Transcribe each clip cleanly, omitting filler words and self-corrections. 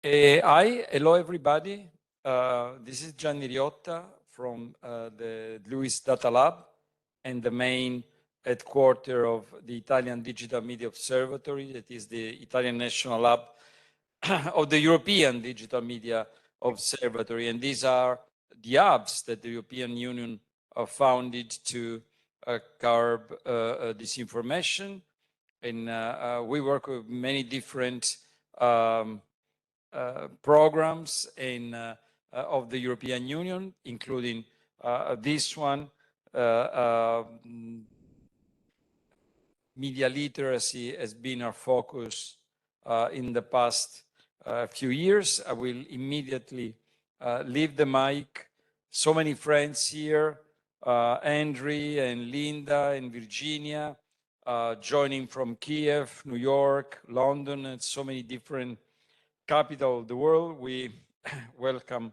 Hi, hello everybody. This is Gianni Riotta from the Lewis Data Lab and the main headquarter of the Italian Digital Media Observatory, that is the Italian National Lab of the European Digital Media Observatory. And these are the hubs that the European Union founded to curb disinformation. And we work with many different programs of the European Union, including this one, media literacy has been our focus in the past few years. I will immediately leave the mic. So many friends here, Andrew and Linda and Virginia, joining from Kiev, New York, London, and so many different capital of the world. We welcome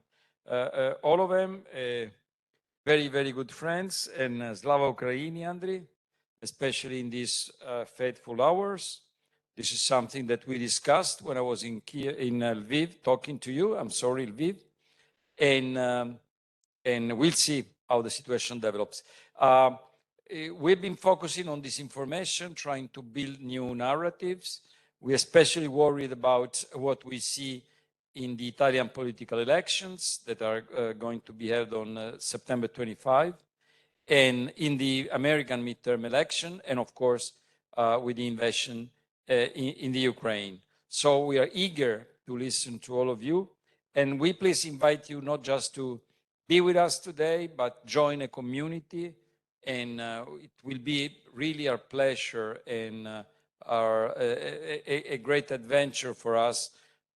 all of them, very, very good friends, and Slava Ukraini, Andriy, especially in these fateful hours. This is something that we discussed when I was in Lviv talking to you. I'm sorry, Lviv. And we'll see how the situation develops. We've been focusing on disinformation, trying to build new narratives. We're especially worried about what we see in the Italian political elections that are going to be held on September 25, and in the American midterm election, and of course, with the invasion in the Ukraine. So we are eager to listen to all of you, and we please invite you not just to be with us today, but join a community, and it will be really our pleasure and a great adventure for us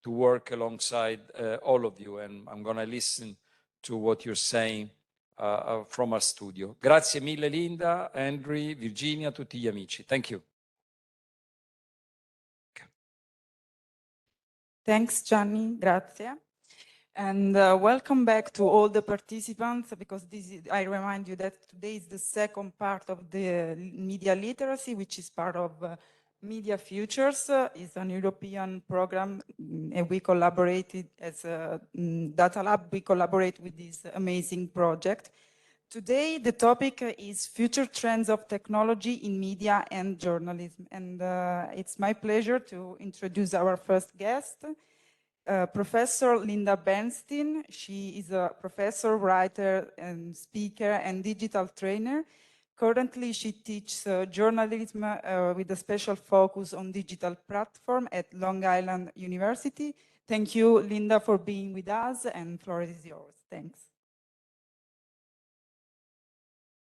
to work alongside all of you. And I'm going to listen to what you're saying from our studio. Grazie mille Linda, Andrew, Virginia, tutti gli amici. Thank you. Thanks, Gianni. Grazie. And welcome back to all the participants, because I remind you that today is the second part of the media literacy, which is part of Mediafutures. It's an European program, and we collaborated as a data lab. We collaborate with this amazing project. Today, the topic is future trends of technology in media and journalism. And it's my pleasure to introduce our first guest, Professor Linda Bernstein. She is a professor, writer, and speaker, and digital trainer. Currently, she teaches journalism with a special focus on digital platform at Long Island University. Thank you, Linda, for being with us, and the floor is yours. Thanks.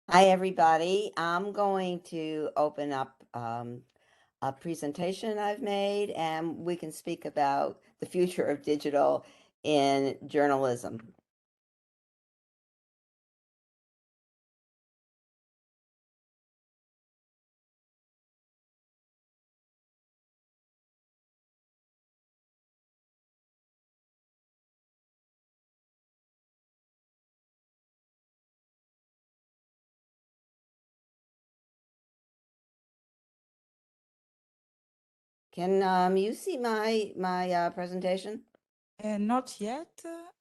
Hi, everybody. I'm going to open up a presentation I've made, and we can speak about the future of digital in journalism. Can you see my presentation? Not yet.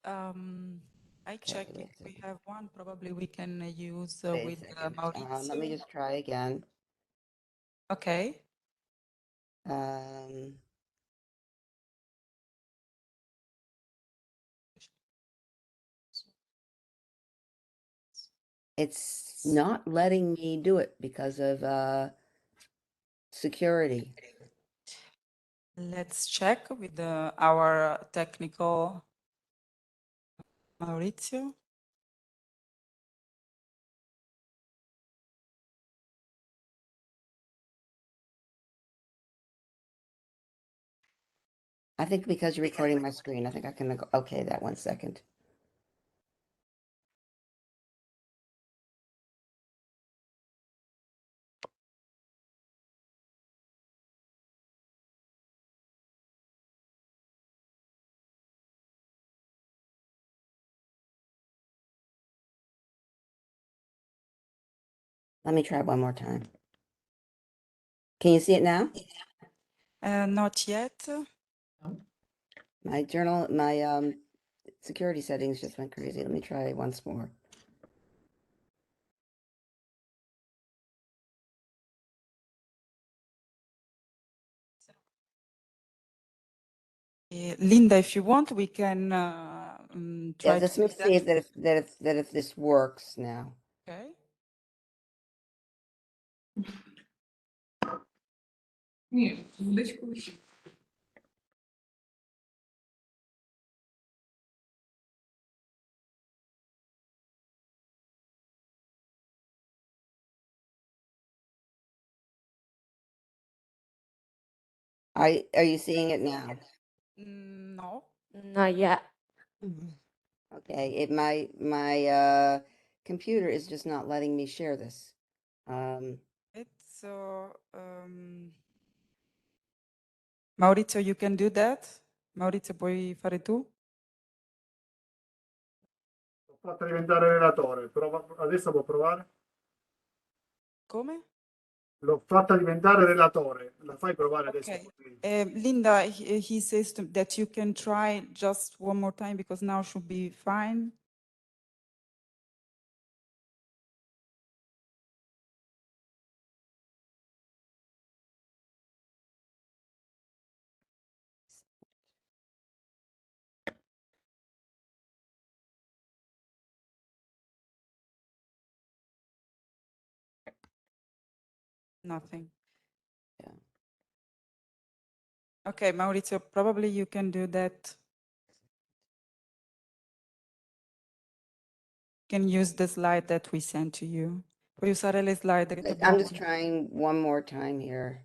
I checked if we have one. Probably we can use with Maurizio. Let me just try again. Okay. It's not letting me do it because of security. Let's check with our technical Maurizio. I think because you're recording my screen, I think I can okay that 1 second. Let me try one more time. Can you see it now? Not yet. my security settings just went crazy. Let me try once more. Linda, if you want, we can try Yeah, just let me see if this works now. Okay. Are you seeing it now? No. Not yet. Okay, my computer is just not letting me share this. It's Maurizio, you can do that? Maurizio, puoi fare tu? L'ho fatta diventare relatore, adesso può provare? Come? L'ho fatta diventare relatore, la fai provare adesso? Okay. Linda, he says that you can try just one more time because now should be fine. Nothing. Yeah. Okay, Maurizio, probably you can do that. You can use the slide that we sent to you. Puoi usare le slide che ti I'm abbiamo just trying one more time here.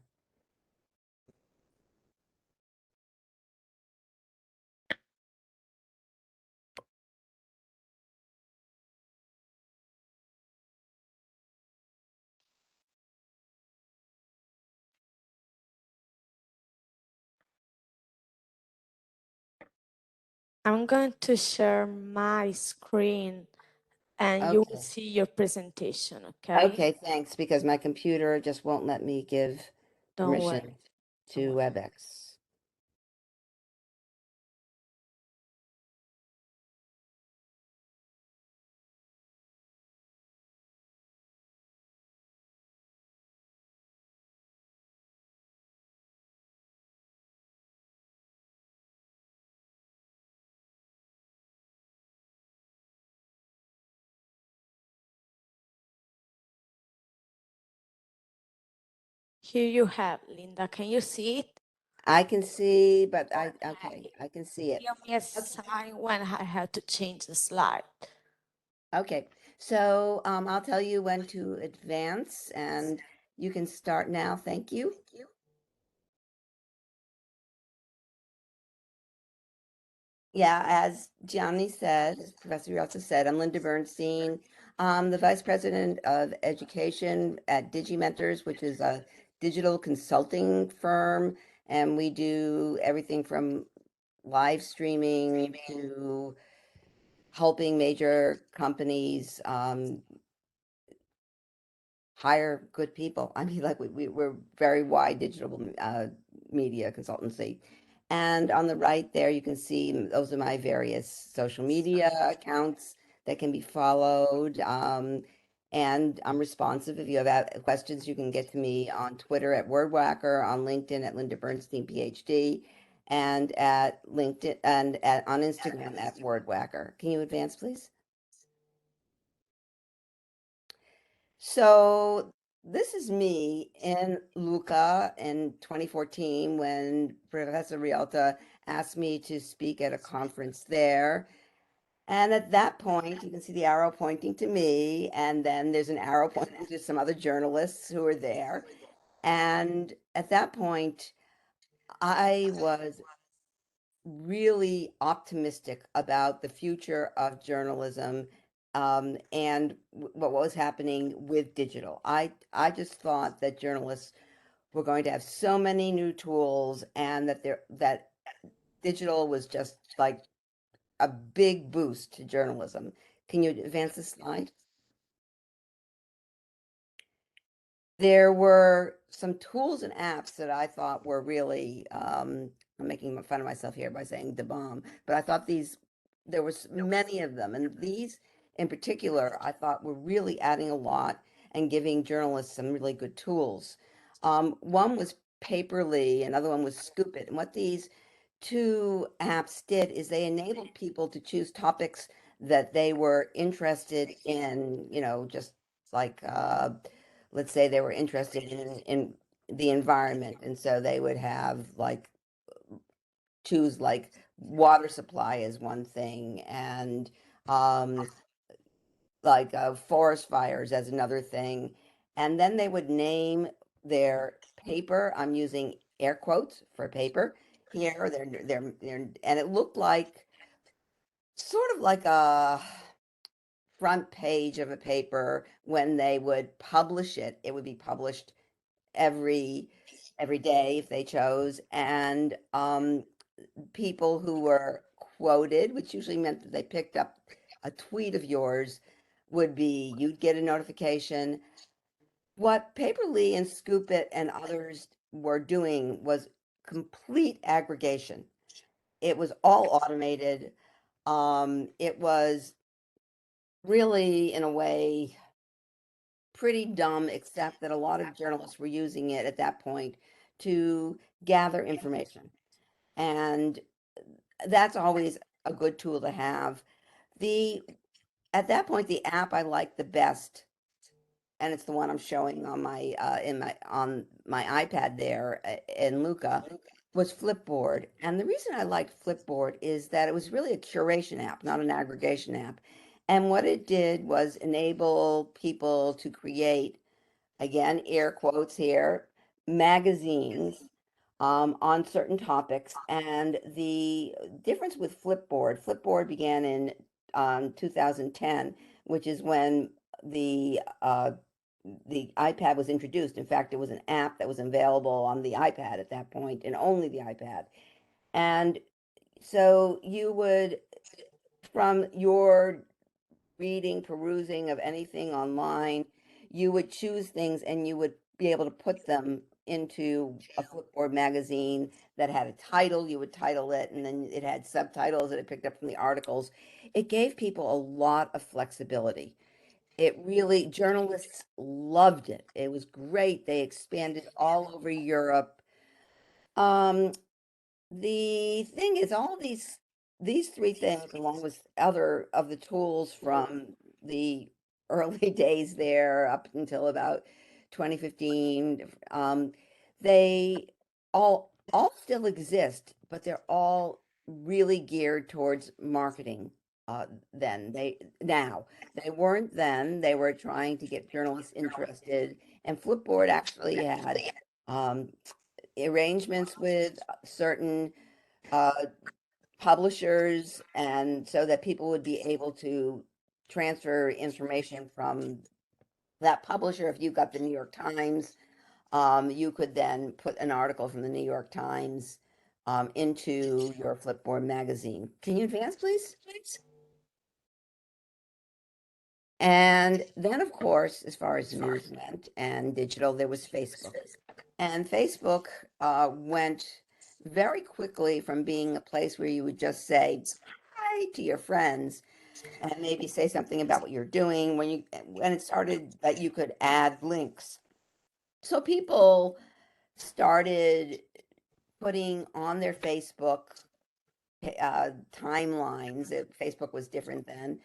I'm going to share my screen and you will Okay. see your presentation, okay? Okay, thanks, because my computer just won't let me give Don't permission worry. to Don't worry. WebEx. Here you have, Linda. Can you see it? I can see, but okay, I can see it. Give me a sign when I have to change the slide. Okay, so I'll tell you when to advance and you can start now. Thank you. Yeah, as Gianni said, as Professor Rialto said, I'm Linda Bernstein. I'm the Vice President of Education at DigiMentors, which is a digital consulting firm, and we do everything from live streaming to helping major companies hire good people. I mean, like we're very wide digital media consultancy. And on the right there, you can see those are my various social media accounts that can be followed. And I'm responsive. If you have questions, you can get to me on Twitter at Wordwhacker, on LinkedIn at Linda Bernstein, PhD, and at LinkedIn and on Instagram at Wordwhacker. Can you advance, please? So this is me in Lucca in 2014 when Professor Rialta asked me to speak at a conference there. And at that point, you can see the arrow pointing to me, and then there's an arrow pointing to some other journalists who are there. And at that point, I was really optimistic about the future of journalism and what was happening with digital. I just thought that journalists were going to have so many new tools and that digital was just like a big boost to journalism. Can you advance the slide? There were some tools and apps that I thought were really I'm making fun of myself here by saying the bomb, but I thought there was many of them, and these in particular, I thought were really adding a lot and giving journalists some really good tools. One was Paperly, another one was Scoop It, and what these two apps did is they enabled people to choose topics that they were interested in, just like, let's say they were interested in the environment. And so they would have choose water supply as one thing, and um, forest fires as another thing. And then they would name their paper. I'm using air quotes for paper here. And it looked like sort of like a front page of a paper. When they would publish it, it would be published every day if they chose. And people who were quoted, which usually meant that they picked up a tweet of yours, you'd get a notification. What Paperly and Scoop It and others were doing was complete aggregation. It was all automated. It was really, in a way, pretty dumb, except that a lot of journalists were using it at that point to gather information. And that's always a good tool to have. At that point, the app I liked the best, and it's the one I'm showing on my iPad there in Luca, was Flipboard. And the reason I liked Flipboard is that it was really a curation app, not an aggregation app. And what it did was enable people to create, again, air quotes here, magazines on certain topics. And the difference with Flipboard began in 2010, which is when the iPad was introduced. In fact, it was an app that was available on the iPad at that point, and only the iPad. And so you would, from your perusing of anything online, you would choose things and you would be able to put them into a Flipboard magazine that had a title. You would title it, and then it had subtitles that it picked up from the articles. It gave people a lot of flexibility. Journalists loved it. It was great. They expanded all over Europe. The thing is, all these three things, along with other of the tools from the early days there up until about 2015, they all still exist, but they're all really geared towards marketing. Now they weren't then. They were trying to get journalists interested, and Flipboard actually had arrangements with certain publishers, and so that people would be able to transfer information from that publisher. If you got the New York Times, you could then put an article from the New York Times into your Flipboard magazine. Can you advance, please? And then, of course, as far as news went and digital, there was Facebook. And Facebook went very quickly from being a place where you would just say hi to your friends and maybe say something about what you're doing, when it started that you could add links. So people started putting on their Facebook timelines. Facebook was different then.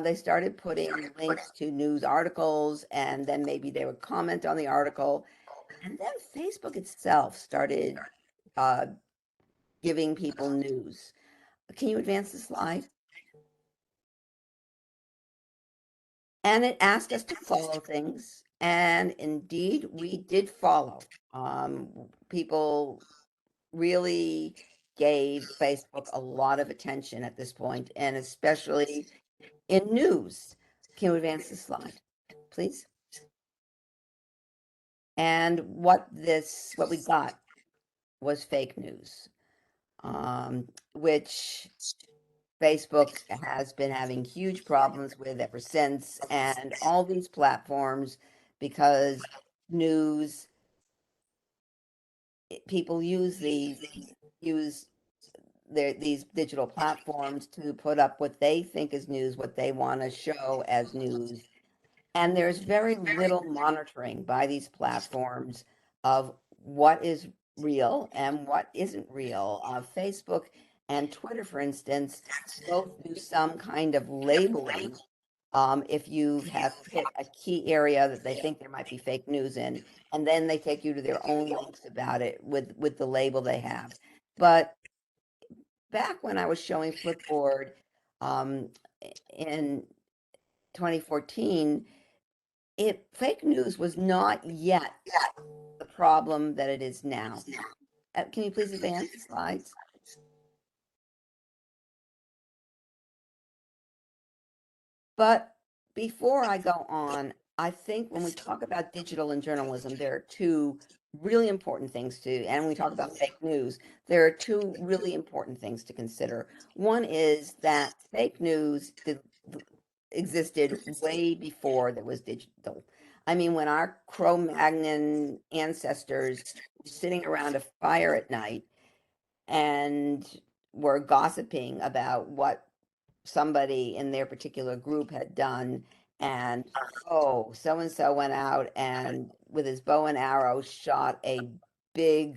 They started putting links to news articles, and then maybe they would comment on the article. And then Facebook itself started giving people news. Can you advance the slide? And it asked us to follow things. And indeed, we did follow. People really gave Facebook a lot of attention at this point, and especially in news. Can you advance the slide, please? And what we got was fake news, which Facebook has been having huge problems with ever since, and all these platforms, because people use these use these digital platforms to put up what they think is news, what they want to show as news. And there's very little monitoring by these platforms of what is real and what isn't real. Facebook and Twitter, for instance, both do some kind of labeling if you have hit a key area that they think there might be fake news in, and then they take you to their own links about it with the label they have. But back when I was showing Flipboard in 2014, fake news was not yet the problem that it is now. Can you please advance the slides? But before I go on, I think when we talk about digital and journalism, there are two really important things and when we talk about fake news, there are two really important things to consider. One is that fake news existed way before there was digital. I mean, when our Cro-Magnon ancestors were sitting around a fire at night and were gossiping about what somebody in their particular group had done, and oh, so and so went out and with his bow and arrow shot a big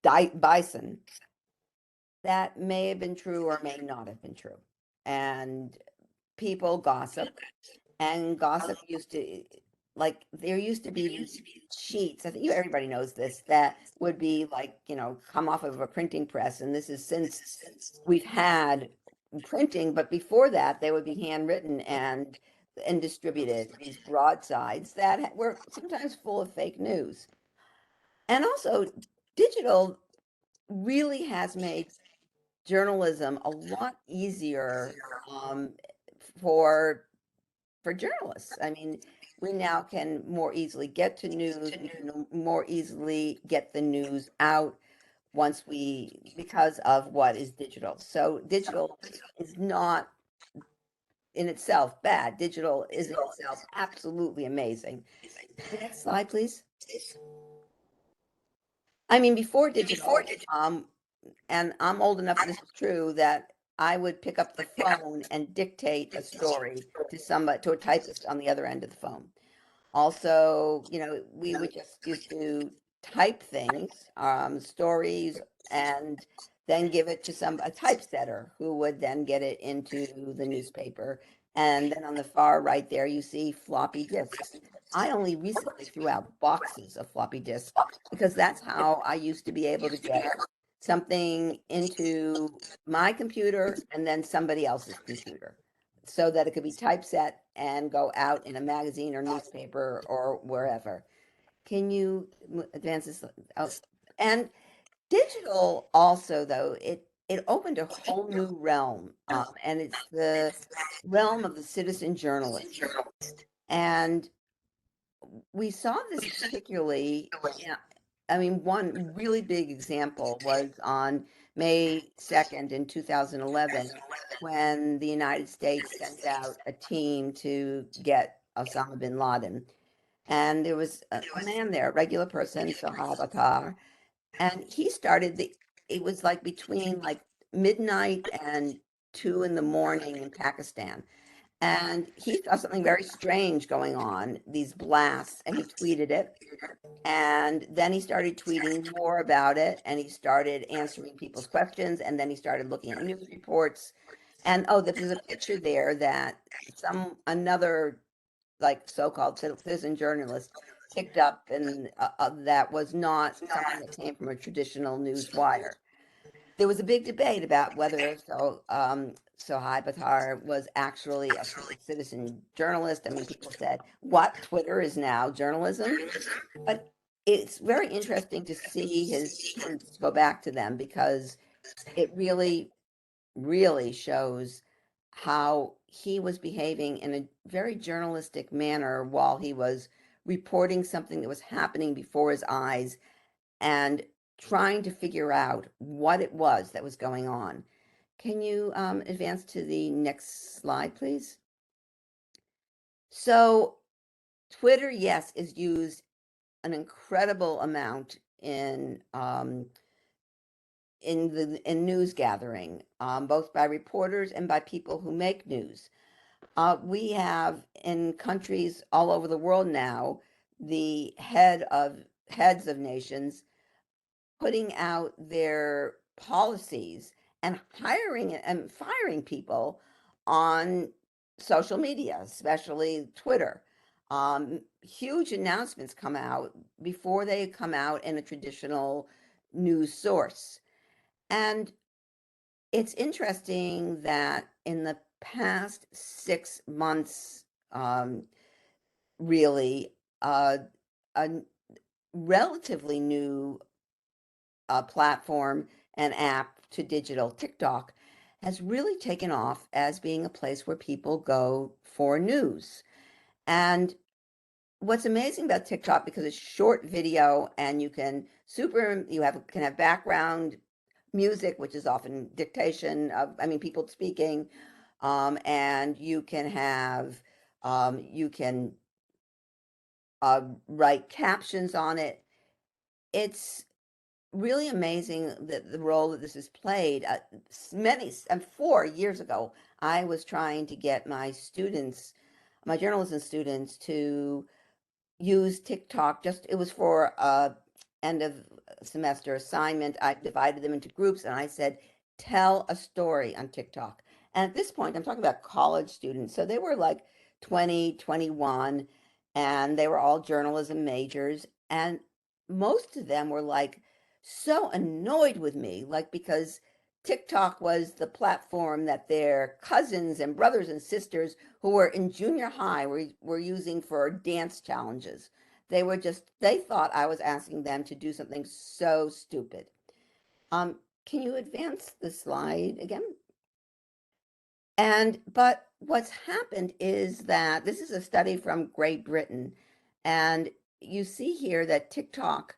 bison, that may have been true or may not have been true. And people gossip, and gossip used to, like, there used to be these sheets, I think everybody knows this, that would be like, come off of a printing press. And this is since we've had printing, but before that, they would be handwritten and distributed, these broadsides that were sometimes full of fake news. And also, digital really has made journalism a lot easier for journalists. I mean, we now can more easily get to news. We can more easily get the news out because of what is digital. So digital is not in itself bad. Digital is in itself absolutely amazing. The next slide, please. I mean, before digital, and I'm old enough, this is true, that I would pick up the phone and dictate a story to a typist on the other end of the phone. Also, we would just used to type things, stories, and then give it to a typesetter who would then get it into the newspaper. And then on the far right there, you see floppy disks. I only recently threw out boxes of floppy disks because that's how I used to be able to get something into my computer and then somebody else's computer, so that it could be typeset and go out in a magazine or newspaper or wherever. Can you advance this? Oh, and digital also, though, it opened a whole new realm, and it's the realm of the citizen journalist. And we saw this particularly, I mean, one really big example was on May 2nd in 2011, when the United States sent out a team to get Osama bin Laden. And there was a man there, a regular person, Sohaib Attar, and he started it was like between like midnight and 2 in the morning in Pakistan. And he saw something very strange going on, these blasts, and he tweeted it. And then he started tweeting more about it, and he started answering people's questions, and then he started looking at news reports. And oh, there's a picture there that another like so-called citizen journalist picked up, and that was not something that came from a traditional news wire. There was a big debate about whether Sohaib Attar was actually a citizen journalist. I mean, people said, what, Twitter is now journalism? But it's very interesting to see his tweets, go back to them, because it really, really shows how he was behaving in a very journalistic manner while he was reporting something that was happening before his eyes and trying to figure out what it was that was going on. Can you advance to the next slide, please? So Twitter, yes, is used an incredible amount in in news gathering, both by reporters and by people who make news. We have in countries all over the world now the heads of nations putting out their policies and hiring and firing people on social media, especially Twitter. Huge announcements come out before they come out in a traditional news source. And it's interesting that in the past 6 months, really, a relatively new platform and app to digital, TikTok, has really taken off as being a place where people go for news. And what's amazing about TikTok, because it's short video and you can have background music, which is often dictation of, people speaking, and you can have, you can write captions on it. It's really amazing that the role that this has played. 4 years ago, I was trying to get my journalism students to use TikTok. It was for end of semester assignment. I divided them into groups and I said, tell a story on TikTok. And at this point, I'm talking about college students. So they were like 20, 21, and they were all journalism majors. And most of them were like so annoyed with me, like because TikTok was the platform that their cousins and brothers and sisters who were in junior high were using for dance challenges. They thought I was asking them to do something so stupid. Can you advance the slide again? But what's happened is that this is a study from Great Britain, and you see here that TikTok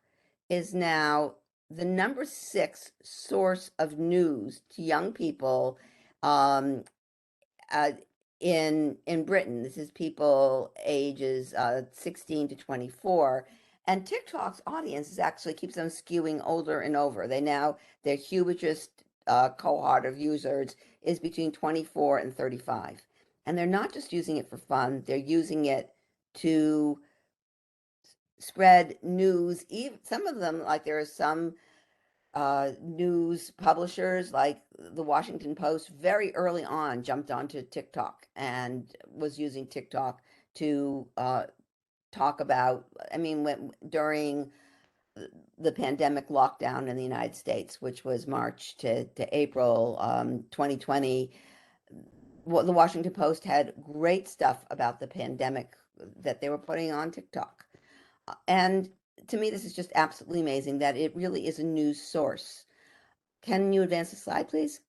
is now the number 6 source of news to young people um, in Britain. This is people ages 16 to 24. And TikTok's audience actually keeps on skewing older and over. Their hugest cohort of users is between 24 and 35. And they're not just using it for fun, they're using it to spread news. Even some of them, like there are some news publishers like the Washington Post, very early on jumped onto TikTok and was using TikTok to talk about, during the pandemic lockdown in the United States, which was March to April 2020, the Washington Post had great stuff about the pandemic that they were putting on TikTok. And to me, this is just absolutely amazing that it really is a news source. Can you advance the slide, please?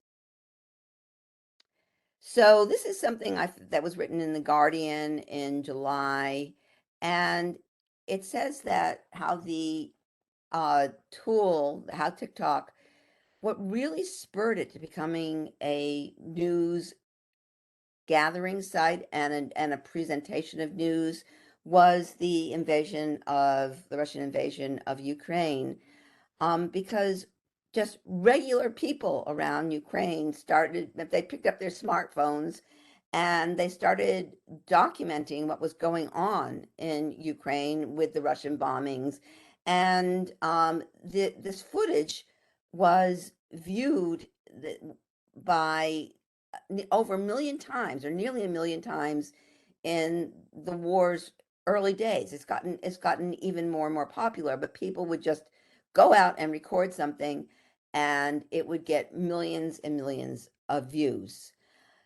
So this is something that was written in The Guardian in July, and it says that how the how TikTok, what really spurred it to becoming a news gathering site and a presentation of news was the Russian invasion of Ukraine, because just regular people around Ukraine they picked up their smartphones and they started documenting what was going on in Ukraine with the Russian bombings. And this footage was viewed by over 1 million times, or nearly 1 million times, in the war's early days. It's gotten even more and more popular, but people would just go out and record something and it would get millions and millions of views.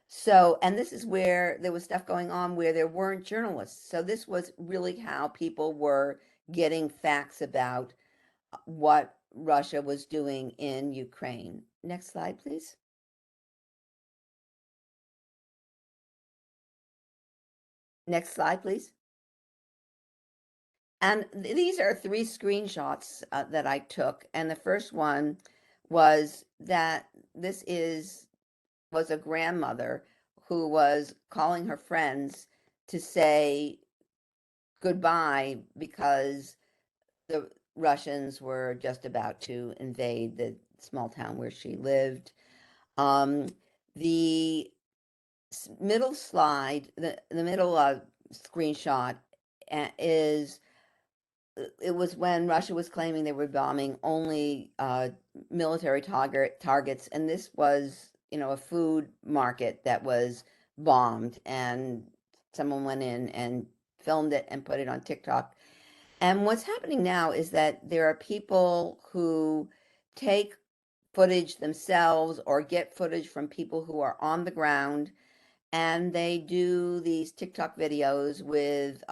So, and this is where there was stuff going on where there weren't journalists. So this was really how people were getting facts about what Russia was doing in Ukraine. Next slide, please. Next slide, please. And these are 3 screenshots that I took. And the first one was that was a grandmother who was calling her friends to say goodbye because the Russians were just about to invade the small town where she lived. The middle slide, the middle screenshot is it was when Russia was claiming they were bombing only military targets, and this was, you know, a food market that was bombed, and someone went in and filmed it and put it on TikTok. And what's happening now is that there are people who take footage themselves or get footage from people who are on the ground, and they do these TikTok videos with,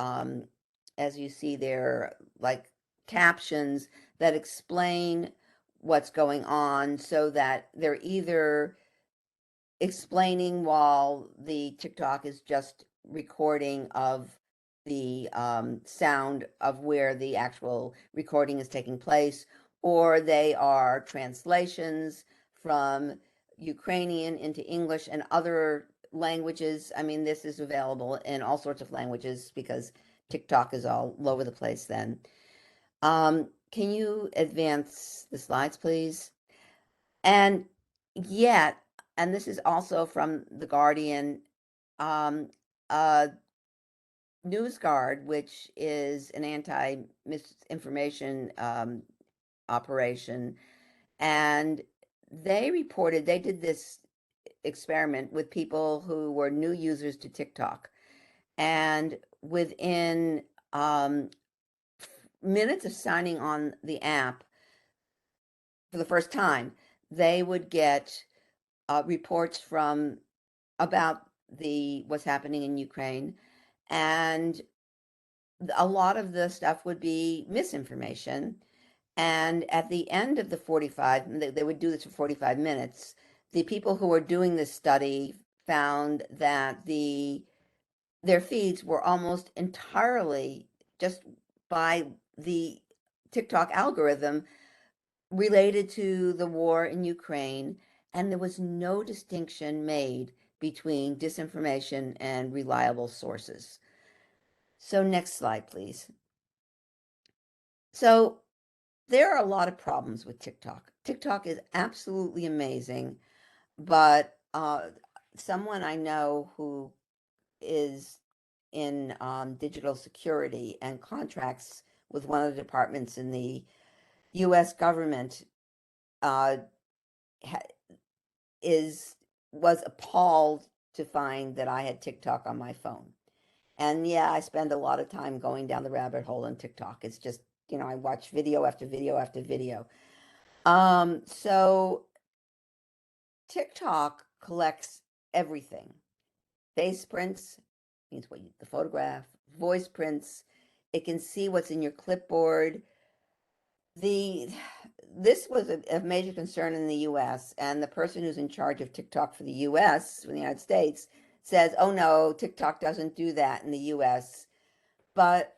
as you see there, like captions that explain what's going on, so that they're either explaining while the TikTok is just recording of the sound of where the actual recording is taking place, or they are translations from Ukrainian into English and other languages. I mean, this is available in all sorts of languages because TikTok is all over the place then. Can you advance the slides, please? And yet, and this is also from The Guardian, NewsGuard, which is an anti-misinformation operation, and they reported they did this experiment with people who were new users to TikTok, and within minutes of signing on the app for the first time, they would get reports from about what's happening in Ukraine, and a lot of the stuff would be misinformation. And at the end of the 45, they would do this for 45 minutes. The people who were doing this study found that their feeds were almost entirely, just by the TikTok algorithm, related to the war in Ukraine, and there was no distinction made between disinformation and reliable sources. So next slide, please. So there are a lot of problems with TikTok. TikTok is absolutely amazing, but someone I know who is in digital security and contracts with one of the departments in the U.S. government was appalled to find that I had TikTok on my phone. And yeah, I spend a lot of time going down the rabbit hole on TikTok. It's just, you know, I watch video after video after video. So TikTok collects everything. Face prints, means the photograph, voice prints. It can see what's in your clipboard. This was a major concern in the US, and the person who's in charge of TikTok for the US, for the United States, says, oh no, TikTok doesn't do that in the US. But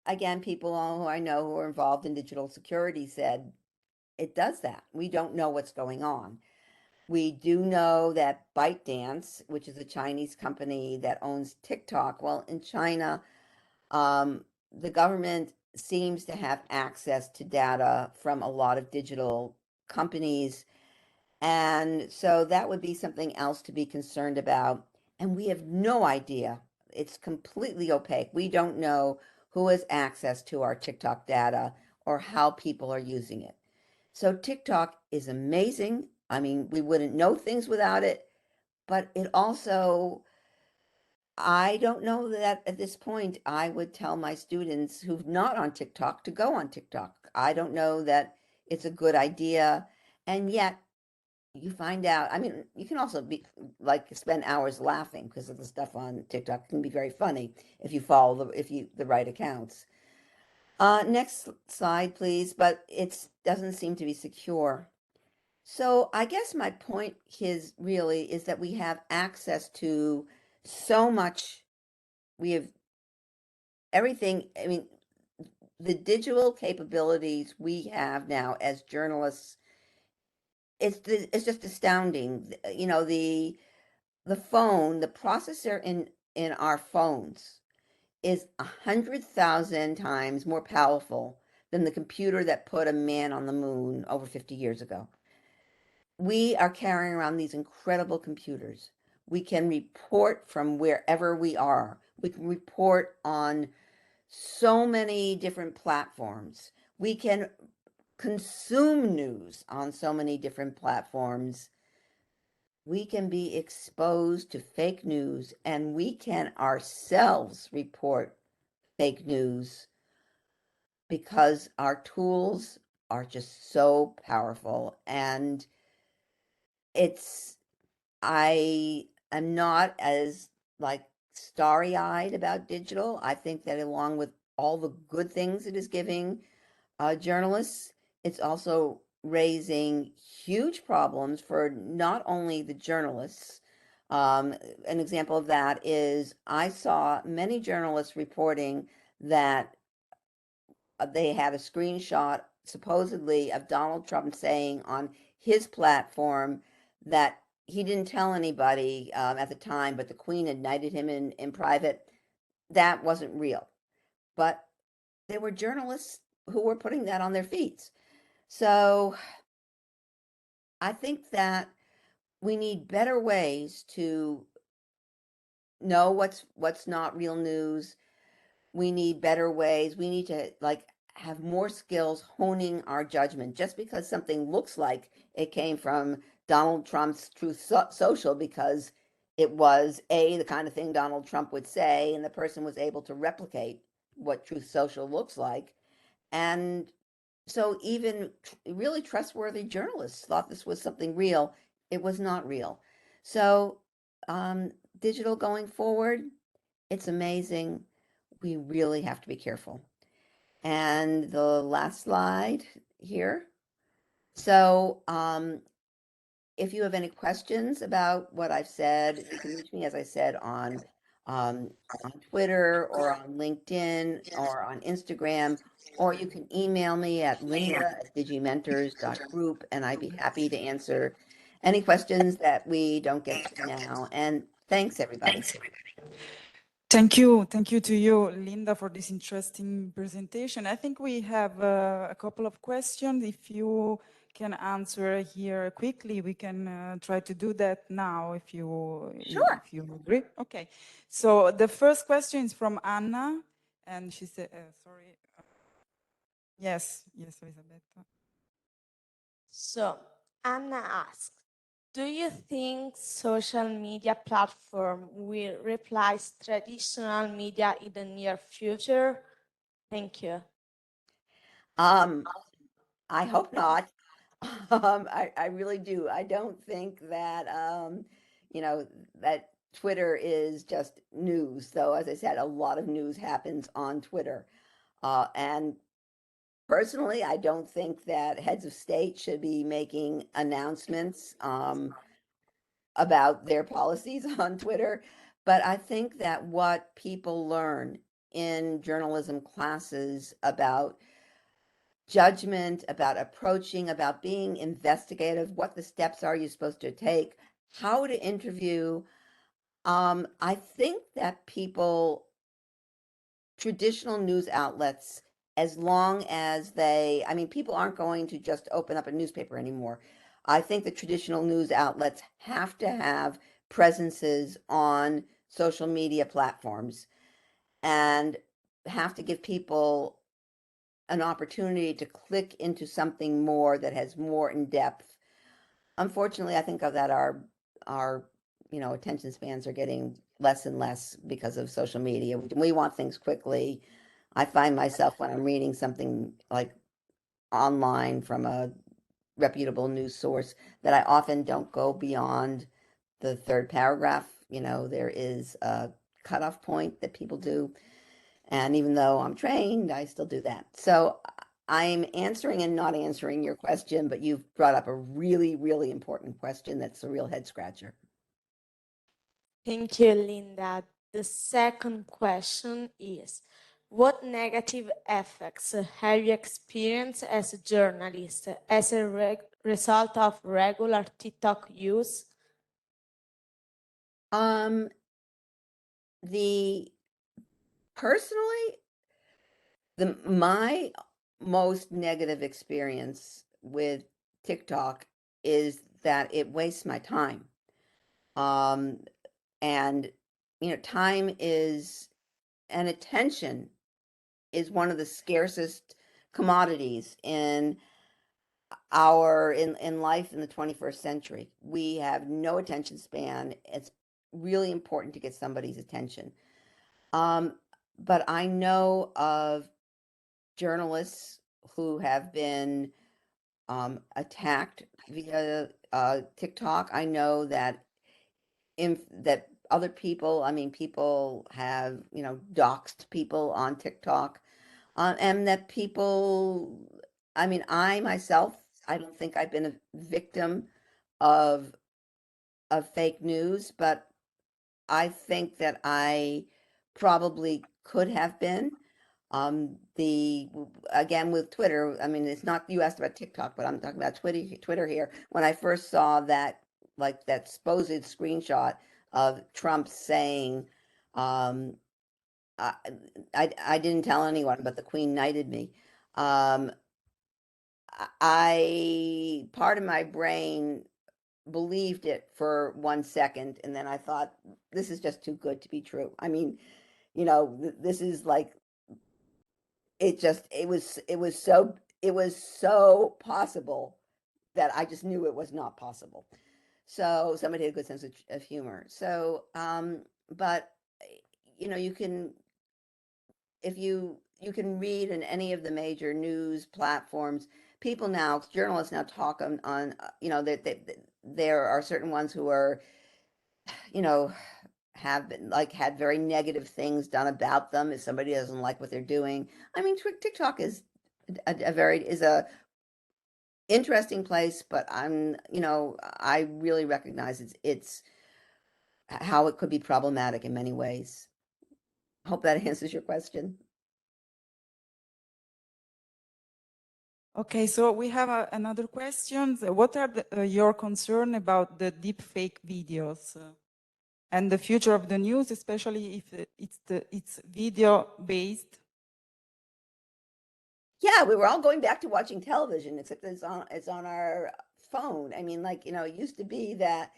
again, people who I know who are involved in digital security said, it does that. We don't know what's going on. We do know that ByteDance, which is a Chinese company that owns TikTok, well, in China, the government seems to have access to data from a lot of digital companies. And so that would be something else to be concerned about. And we have no idea. It's completely opaque. We don't know who has access to our TikTok data or how people are using it. So TikTok is amazing. I mean, we wouldn't know things without it, but it also, I don't know that at this point I would tell my students who've not on TikTok to go on TikTok. I don't know that it's a good idea. And yet you find out, I mean, you can also be like spend hours laughing because of the stuff on TikTok. It can be very funny if you follow the right accounts. Next slide, please. But it doesn't seem to be secure. So I guess my point is that we have access to so much. We have everything. I mean, the digital capabilities we have now as journalists, it's just astounding. You know, the phone, the processor in our phones is 100,000 times more powerful than the computer that put a man on the moon over 50 years ago. we are carrying around these incredible computers. We can report from wherever we are. We can report on so many different platforms. We can consume news on so many different platforms. We can be exposed to fake news, and we can ourselves report fake news because our tools are just so powerful. And I am not as like starry-eyed about digital. I think that along with all the good things it is giving journalists, it's also raising huge problems for not only the journalists. An example of that is I saw many journalists reporting that they had a screenshot supposedly of Donald Trump saying on his platform that he didn't tell anybody at the time, but the Queen had knighted him in private. That wasn't real. But there were journalists who were putting that on their feeds. So I think that we need better ways to know what's not real news. We need better ways. We need to like have more skills honing our judgment. Just because something looks like it came from Donald Trump's Truth Social, because it was the kind of thing Donald Trump would say, and the person was able to replicate what Truth Social looks like. And so even really trustworthy journalists thought this was something real. It was not real. So digital going forward, it's amazing. We really have to be careful. And the last slide here. So if you have any questions about what I've said, you can reach me, as I said, on Twitter or on LinkedIn or on Instagram, or you can email me at linda@digimentors.group, and I'd be happy to answer any questions that we don't get to now. And thanks, everybody. Thank you to you, Linda, for this interesting presentation. I think we have a couple of questions. If you can answer here quickly, we can try to do that now if you agree. Okay. So the first question is from Anna, and she said, sorry. Yes, Elisabetta. So Anna asks, do you think social media platform will replace traditional media in the near future? Thank you. I hope not. I really do. I don't think that, that Twitter is just news. Though, as I said, a lot of news happens on Twitter. And personally, I don't think that heads of state should be making announcements about their policies on Twitter. But I think that what people learn in journalism classes about judgment, about approaching, about being investigative, what the steps are you're supposed to take, how to interview. I think that traditional news outlets, as long as people aren't going to just open up a newspaper anymore. I think the traditional news outlets have to have presences on social media platforms and have to give people an opportunity to click into something more that has more in depth. Unfortunately, I think that our attention spans are getting less and less because of social media. We want things quickly. I find myself when I'm reading something like online from a reputable news source that I often don't go beyond the third paragraph. There is a cutoff point that people do. And even though I'm trained, I still do that. So I'm answering and not answering your question, but you've brought up a really, really important question that's a real head scratcher. Thank you, Linda. The second question is, what negative effects have you experienced as a journalist as a result of regular TikTok use? My most negative experience with TikTok is that it wastes my time. And, you know, time is, and attention is one of the scarcest commodities in in life in the 21st century. We have no attention span. It's really important to get somebody's attention. But I know of journalists who have been attacked via TikTok. I know that that other people, I mean, people have, you know, doxed people on TikTok, and that people, I mean, I myself, I don't think I've been a victim of fake news, but I think that I probably could have been. Again, with Twitter, I mean, it's not, you asked about TikTok, but I'm talking about Twitter here. When I first saw that, like that supposed screenshot of Trump saying, I didn't tell anyone, but the Queen knighted me. Part of my brain believed it for 1 second, and then I thought, this is just too good to be true. I mean, you know, this is like, it was so possible that I just knew it was not possible. So somebody had a good sense of humor. So, but you know, you can, if you can read in any of the major news platforms, people now, journalists now talk on you know, that there are certain ones who are, you know, have been like had very negative things done about them if somebody doesn't like what they're doing. I mean, TikTok is a interesting place, but you know, I really recognize it's how it could be problematic in many ways. Hope that answers your question. Okay, so we have another question. What are your concern about the deep fake videos and the future of the news, especially if it's video based? Yeah, we were all going back to watching television, except it's on our phone. I mean, like, you know, it used to be that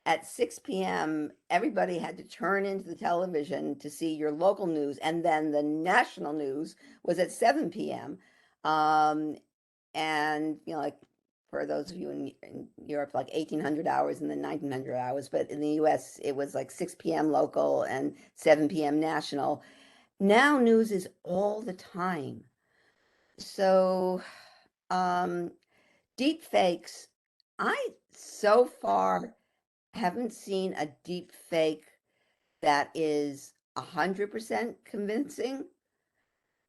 at 6 p.m., everybody had to turn into the television to see your local news, and then the national news was at 7 p.m. And, you know, like for those of you in Europe, like 1800 hours and then 1900 hours, but in the US, it was like 6 p.m. local and 7 p.m. national. Now news is all the time. So, deep fakes, I so far haven't seen a deep fake that is 100% convincing,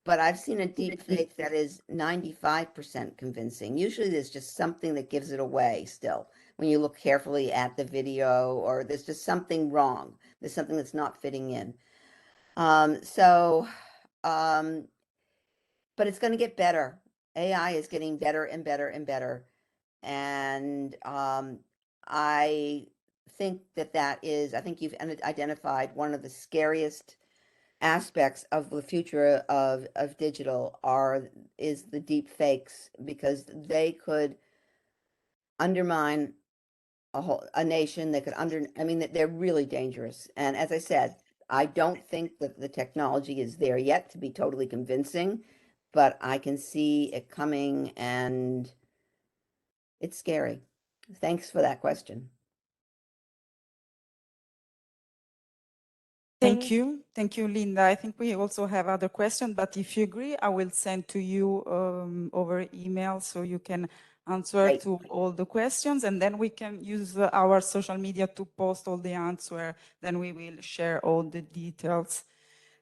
but I've seen a deep fake that is 95% convincing. Usually there's just something that gives it away still when you look carefully at the video, or there's just something wrong. There's something that's not fitting in. But it's going to get better. AI is getting better and better and better. And I think I think you've identified one of the scariest aspects of the future of digital is the deep fakes, because they could undermine a nation. They could I mean, they're really dangerous. And as I said, I don't think that the technology is there yet to be totally convincing, but I can see it coming, and it's scary. Thanks for that question. Thank you. Thank you, Linda. I think we also have other questions, but if you agree, I will send to you over email so you can answer Great. to all the questions, and then we can use our social media to post all the answers. Then we will share all the details.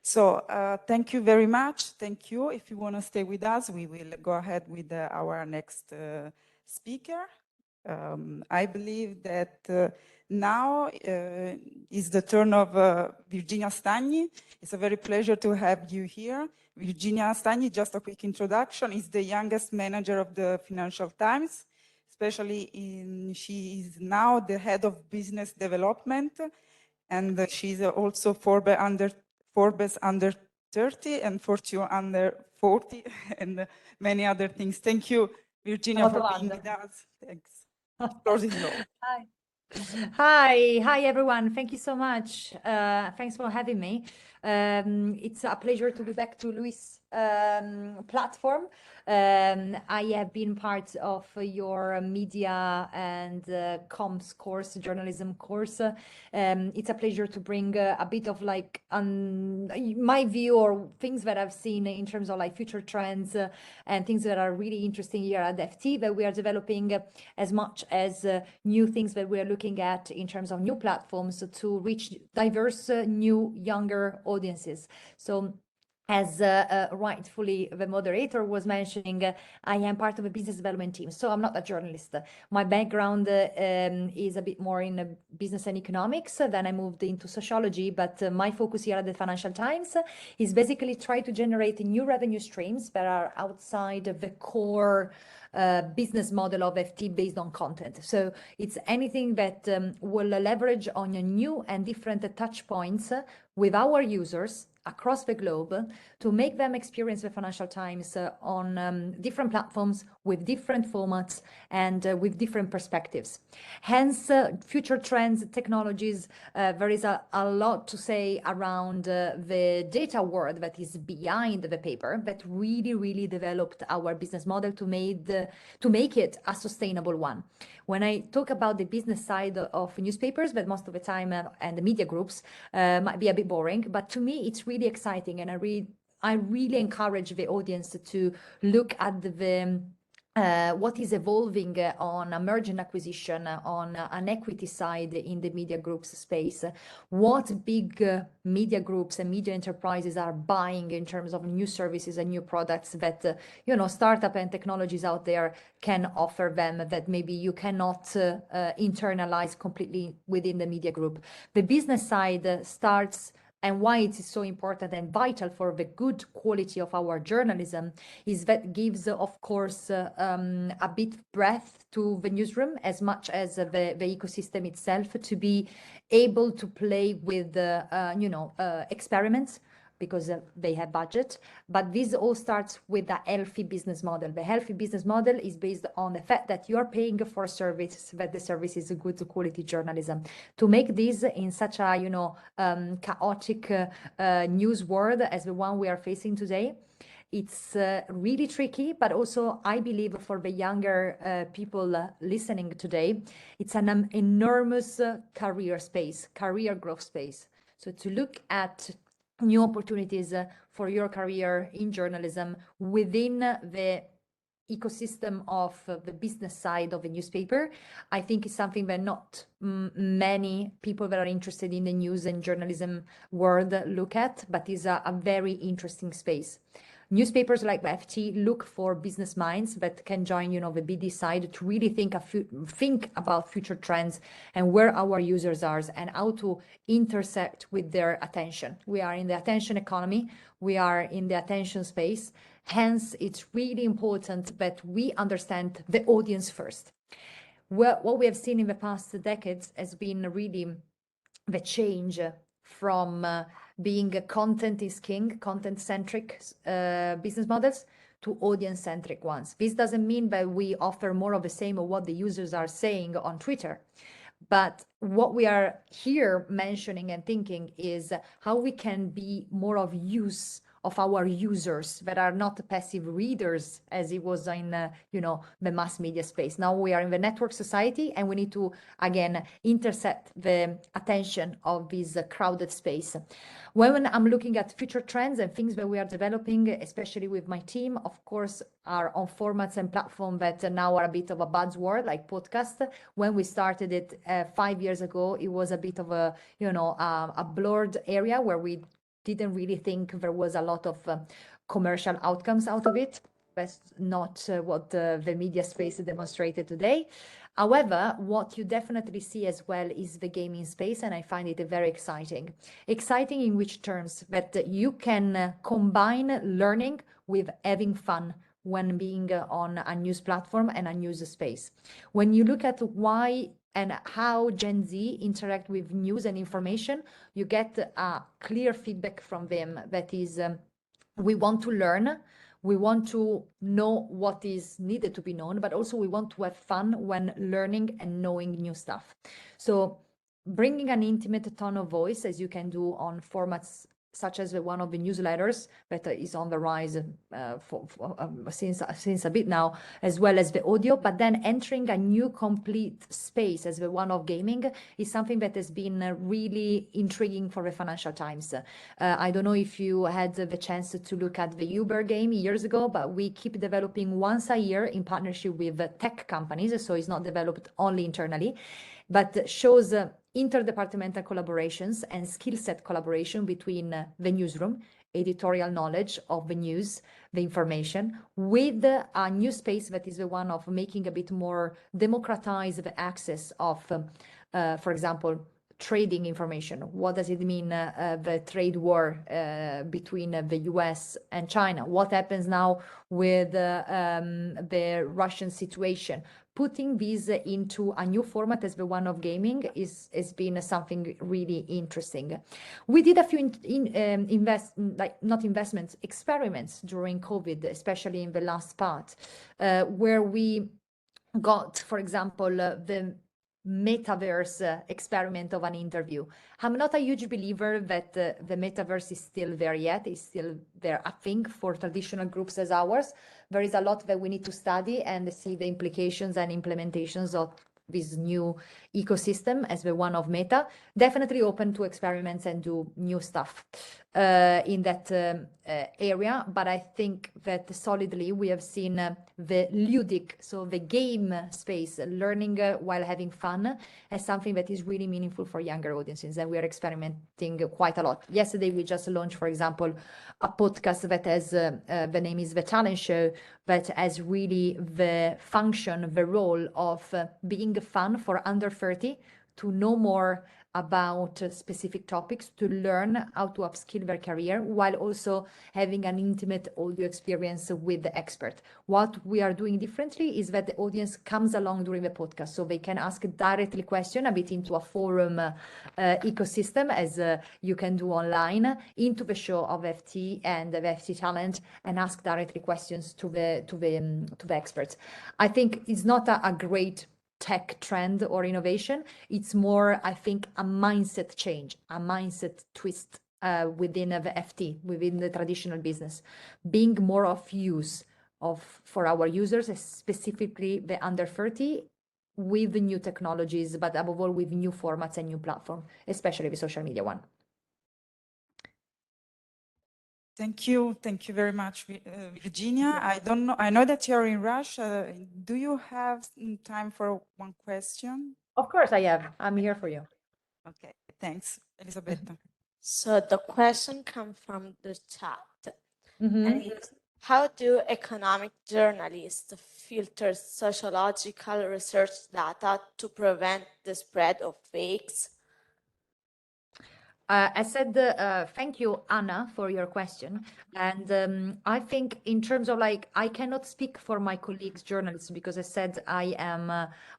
So thank you very much. Thank you. If you want to stay with us, we will go ahead with our next speaker. I believe that now is the turn of Virginia Stagni. It's a very pleasure to have you here. Virginia Stagni, just a quick introduction, is the youngest manager of the Financial Times. She is now the head of business development, and she's also Forbes under 30 and Fortune under 40 and many other things. Thank you, Virginia, for being with us. Thanks. Floor is yours. Hi. Hi everyone. Thank you so much. Thanks for having me. It's a pleasure to be back to Luis' platform. I have been part of your media and comms course, journalism course. It's a pleasure to bring a bit of like my view or things that I've seen in terms of like future trends and things that are really interesting here at FT that we are developing as much as new things that we are looking at in terms of new platforms to reach diverse, new, younger audiences. So as rightfully the moderator was mentioning, I am part of a business development team, so I'm not a journalist. My background is a bit more in business and economics. Then I moved into sociology, but my focus here at the Financial Times is basically try to generate new revenue streams that are outside of the core business model of FT based on content. So it's anything that will leverage on a new and different touch points with our users across the globe to make them experience the Financial Times on different platforms with different formats and with different perspectives. Hence, future trends, technologies, there is a lot to say around the data world that is behind the paper that really developed our business model to make it a sustainable one. When I talk about the business side of newspapers, that most of the time and the media groups might be a bit boring, but to me it's really exciting, and I really encourage the audience to look at the what is evolving on a merger and acquisition, on an equity side in the media groups space, what big media groups and media enterprises are buying in terms of new services and new products that, startup and technologies out there can offer them that maybe you cannot internalize completely within the media group. The business side starts, and why it is so important and vital for the good quality of our journalism is that gives, of course, a bit breadth to the newsroom as much as the ecosystem itself to be able to play with, experiments because they have budget. But this all starts with a healthy business model. The healthy business model is based on the fact that you are paying for a service, that the service is a good quality journalism. To make this in such a, chaotic news world as the one we are facing today, it's really tricky, but also I believe for the younger people listening today, it's an enormous career growth space. So to look at new opportunities for your career in journalism within the ecosystem of the business side of a newspaper, I think is something that not many people that are interested in the news and journalism world look at, but is a very interesting space. Newspapers like FT look for business minds that can join, the BD side to really think about future trends and where our users are and how to intersect with their attention. We are in the attention economy. We are in the attention space. Hence, it's really important that we understand the audience first. What we have seen in the past decades has been really the change from being a content is king, content-centric business models to audience-centric ones. This doesn't mean that we offer more of the same of what the users are saying on Twitter. But what we are here mentioning and thinking is how we can be more of use of our users that are not passive readers as it was in, the mass media space. Now we are in the network society and we need to, again, intersect the attention of this crowded space. When I'm looking at future trends and things that we are developing, especially with my team, of course, are on formats and platforms that now are a bit of a buzzword, like podcast. When we started it 5 years ago, it was a bit of a, a blurred area where we didn't really think there was a lot of commercial outcomes out of it. That's not what the media space demonstrated today. However, what you definitely see as well is the gaming space, and I find it very exciting. Exciting in which terms? That you can combine learning with having fun when being on a news platform and a news space. When you look at why and how Gen Z interact with news and information, you get a clear feedback from them that is, we want to learn, We want to know what is needed to be known, but also we want to have fun when learning and knowing new stuff. So bringing an intimate tone of voice, as you can do on formats such as one of the newsletters that is on the rise since a bit now, as well as the audio, but then entering a new complete space as the one of gaming is something that has been really intriguing for the Financial Times. I don't know if you had the chance to look at the Uber game years ago, but we keep developing once a year in partnership with tech companies, so it's not developed only internally, but shows interdepartmental collaborations and skill set collaboration between the newsroom, editorial knowledge of the news, the information, with a new space that is the one of making a bit more democratized the access of, for example, trading information. What does it mean, the trade war between the US and China? What happens now with the Russian situation? Putting this into a new format as the one of gaming has been something really interesting. We did a few experiments during COVID, especially in the last part, where we got, for example, the metaverse experiment of an interview. I'm not a huge believer that the metaverse is still there yet. It's still there, I think, for traditional groups as ours. There is a lot that we need to study and see the implications and implementations of this new ecosystem as the one of Meta. Definitely open to experiments and do new stuff in that area. But I think that solidly we have seen the ludic, so the game space, learning while having fun, as something that is really meaningful for younger audiences, and we are experimenting quite a lot. Yesterday we just launched, for example, a podcast that has the name is The Talent Show, that has really the function, the role of being fun for under 30 to know more about specific topics, to learn how to upskill their career, while also having an intimate audio experience with the expert. What we are doing differently is that the audience comes along during the podcast, so they can ask directly question a bit into a forum ecosystem, as you can do online, into the show of FT and the FT Talent, and ask directly questions to the experts. I think it's not a great tech trend or innovation. It's more, I think, a mindset change, a mindset twist within the FT, within the traditional business, being more of use for our users, specifically the under 30, with the new technologies, but above all with new formats and new platform, especially the social media one. Thank you very much, Virginia. I don't know. I know that you're in Russia. Do you have time for one question? Of course I have. I'm here for you. Okay, thanks, Elisabetta. So the question comes from the chat. Mm-hmm. And it's, how do economic journalists filter sociological research data to prevent the spread of fakes? I said, thank you, Anna, for your question. And I think in terms of I cannot speak for my colleagues, journalists, because I said I am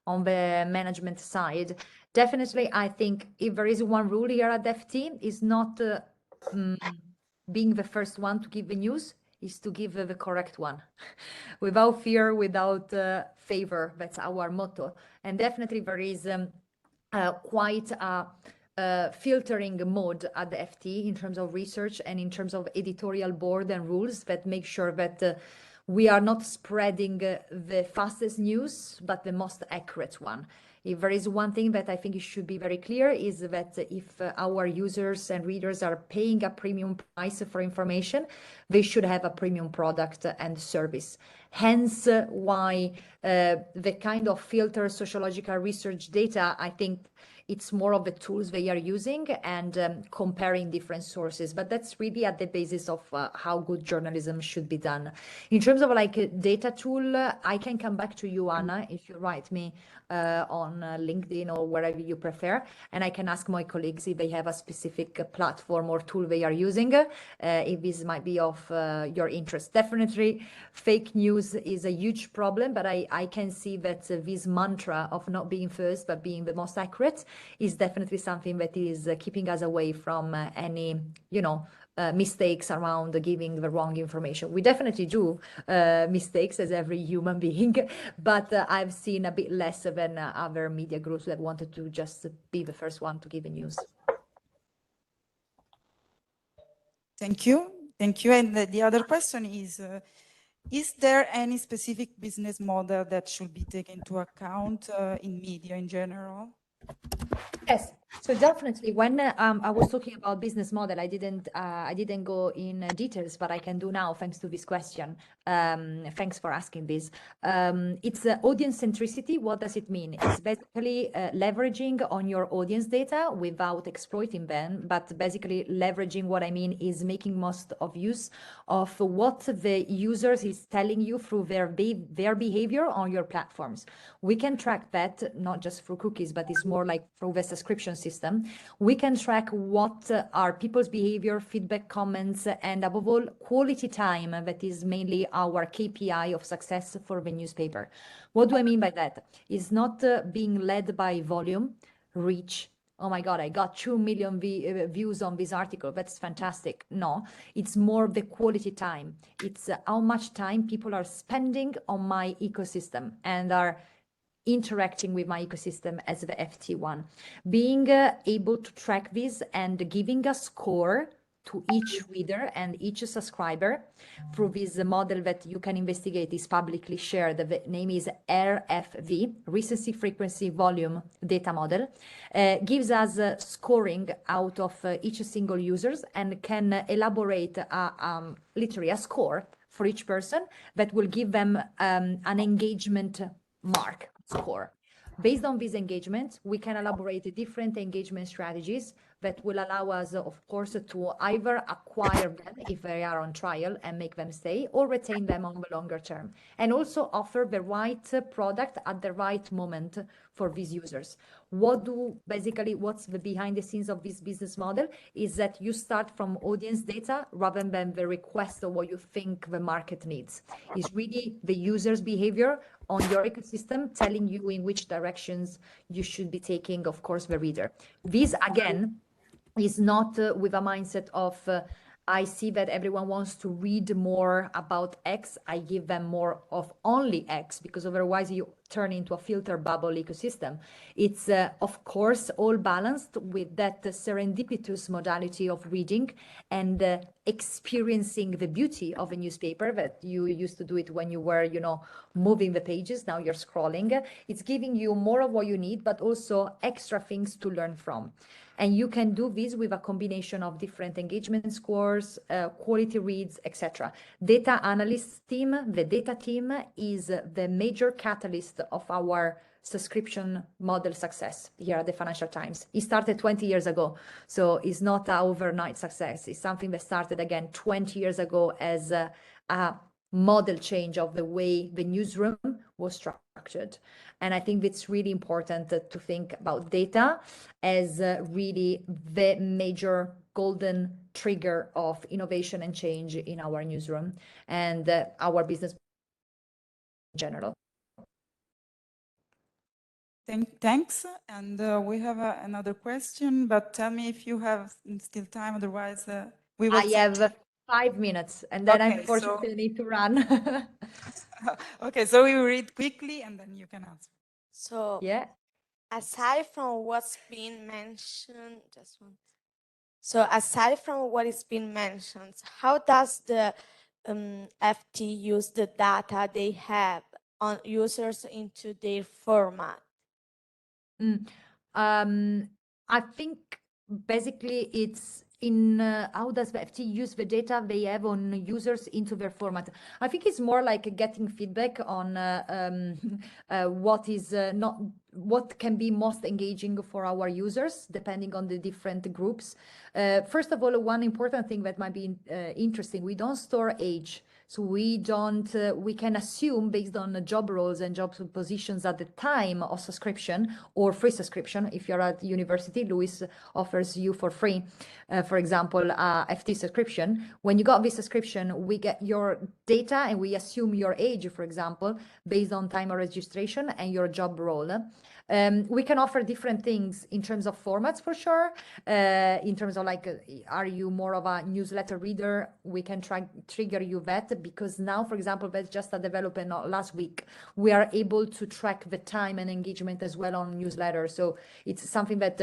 on the management side. Definitely, I think if there is one rule here at FT, is not being the first one to give the news, is to give the correct one. Without fear, without favor. That's our motto. And definitely there is quite a filtering mode at the FT in terms of research and in terms of editorial board and rules that make sure that we are not spreading the fastest news, but the most accurate one. If there is one thing that I think it should be very clear is that if our users and readers are paying a premium price for information, they should have a premium product and service. Hence why the kind of filter sociological research data, I think it's more of the tools they are using and comparing different sources. But that's really at the basis of how good journalism should be done. In terms of like a data tool, I can come back to you, Anna, if you write me on LinkedIn or wherever you prefer. And I can ask my colleagues if they have a specific platform or tool they are using, if this might be of your interest. Definitely, fake news is a huge problem, but I can see that this mantra of not being first, but being the most accurate is definitely something that is keeping us away from any, mistakes around giving the wrong information. We definitely do mistakes as every human being, but I've seen a bit less than other media groups that wanted to just be the first one to give the news. Thank you. Thank you. And the other question is there any specific business model that should be taken into account in media in general? Yes, so definitely when I was talking about business model, I didn't go in details, but I can do now thanks to this question. Thanks for asking this. It's audience centricity. What does it mean? It's basically leveraging on your audience data without exploiting them, but basically leveraging, what I mean is making most of use of what the users is telling you through their behavior on your platforms. We can track that not just through cookies, but it's more like through the subscription system. We can track what are people's behavior, feedback, comments, and above all, quality time. That is mainly our KPI of success for the newspaper. What do I mean by that? It's not being led by volume, reach. Oh my God, I got 2 million views on this article. That's fantastic. No, it's more the quality time. It's how much time people are spending on my ecosystem and are interacting with my ecosystem as the FT1. Being able to track this and giving a score to each reader and each subscriber through this model that you can investigate is publicly shared. The name is RFV, Recency, Frequency, Volume Data Model, gives us scoring out of each single users and can elaborate literally a score for each person that will give them an engagement mark score. Based on this engagement, we can elaborate different engagement strategies that will allow us, of course, to either acquire them if they are on trial and make them stay, or retain them on the longer term, and also offer the right product at the right moment for these users. What's the behind the scenes of this business model is that you start from audience data rather than the request of what you think the market needs. It's really the user's behavior on your ecosystem telling you in which directions you should be taking, of course, the reader. This, again, is not with a mindset of I see that everyone wants to read more about X, I give them more of only X, because otherwise you turn into a filter bubble ecosystem. It's, of course, all balanced with that serendipitous modality of reading and experiencing the beauty of a newspaper that you used to do it when you were, moving the pages. Now you're scrolling. It's giving you more of what you need, but also extra things to learn from. And you can do this with a combination of different engagement scores, quality reads, etc. Data analyst team, the data team, is the major catalyst of our subscription model success here at the Financial Times. It started 20 years ago, so it's not an overnight success. It's something that started again 20 years ago as a model change of the way the newsroom was structured. And I think it's really important to think about data as really the major golden trigger of innovation and change in our newsroom and our business in general. Thanks. And we have another question, but tell me if you have still time, otherwise we will... I have 5 minutes, and then Okay, unfortunately need to run. Okay, so we will read quickly and then you can answer. So, Yeah. aside from what's been mentioned, So aside from what is being mentioned, how does the FT use the data they have on users into their format? I think basically it's in how does the FT use the data they have on users into their format. I think it's more like getting feedback on what can be most engaging for our users, depending on the different groups. First of all, one important thing that might be interesting, we don't store age. So we can assume based on the job roles and job positions at the time of subscription or free subscription. If you're at university, Lewis offers you for free, for example, FT subscription. When you got this subscription, we get your data and we assume your age, for example, based on time of registration and your job role. We can offer different things in terms of formats for sure. In terms of like, are you more of a newsletter reader? We can trigger you that, because now, for example, that's just a development last week. We are able to track the time and engagement as well on newsletters. So it's something that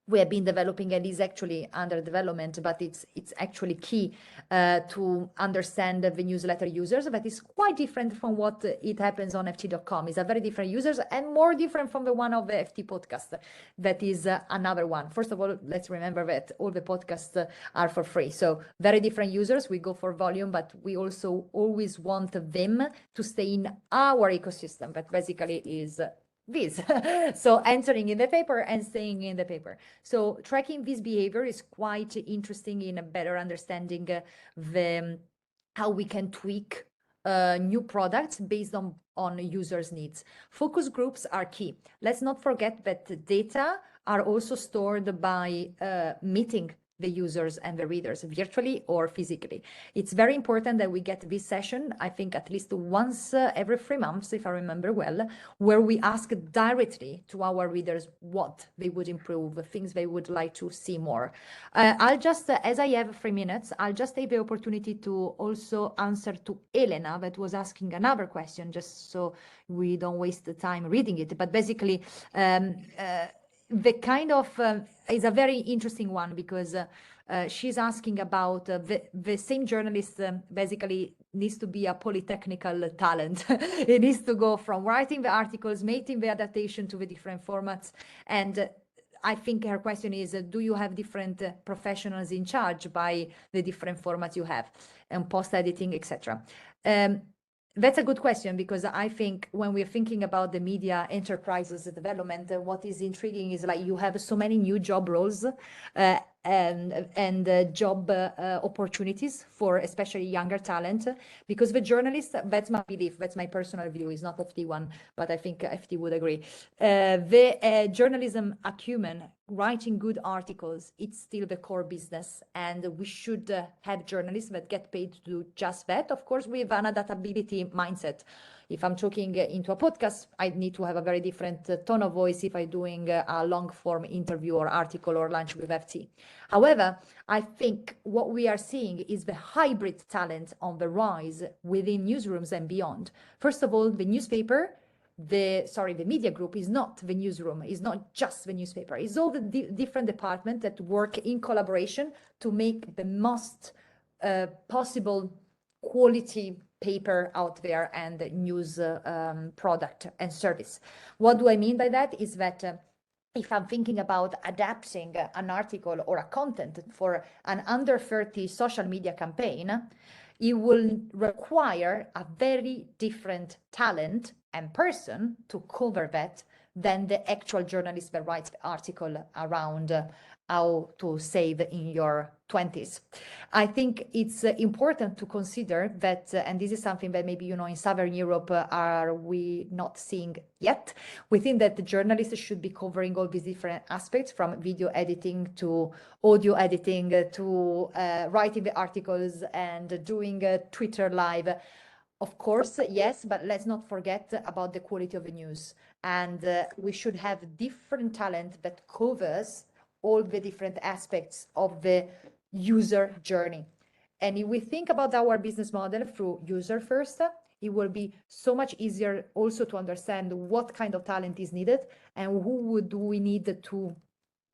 we have been developing and is actually under development, but it's actually key to understand the newsletter users. But it's quite different from what it happens on ft.com. It's a very different users and more different from the one of the FT podcast. That is another one. First of all, let's remember that all the podcasts are for free. So very different users. We go for volume, but we also always want them to stay in our ecosystem. That basically is this. So entering in the paper and staying in the paper. So tracking this behavior is quite interesting in a better understanding how we can tweak new products based on users' needs. Focus groups are key. Let's not forget that data are also stored by meeting the users and the readers virtually or physically. It's very important that we get this session, I think at least once every 3 months, if I remember well, where we ask directly to our readers what they would improve, things they would like to see more. I'll just, as I have 3 minutes, I'll just take the opportunity to also answer to Elena that was asking another question, just so we don't waste the time reading it. But basically, the kind of is a very interesting one, because she's asking about the same journalist basically needs to be a polytechnical talent. It needs to go from writing the articles, making the adaptation to the different formats. And I think her question is, do you have different professionals in charge by the different formats you have and post-editing, etc.? That's a good question, because I think when we're thinking about the media enterprises development, what is intriguing is like you have so many new job roles and job opportunities for especially younger talent, because the journalists, that's my belief, that's my personal view, is not FT one, but I think FT would agree. The journalism acumen, writing good articles, it's still the core business, and we should have journalists that get paid to do just that, of course, with an adaptability mindset. If I'm talking into a podcast, I need to have a very different tone of voice if I'm doing a long form interview or article or lunch with FT. However, I think what we are seeing is the hybrid talent on the rise within newsrooms and beyond. First of all, the newspaper, the media group is not the newsroom, is not just the newspaper, it's all the different departments that work in collaboration to make the most possible quality paper out there and news product and service. What do I mean by that is that if I'm thinking about adapting an article or a content for an under 30 social media campaign, it will require a very different talent and person to cover that than the actual journalist that writes the article around how to save in your 20s. I think it's important to consider that, and this is something that maybe, in Southern Europe, are we not seeing yet? We think that the journalists should be covering all these different aspects, from video editing to audio editing to writing the articles and doing Twitter live. Of course, yes, but let's not forget about the quality of the news. And we should have different talent that covers all the different aspects of the user journey. And if we think about our business model through user first, it will be so much easier also to understand what kind of talent is needed and who do we need to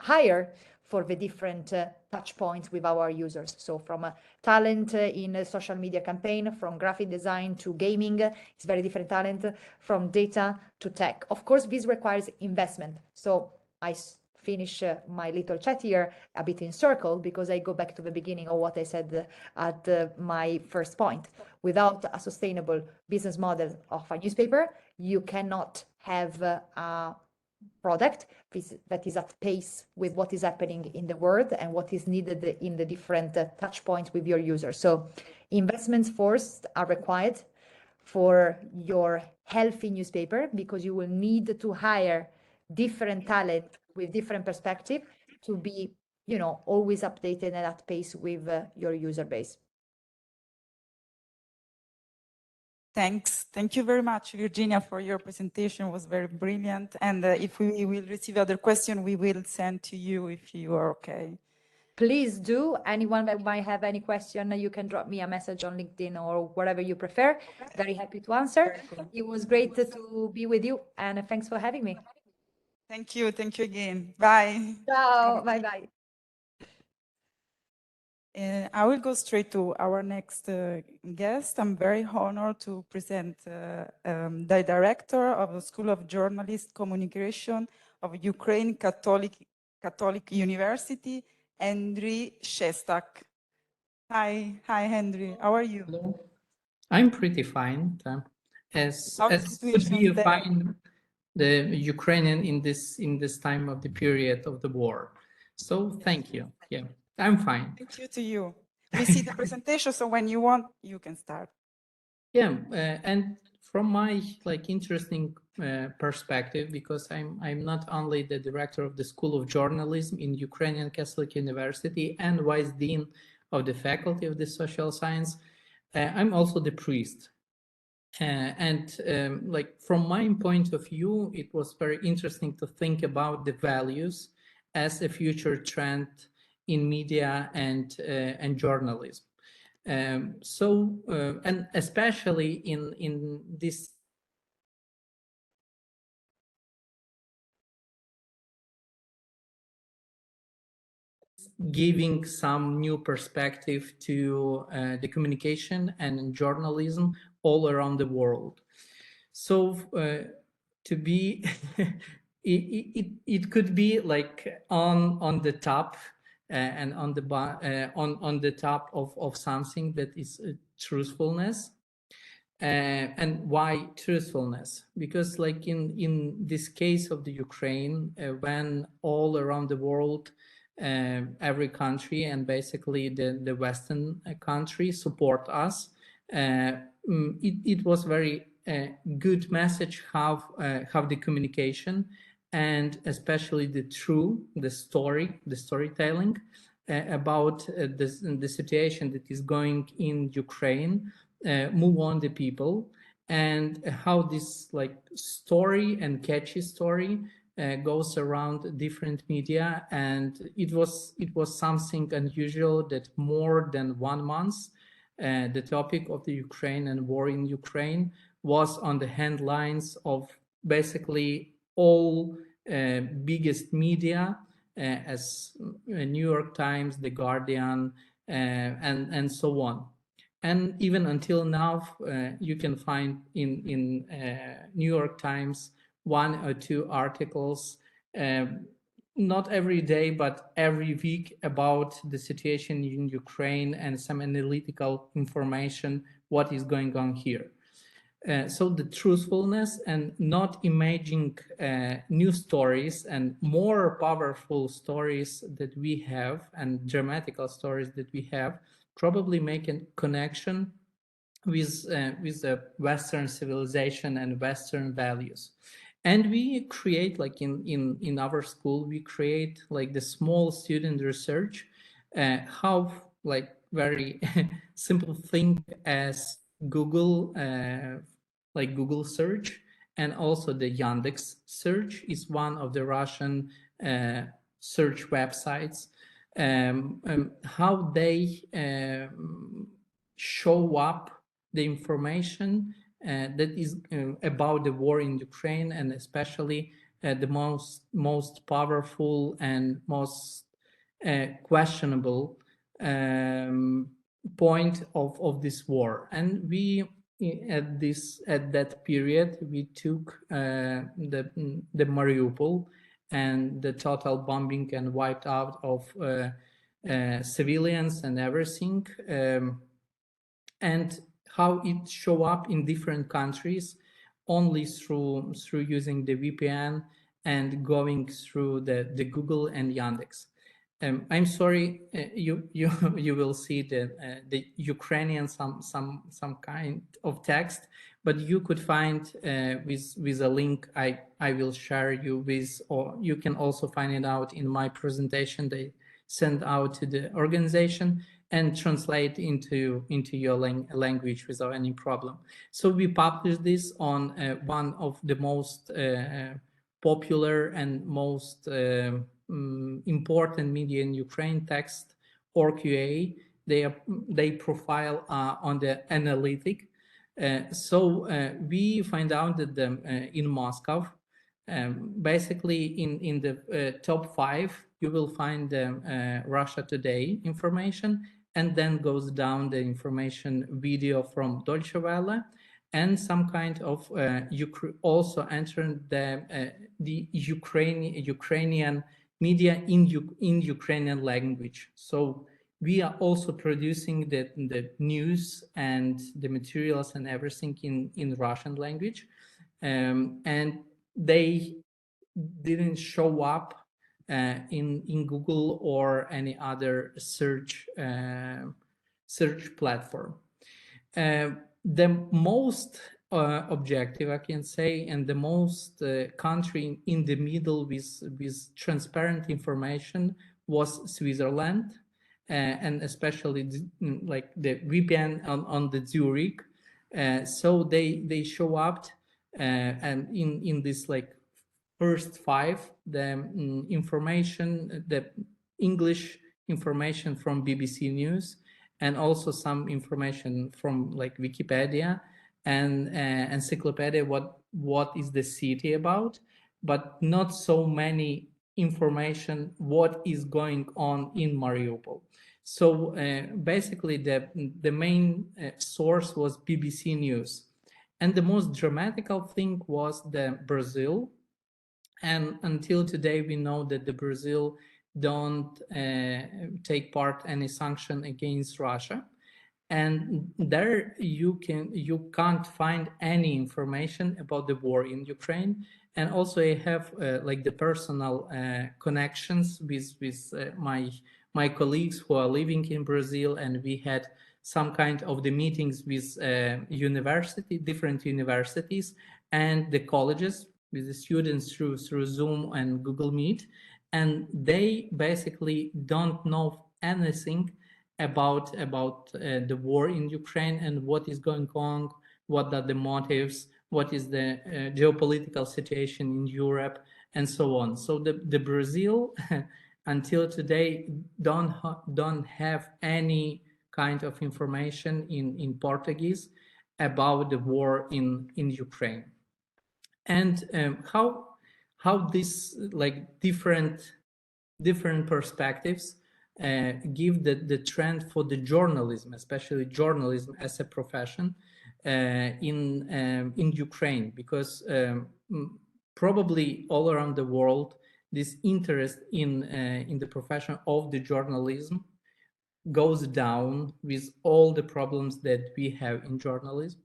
hire for the different touch points with our users. So from a talent in a social media campaign, from graphic design to gaming, it's very different talent, from data to tech. Of course, this requires investment. So I finish my little chat here a bit in circle, because I go back to the beginning of what I said at my first point. Without a sustainable business model of a newspaper, you cannot have a product that is at pace with what is happening in the world and what is needed in the different touch points with your users. So investments first are required for your healthy newspaper, because you will need to hire different talent with different perspective to be, always updated and at pace with your user base. Thanks. Thank you very much, Virginia, for your presentation. It was very brilliant. And if we will receive other questions, we will send to you if you are okay. Please do. Anyone that might have any question, you can drop me a message on LinkedIn or whatever you prefer. Very happy to answer. It was great to be with you, and thanks for having me. Thank you. Thank you again. Bye. Ciao. Bye-bye. I will go straight to our next guest. I'm very honored to present the director of the School of Journalist Communication of Ukraine Catholic University, Henry Shestak. Hi, Henry. How are you? Hello. I'm pretty fine. As How's the could situation be there? fine the Ukrainian in this time of the period of the war. So thank you. Yeah, I'm fine. Thank you to you. We see the presentation, so when you want, you can start. Yeah, and from my interesting perspective, because I'm not only the director of the School of Journalism in Ukrainian Catholic University and vice dean of the Faculty of the Social Science, I'm also the priest. From my point of view, it was very interesting to think about the values as a future trend in media and journalism. And especially in this giving some new perspective to the communication and journalism all around the world. So to be, it could be like on the top and on the top of something that is truthfulness. And why truthfulness? Because like in this case of the Ukraine, when all around the world, every country and basically the Western country support us, it was very good message how the communication and especially the storytelling about the situation that is going in Ukraine move on the people, and how this like story and catchy story goes around different media. And it was something unusual that more than 1 month the topic of the Ukraine and war in Ukraine was on the headlines of basically all biggest media as New York Times, The Guardian, and so on. And even until now, you can find in New York Times 1 or 2 articles, not every day, but every week, about the situation in Ukraine and some analytical information, what is going on here. So the truthfulness and not imagining new stories and more powerful stories that we have and dramatical stories that we have probably make a connection with the Western civilization and Western values. And we create, like in our school, we create like the small student research, how like very simple thing as Google, like Google search, and also the Yandex search is one of the Russian search websites, how they show up the information that is about the war in Ukraine, and especially the most powerful and most questionable point of this war. And we at that period we took the Mariupol and the total bombing and wiped out of civilians and everything, and how it show up in different countries only through using the VPN and going through the Google and Yandex. I'm sorry, you will see the Ukrainian some kind of text, but you could find with a link I will share you with, or you can also find it out in my presentation they send out to the organization. and translate into your language without any problem. So we published this on one of the most popular and most important media in Ukraine, Text or QA. They profile on the analytic. So we find out that in Moscow, basically in the top 5, you will find Russia Today information, and then goes down the information video from Deutsche Welle, and some kind of also entering the Ukrainian media in Ukrainian language. So we are also producing the news and the materials and everything in Russian language, and they didn't show up in Google or any other search platform. The most objective, I can say, and the most country in the middle with transparent information was Switzerland, and especially like the VPN on the Zurich. So they show up and in this like first 5, the information, the English information from BBC News, and also some information from like Wikipedia and encyclopedia, what is the city about, but not so many information what is going on in Mariupol. So basically the main source was BBC News. And the most dramatical thing was the Brazil. And until today, we know that the Brazil don't take part any sanction against Russia. And there you can't find any information about the war in Ukraine. And also I have like the personal connections with my colleagues who are living in Brazil, and we had some kind of the meetings with different universities and the colleges with the students through Zoom and Google Meet, and they basically don't know anything about the war in Ukraine and what is going on, what are the motives, what is the geopolitical situation in Europe, and so on. So the Brazil until today don't have any kind of information in Portuguese about the war in Ukraine. And how this like different perspectives give the trend for the journalism, especially journalism as a profession in Ukraine, because probably all around the world this interest in the profession of the journalism goes down with all the problems that we have in journalism,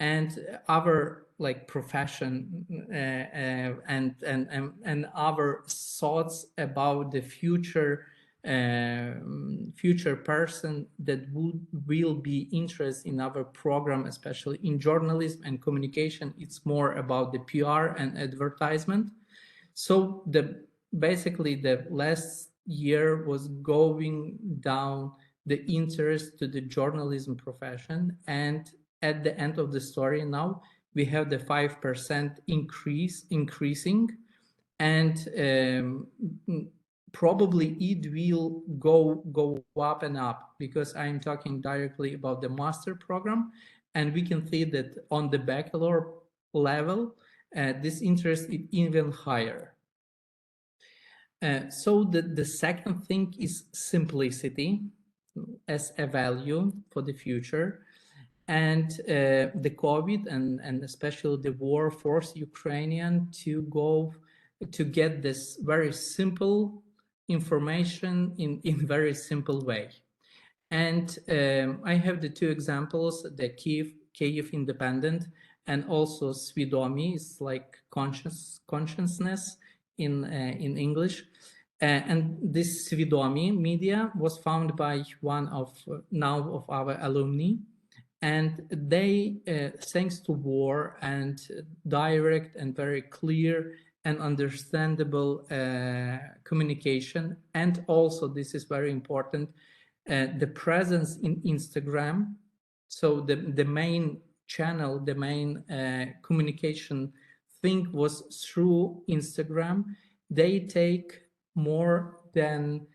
and our like profession and our thoughts about the future person that will be interested in our program, especially in journalism and communication. It's more about the PR and advertisement. So basically the last year was going down the interest to the journalism profession, and at the end of the story now we have the 5% increasing, and probably it will go up and up, because I'm talking directly about the master program, and we can see that on the bachelor level this interest is even higher. So the second thing is simplicity as a value for the future. And the COVID and especially the war forced Ukrainian to get this very simple information in very simple way. And I have the 2 examples, the Kyiv Independent and also Svidomi, is like consciousness in English. And this Svidomi media was founded by one of our alumni. And they, thanks to war and direct and very clear and understandable communication, and also, this is very important, the presence in Instagram. So the main channel, the main communication thing was through Instagram. They take more than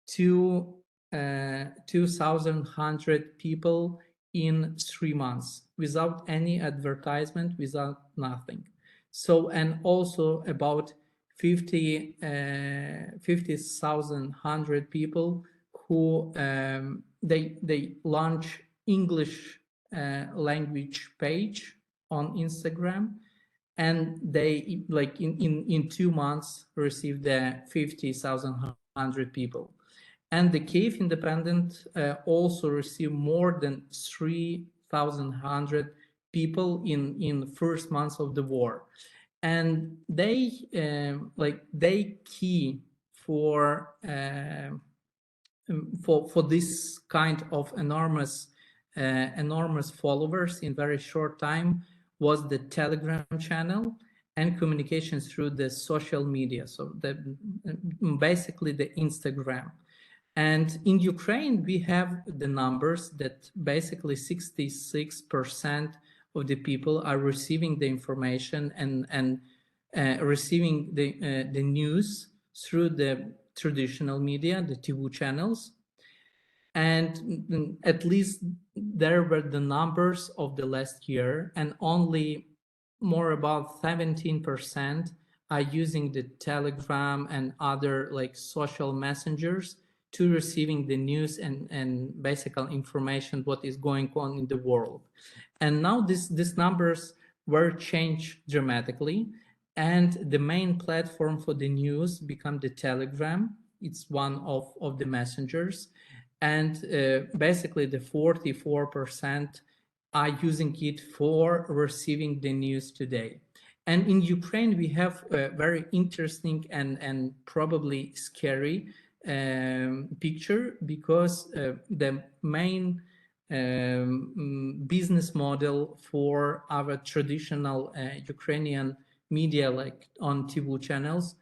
2,100 people in 3 months without any advertisement, without nothing. So, and also about 50,100 people who they launch English language page on Instagram, and they like in 2 months received 50,100 people. And the Kyiv Independent also received more than 3,100 people in first months of the war. And they key for this kind of enormous followers in very short time was the Telegram channel and communication through the social media. So basically the Instagram. And in Ukraine, we have the numbers that basically 66% of the people are receiving the information and receiving the news through the traditional media, the TV channels. And at least there were the numbers of the last year, and only more about 17% are using the Telegram and other like social messengers to receiving the news and basic information what is going on in the world. And now these numbers were changed dramatically, and the main platform for the news become the Telegram. It's one of the messengers, and basically the 44% are using it for receiving the news today. And in Ukraine, we have a very interesting and probably scary picture, because the main business model for our traditional Ukrainian media, like on TV channels,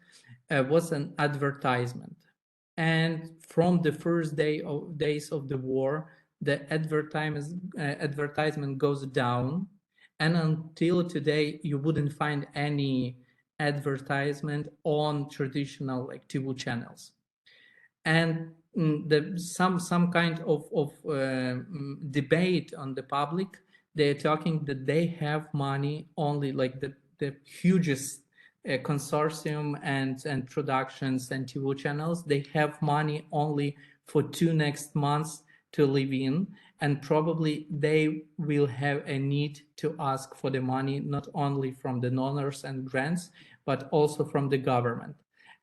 was an advertisement. And from the first days of the war, the advertisement goes down, and until today you wouldn't find any advertisement on traditional like TV channels. And some kind of debate on the public, they're talking that they have money only, like the hugest consortium and productions and TV channels, they have money only for 2 next months to live in, and probably they will have a need to ask for the money not only from the donors and grants, but also from the government.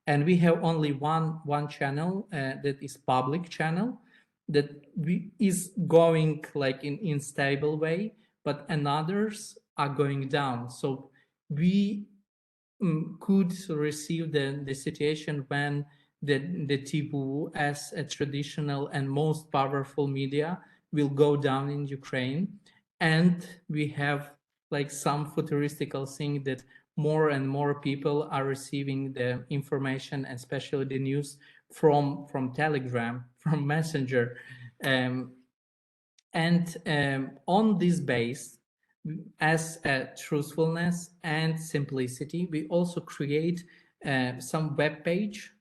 And we have only one channel that is public channel that is going like in stable way, but others are going down. So we could receive the situation when the TV as a traditional and most powerful media will go down in Ukraine, and we have like some futuristical thing that more and more people are receiving the information, especially the news from Telegram, from Messenger, and on this base, as truthfulness and simplicity, we also create some web page,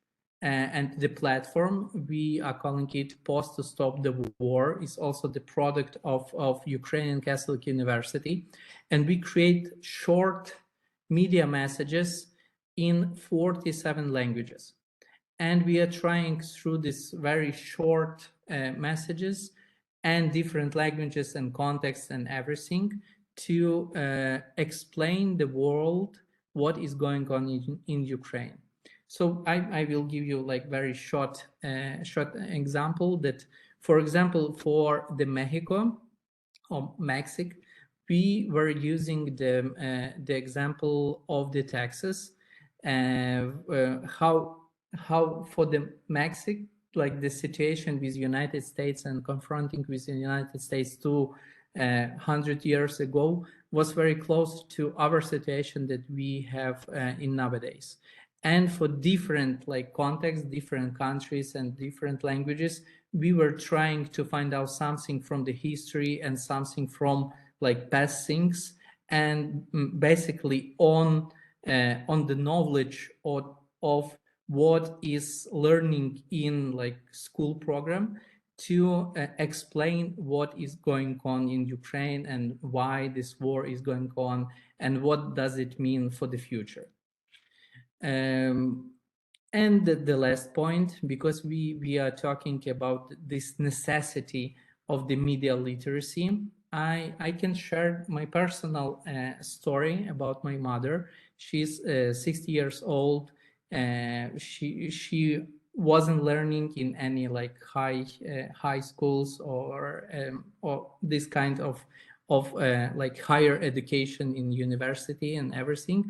and the platform we are calling it Post to Stop the War is also the product of Ukrainian Catholic University, and we create short media messages in 47 languages, and we are trying through this very short messages and different languages and contexts and everything to explain the world what is going on in Ukraine. So I will give you like very short example that, for example, for the Mexico or Mexico, we were using the example of the taxes, how for the Mexico, like the situation with United States and confronting with the United States 200 years ago was very close to our situation that we have in nowadays. And for different like contexts, different countries and different languages, we were trying to find out something from the history and something from like past things, and basically on the knowledge of what is learning in like school program, to explain what is going on in Ukraine and why this war is going on and what does it mean for the future. And the last point, because we are talking about this necessity of the media literacy, I can share my personal story about my mother. She's 60 years old. She wasn't learning in any like high schools or this kind of like higher education in university and everything,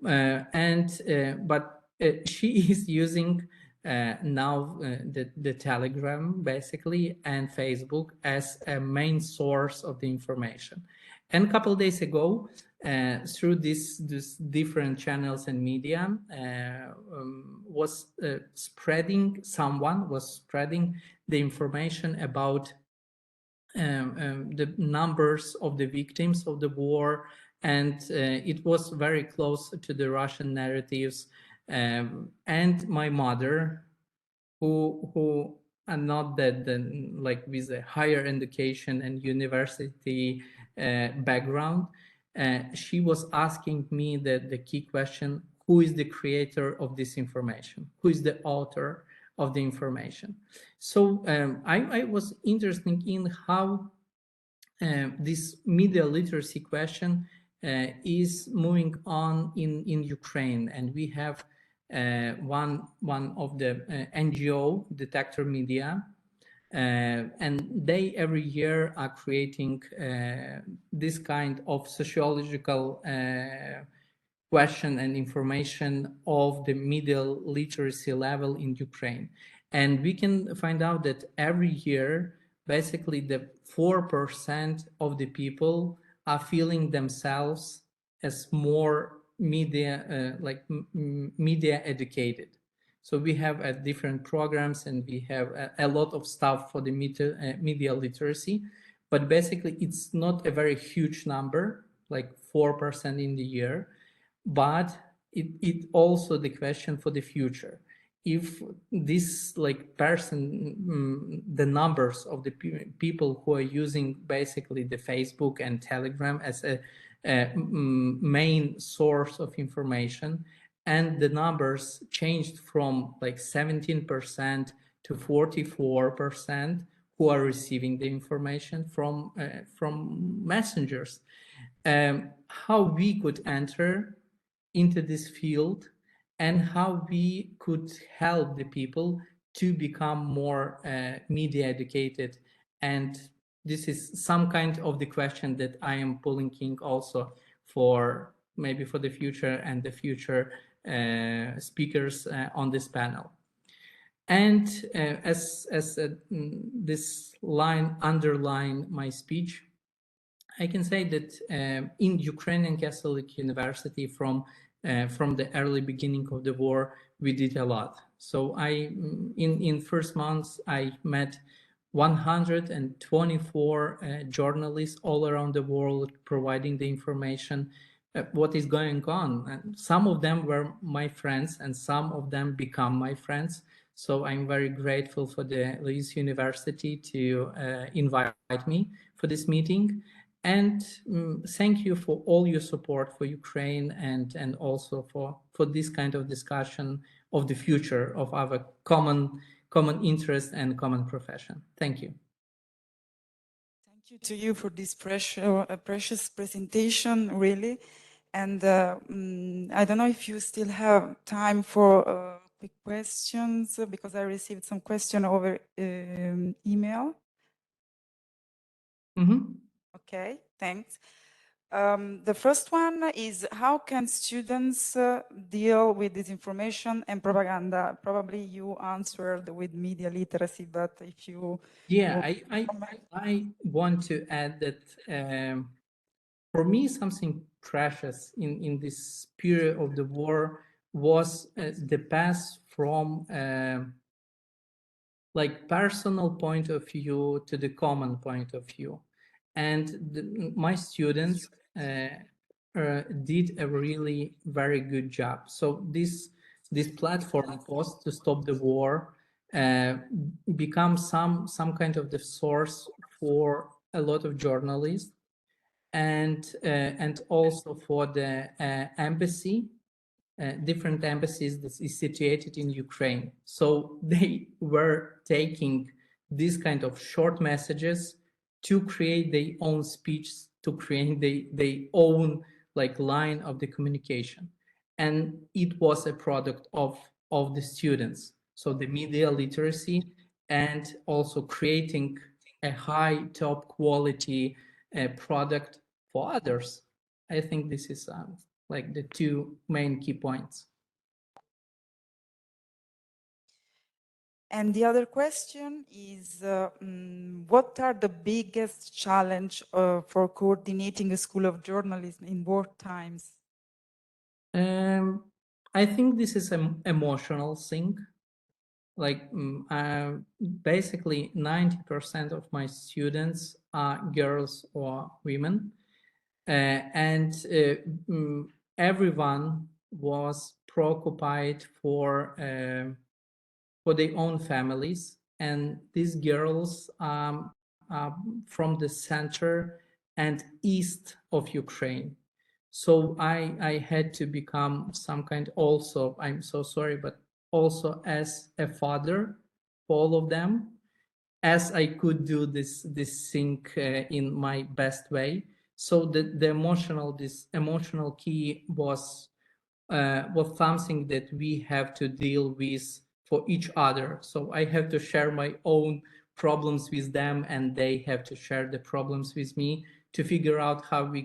but she is using now the Telegram basically and Facebook as a main source of the information. And a couple of days ago, through this different channels and media, someone was spreading the information about the numbers of the victims of the war, and it was very close to the Russian narratives. And my mother, who are not that like with a higher education and university background, she was asking me the key question: who is the creator of this information? Who is the author of the information? So I was interested in how this media literacy question is moving on in Ukraine, and we have one of the NGO, Detector Media, and they every year are creating this kind of sociological question and information of the media literacy level in Ukraine. And we can find out that every year, basically the 4% of the people are feeling themselves as more media, media educated. So we have different programs, and we have a lot of stuff for the media literacy, but basically it's not a very huge number, like 4% in the year, but it also the question for the future. If this like the numbers of the people who are using basically the Facebook and Telegram as a main source of information, and the numbers changed from like 17% to 44% who are receiving the information from messengers, how we could enter into this field and how we could help the people to become more media educated. And this is some kind of the question that I am pulling in also for maybe for the future and the future speakers on this panel. And as this line underline my speech, I can say that in Ukrainian Catholic University from the early beginning of the war, we did a lot. So in first months, I met 124 journalists all around the world, providing the information what is going on. And some of them were my friends, and some of them become my friends. So I'm very grateful for the Leeds University to invite me for this meeting. And thank you for all your support for Ukraine, and also for this kind of discussion of the future of our common interest and common profession. Thank you. Thank you to you for this precious presentation, really. And I don't know if you still have time for quick questions, because I received some question over email. Mm-hmm. Okay, thanks. The first one is, how can students deal with disinformation and propaganda? Probably you answered with media literacy, but if you... Yeah, I want to add that for me, something precious in this period of the war was the path from like personal point of view to the common point of view. And my students did a really very good job. So this platform, Post to Stop the War, becomes some kind of the source for a lot of journalists, and also for the embassy, different embassies that is situated in Ukraine. So they were taking these kind of short messages to create their own speech, to create their own like line of the communication. And it was a product of the students. So the media literacy and also creating a high top quality product for others. I think this is like the two main key points. And the other question is, what are the biggest challenge for coordinating a school of journalism in war times? I think this is an emotional thing. Like basically 90% of my students are girls or women, and everyone was preoccupied for their own families, and these girls are from the center and east of Ukraine. So I had to become some kind also, I'm so sorry, but also as a father for all of them, as I could do this thing in my best way. So the emotional key was something that we have to deal with for each other. So I have to share my own problems with them, and they have to share the problems with me to figure out how we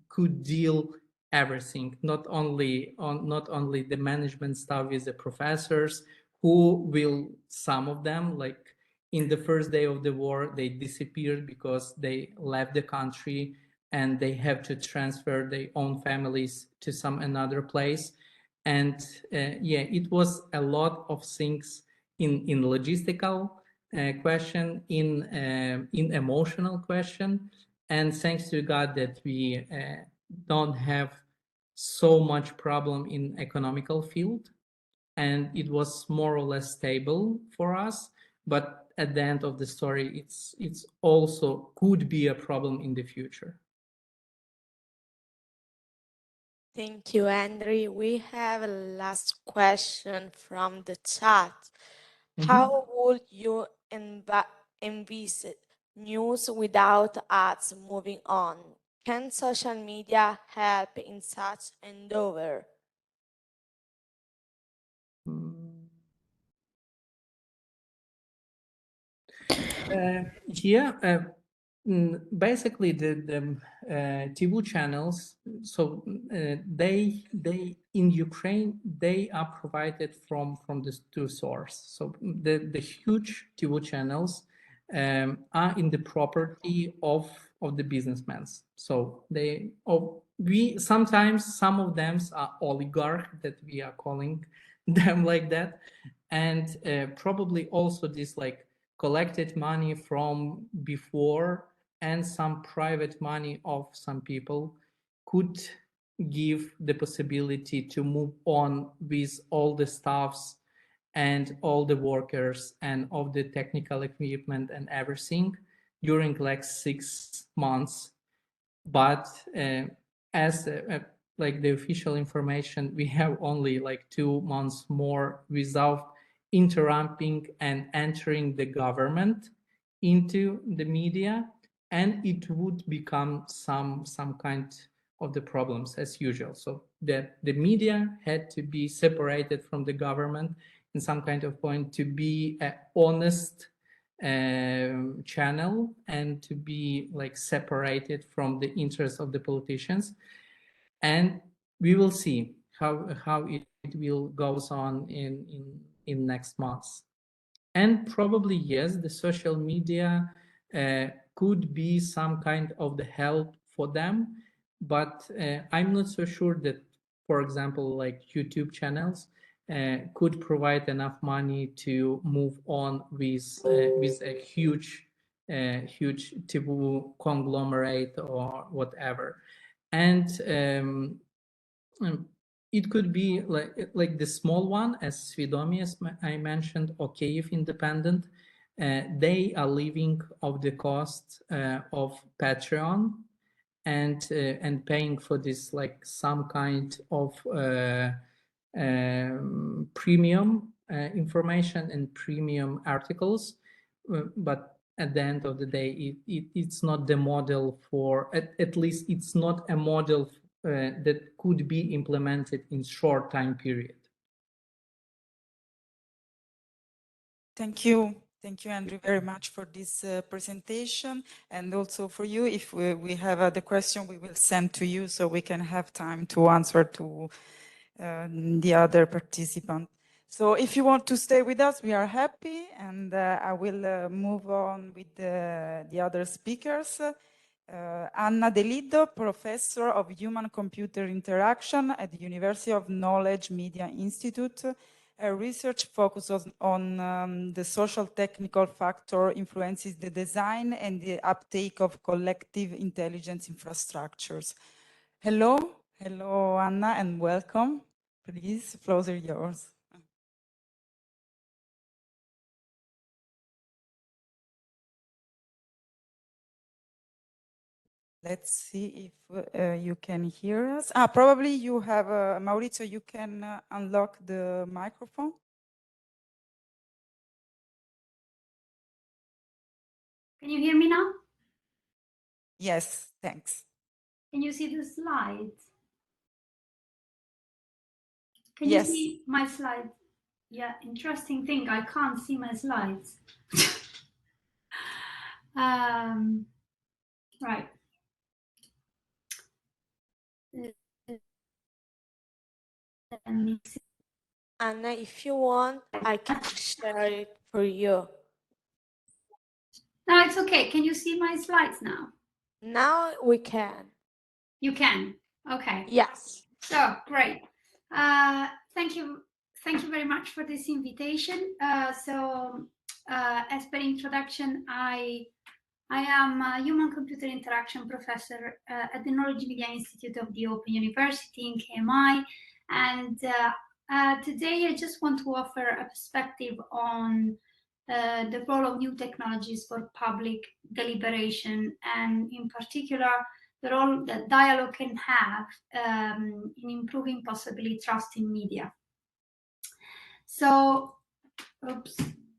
could deal everything, not only the management staff with the professors, who will, some of them, like in the first day of the war, they disappeared because they left the country and they have to transfer their own families to some another place. And yeah, it was a lot of things in logistical question, in emotional question. And thanks to God that we don't have so much problem in economical field, and it was more or less stable for us. But at the end of the story, it's also could be a problem in the future. Thank you, Andrew. We have a last question from the chat. How would you envisage news without ads moving on? Can social media help in such endeavor? Yeah, basically the TV channels. So they in Ukraine, they are provided from the two source. So the huge TV channels are in the property of the businessmen. So we sometimes, some of them are oligarch, that we are calling them like that, and probably also this like collected money from before and some private money of some people could give the possibility to move on with all the staffs and all the workers and of the technical equipment and everything during like 6 months. But as like the official information, we have only like 2 months more without interrupting and entering the government into the media, and it would become some kind of the problems as usual. So that the media had to be separated from the government in some kind of point to be an honest channel and to be like separated from the interests of the politicians. And we will see how it will goes on in next months. And probably yes, the social media could be some kind of the help for them, but I'm not so sure that for example, like YouTube channels, could provide enough money to move on with a huge taboo conglomerate or whatever. And it could be like the small one, as Svidomi, as I mentioned, or Kyiv Independent. They are living off the cost of Patreon and paying for this, like some kind of premium information and premium articles, but at the end of the day, it's not the model for, at least it's not a model that could be implemented in short time period. Thank you. Thank you, Andrew, very much for this presentation, and also for you. If we have the question, we will send to you so we can have time to answer to the other participant. So if you want to stay with us, we are happy, and I will move on with the other speakers. Anna Delido, Professor of Human-Computer Interaction at the University of Knowledge Media Institute. Her research focuses on the social technical factor influences the design and the uptake of collective intelligence infrastructures. Hello, Anna, and welcome. Please, the floor is yours. Let's see if you can hear us. Probably you have, Maurizio, you can unlock the microphone. Can you hear me now? Yes, thanks. Can you see the slides? Can Yes. you see my slides? Yeah, interesting thing, I can't see my slides. Right. Anna, if you want, I can share it for you. No, it's okay. Can you see my slides now? Now we can. You can. Okay. Yes. So great. Thank you very much for this invitation. As per introduction, I am a human-computer interaction professor at the Knowledge Media Institute of the Open University in KMI, and today I just want to offer a perspective on the role of new technologies for public deliberation, and in particular the role that dialogue can have in improving possibly trust in media. So, oops,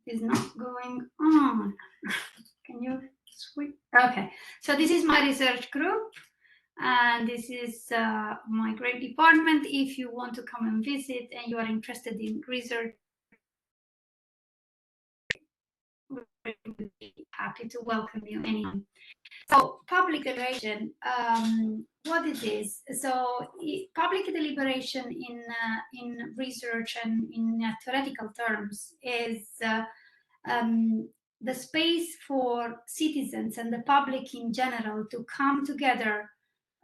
it's not going on. Can you switch? Okay, so this is my research group, and this is my great department. If you want to come and visit and you are interested in research, we're happy to welcome you anytime. So public deliberation, what it is. So public deliberation in research and in theoretical terms is the space for citizens and the public in general to come together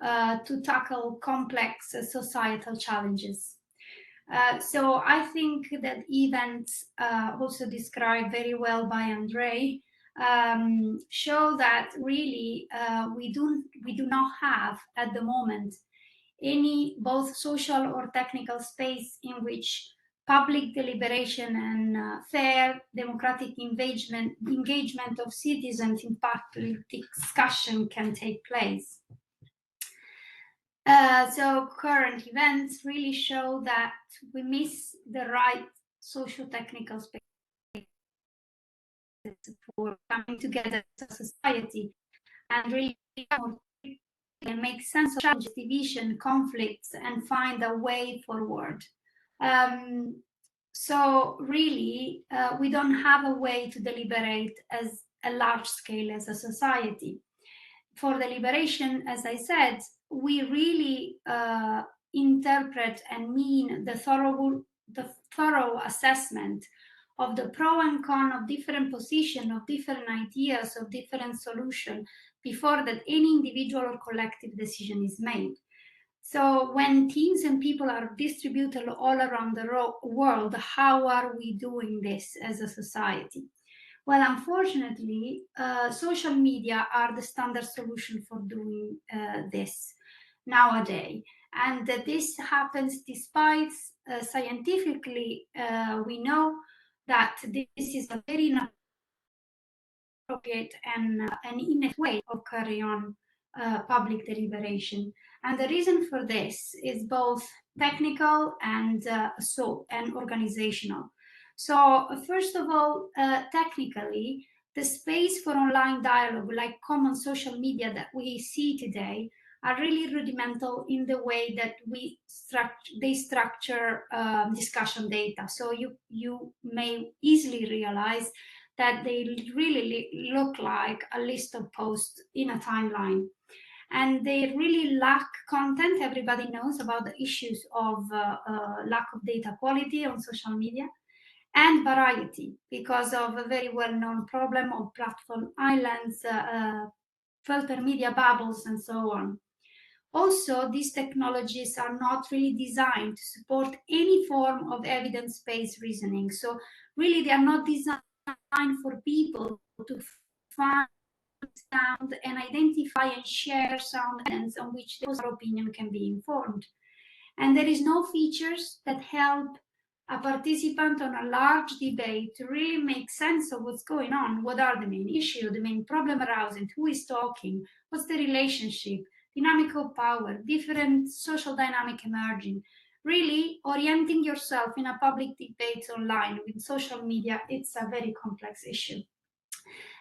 to tackle complex societal challenges. So I think that events, also described very well by Andrei, show that really we do not have at the moment any both social or technical space in which public deliberation and fair democratic engagement of citizens in public discussion can take place. So current events really show that we miss the right socio-technical space for coming together as a society and really make sense of challenges, division, conflicts, and find a way forward. So really, we don't have a way to deliberate as a large scale as a society. For deliberation, as I said, we really interpret and mean the thorough assessment of the pro and con of different positions, of different ideas, of different solutions, before that any individual or collective decision is made. So when teams and people are distributed all around the world, how are we doing this as a society? Well, unfortunately, social media are the standard solution for doing this nowadays. And this happens despite scientifically, we know that this is a very inappropriate and ineffective way of carrying on public deliberation. And the reason for this is both technical and organizational. So first of all, technically, the space for online dialogue, like common social media that we see today, are really rudimental in the way that they structure discussion data. So you may easily realize that they really look like a list of posts in a timeline. And they really lack content. Everybody knows about the issues of lack of data quality on social media, and variety, because of a very well-known problem of platform islands, filter media bubbles, and so on. Also, these technologies are not really designed to support any form of evidence-based reasoning. So really, they are not designed for people to find sound and identify and share sound evidence on which their opinion can be informed. And there is no features that help a participant on a large debate to really make sense of what's going on. What are the main issues, the main problem arousing, who is talking, what's the relationship, dynamic of power, different social dynamic emerging. Really orienting yourself in a public debate online with social media, it's a very complex issue.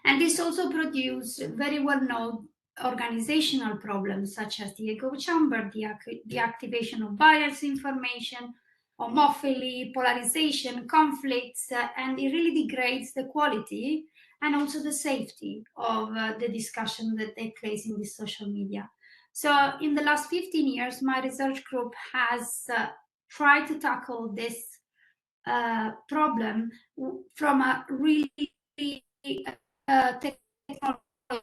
And this also produced very well-known organizational problems such as the echo chamber, the activation of biased information, homophily, polarization, conflicts, and it really degrades the quality and also the safety of the discussion that take place in the social media. So in the last 15 years, my research group has tried to tackle this problem from a really technology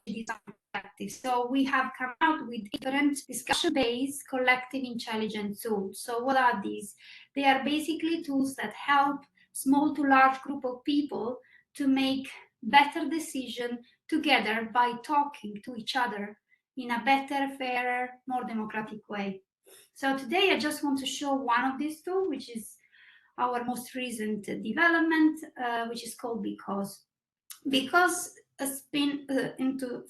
design perspective. So we have come out with different discussion-based collective intelligence tools. So what are these? They are basically tools that help small to large group of people to make better decisions together by talking to each other in a better, fairer, more democratic way. So today I just want to show one of these tools, which is our most recent development, which is called Because has been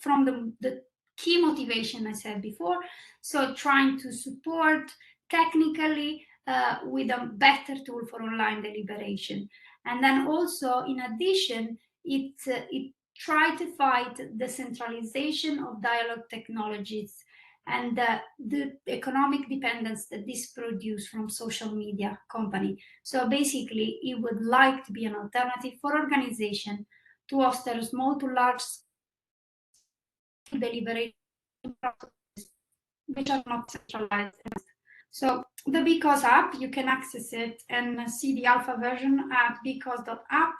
from the key motivation I said before, so trying to support technically with a better tool for online deliberation. And then also, in addition, it tried to fight the centralization of dialogue technologies and the economic dependence that this produces from social media company. So basically, it would like to be an alternative for organization to foster small to large deliberation processes which are not centralized. So the Because app, you can access it and see the alpha version at because.app.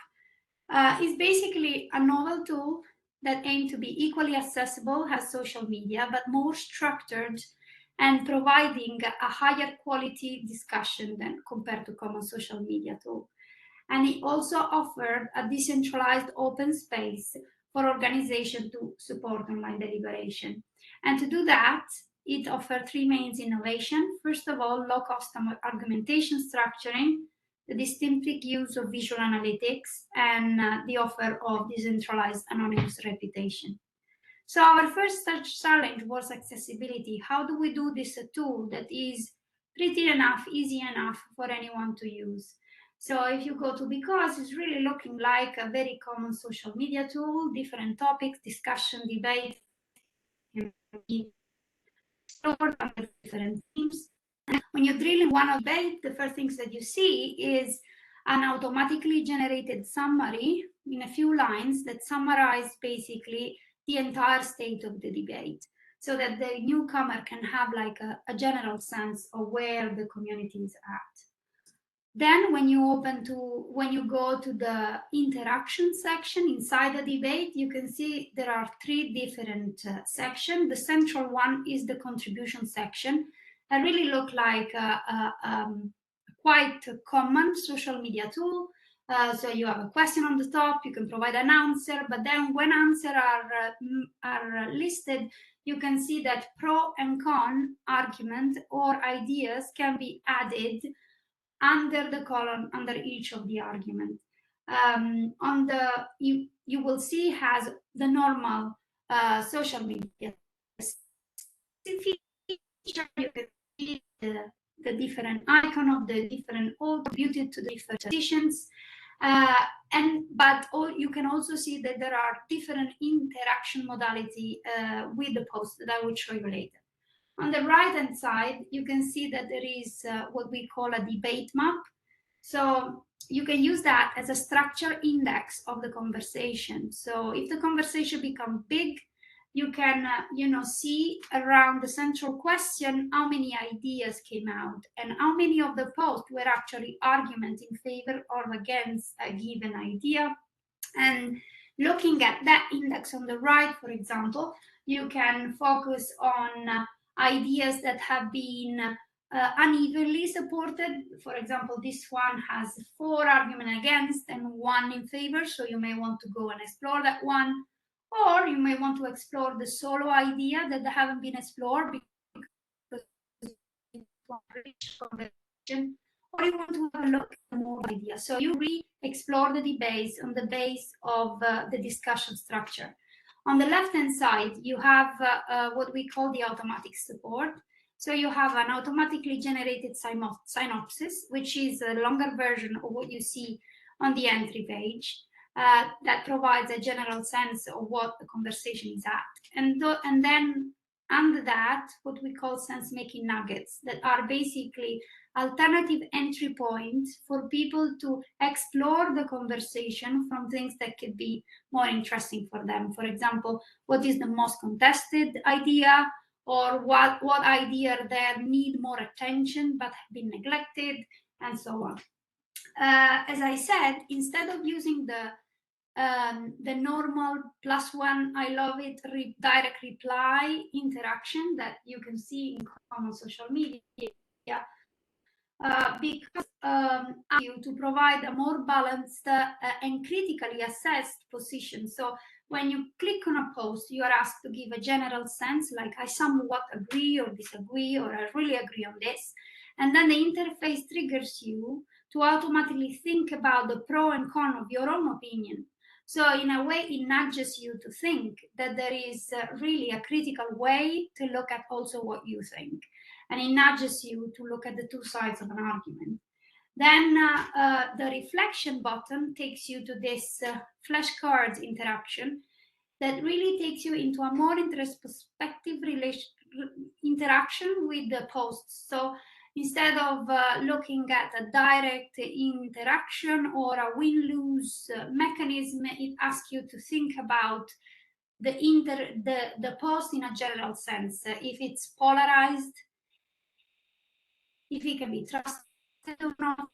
Is basically a novel tool that aims to be equally accessible as social media, but more structured and providing a higher quality discussion than compared to common social media tool. And it also offered a decentralized open space for organizations to support online deliberation. And to do that, it offered three main innovations. First of all, low-cost argumentation structuring, the distinctive use of visual analytics, and the offer of decentralized anonymous reputation. So our first such challenge was accessibility. How do we do this tool that is pretty enough, easy enough for anyone to use? So if you go to Because, it's really looking like a very common social media tool, different topics, discussion, debate, and stored under different themes. And when you drill in one debate, the first things that you see is an automatically generated summary in a few lines that summarize basically the entire state of the debate, so that the newcomer can have like a general sense of where the community is at. Then when you go to the interaction section inside the debate, you can see there are three different sections. The central one is the contribution section. really look like quite common social media tool. So you have a question on the top, you can provide an answer, but then when answers are listed, you can see that pro and con argument or ideas can be added under the column under each of the argument. On the you will see has the normal social media feature. You can see the different icon of the different all attributed to the different positions. But you can also see that there are different interaction modality with the post that I will show you later. On the right-hand side, you can see that there is what we call a debate map. So you can use that as a structure index of the conversation. So if the conversation becomes big, you can see around the central question how many ideas came out and how many of the posts were actually argument in favor or against a given idea. And looking at that index on the right, for example, you can focus on ideas that have been unevenly supported. For example, this one has 4 arguments against and 1 in favor, so you may want to go and explore that one. Or you may want to explore the solo idea that haven't been explored because or you want to have a look at more ideas. So you re-explore the debates on the base of the discussion structure. On the left-hand side, you have what we call the automatic support. So you have an automatically generated synopsis, which is a longer version of what you see on the entry page. That provides a general sense of what the conversation is at. And then under that, what we call sense-making nuggets that are basically alternative entry points for people to explore the conversation from things that could be more interesting for them. For example, what is the most contested idea, or what idea there need more attention but have been neglected, and so on. As I said, instead of using the normal +1, I love it, direct reply interaction that you can see in common social media, because you to provide a more balanced and critically assessed position. So when you click on a post, you are asked to give a general sense, like I somewhat agree or disagree, or I really agree on this. And then the interface triggers you to automatically think about the pro and con of your own opinion. So in a way, it nudges you to think that there is really a critical way to look at also what you think. And it nudges you to look at the two sides of an argument. Then the reflection button takes you to this flashcards interaction that really takes you into a more introspective interaction with the posts. So instead of looking at a direct interaction or a win-lose mechanism, it asks you to think about the post in a general sense. If it's polarized, if it can be trusted or not,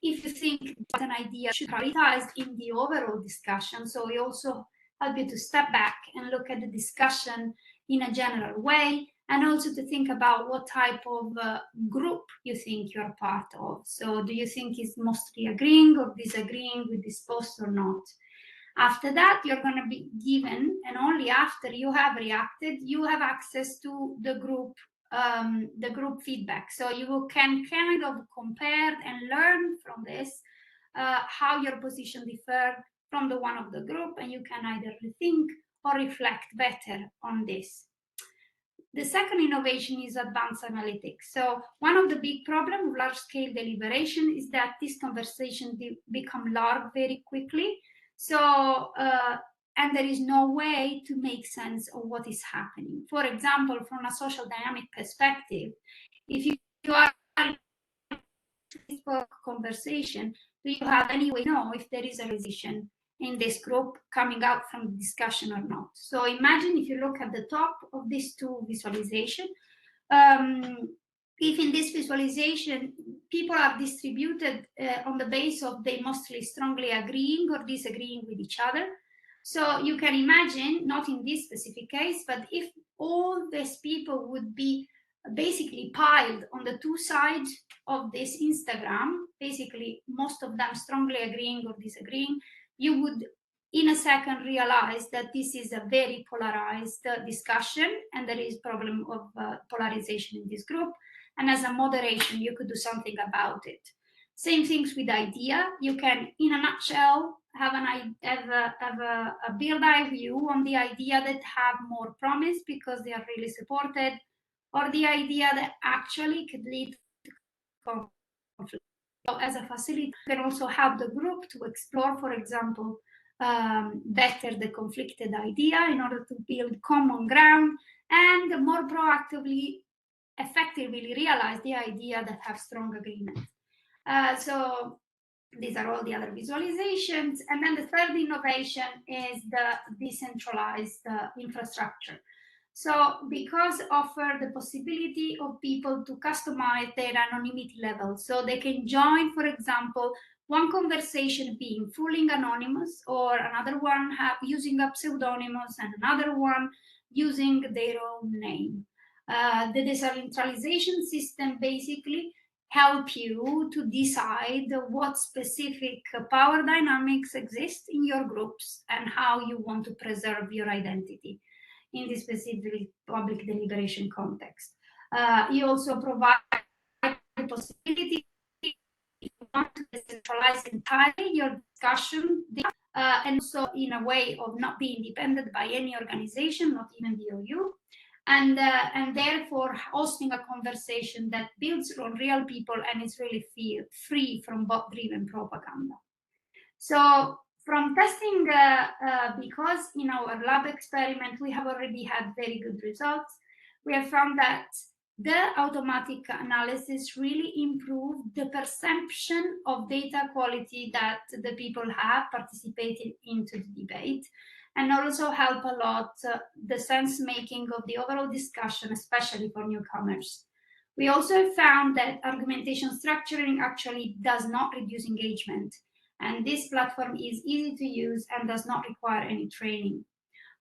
if you think that an idea should be prioritized in the overall discussion. So we also help you to step back and look at the discussion in a general way, and also to think about what type of group you think you're part of. So do you think it's mostly agreeing or disagreeing with this post or not? After that, you're going to be given, and only after you have reacted, you have access to the group feedback. So you can kind of compare and learn from this how your position differs from the one of the group, and you can either rethink or reflect better on this. The second innovation is advanced analytics. So one of the big problems of large-scale deliberation is that this conversation become large very quickly. So and there is no way to make sense of what is happening. For example, from a social dynamic perspective, if you are in a Facebook conversation, do you have any way to know if there is a realization in this group coming out from the discussion or not? So imagine if you look at the top of these two visualizations, if in this visualization people are distributed on the base of they mostly strongly agreeing or disagreeing with each other. So you can imagine, not in this specific case, but if all these people would be basically piled on the two sides of this Instagram, basically most of them strongly agreeing or disagreeing, you would in a second realize that this is a very polarized discussion, and there is problem of polarization in this group. And as a moderation, you could do something about it. Same things with idea. You can, in a nutshell, have a bird's eye view on the idea that have more promise because they are really supported, or the idea that actually could lead to conflict. So as a facilitator, you can also help the group to explore, for example, better the conflicted idea in order to build common ground and more proactively, effectively realize the idea that have strong agreement. So these are all the other visualizations. And then the third innovation is the decentralized infrastructure. So because offer the possibility of people to customize their anonymity level. So they can join, for example, one conversation being fully anonymous, or another one using a pseudonymous, and another one using their own name. The decentralization system basically help you to decide what specific power dynamics exist in your groups and how you want to preserve your identity in this specific public deliberation context. You also provide the possibility, if you want to decentralize entirely your discussion, and also in a way of not being dependent by any organization, not even the OU. And therefore hosting a conversation that builds on real people and is really free from bot-driven propaganda. So from testing, because in our lab experiment we have already had very good results, we have found that the automatic analysis really improved the perception of data quality that the people have participated into the debate, and also help a lot the sense making of the overall discussion, especially for newcomers. We also found that argumentation structuring actually does not reduce engagement, and this platform is easy to use and does not require any training.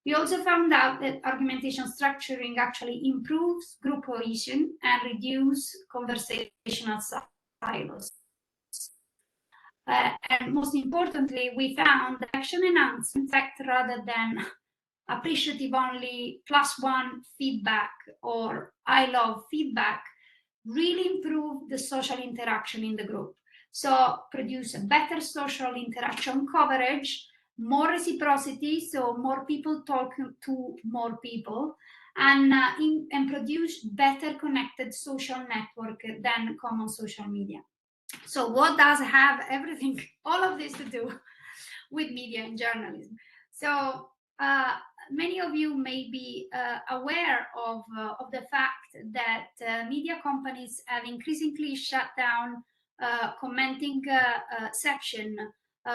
We also found out that argumentation structuring actually improves group cohesion and reduces conversational silos. And most importantly, we found that action enhancement, rather than appreciative only +1 feedback or I love feedback, really improve the social interaction in the group. So produce a better social interaction coverage, more reciprocity, so more people talk to more people, and produce better connected social network than common social media. So what does have everything, all of this to do with media and journalism? So many of you may be aware of the fact that media companies have increasingly shut down commenting section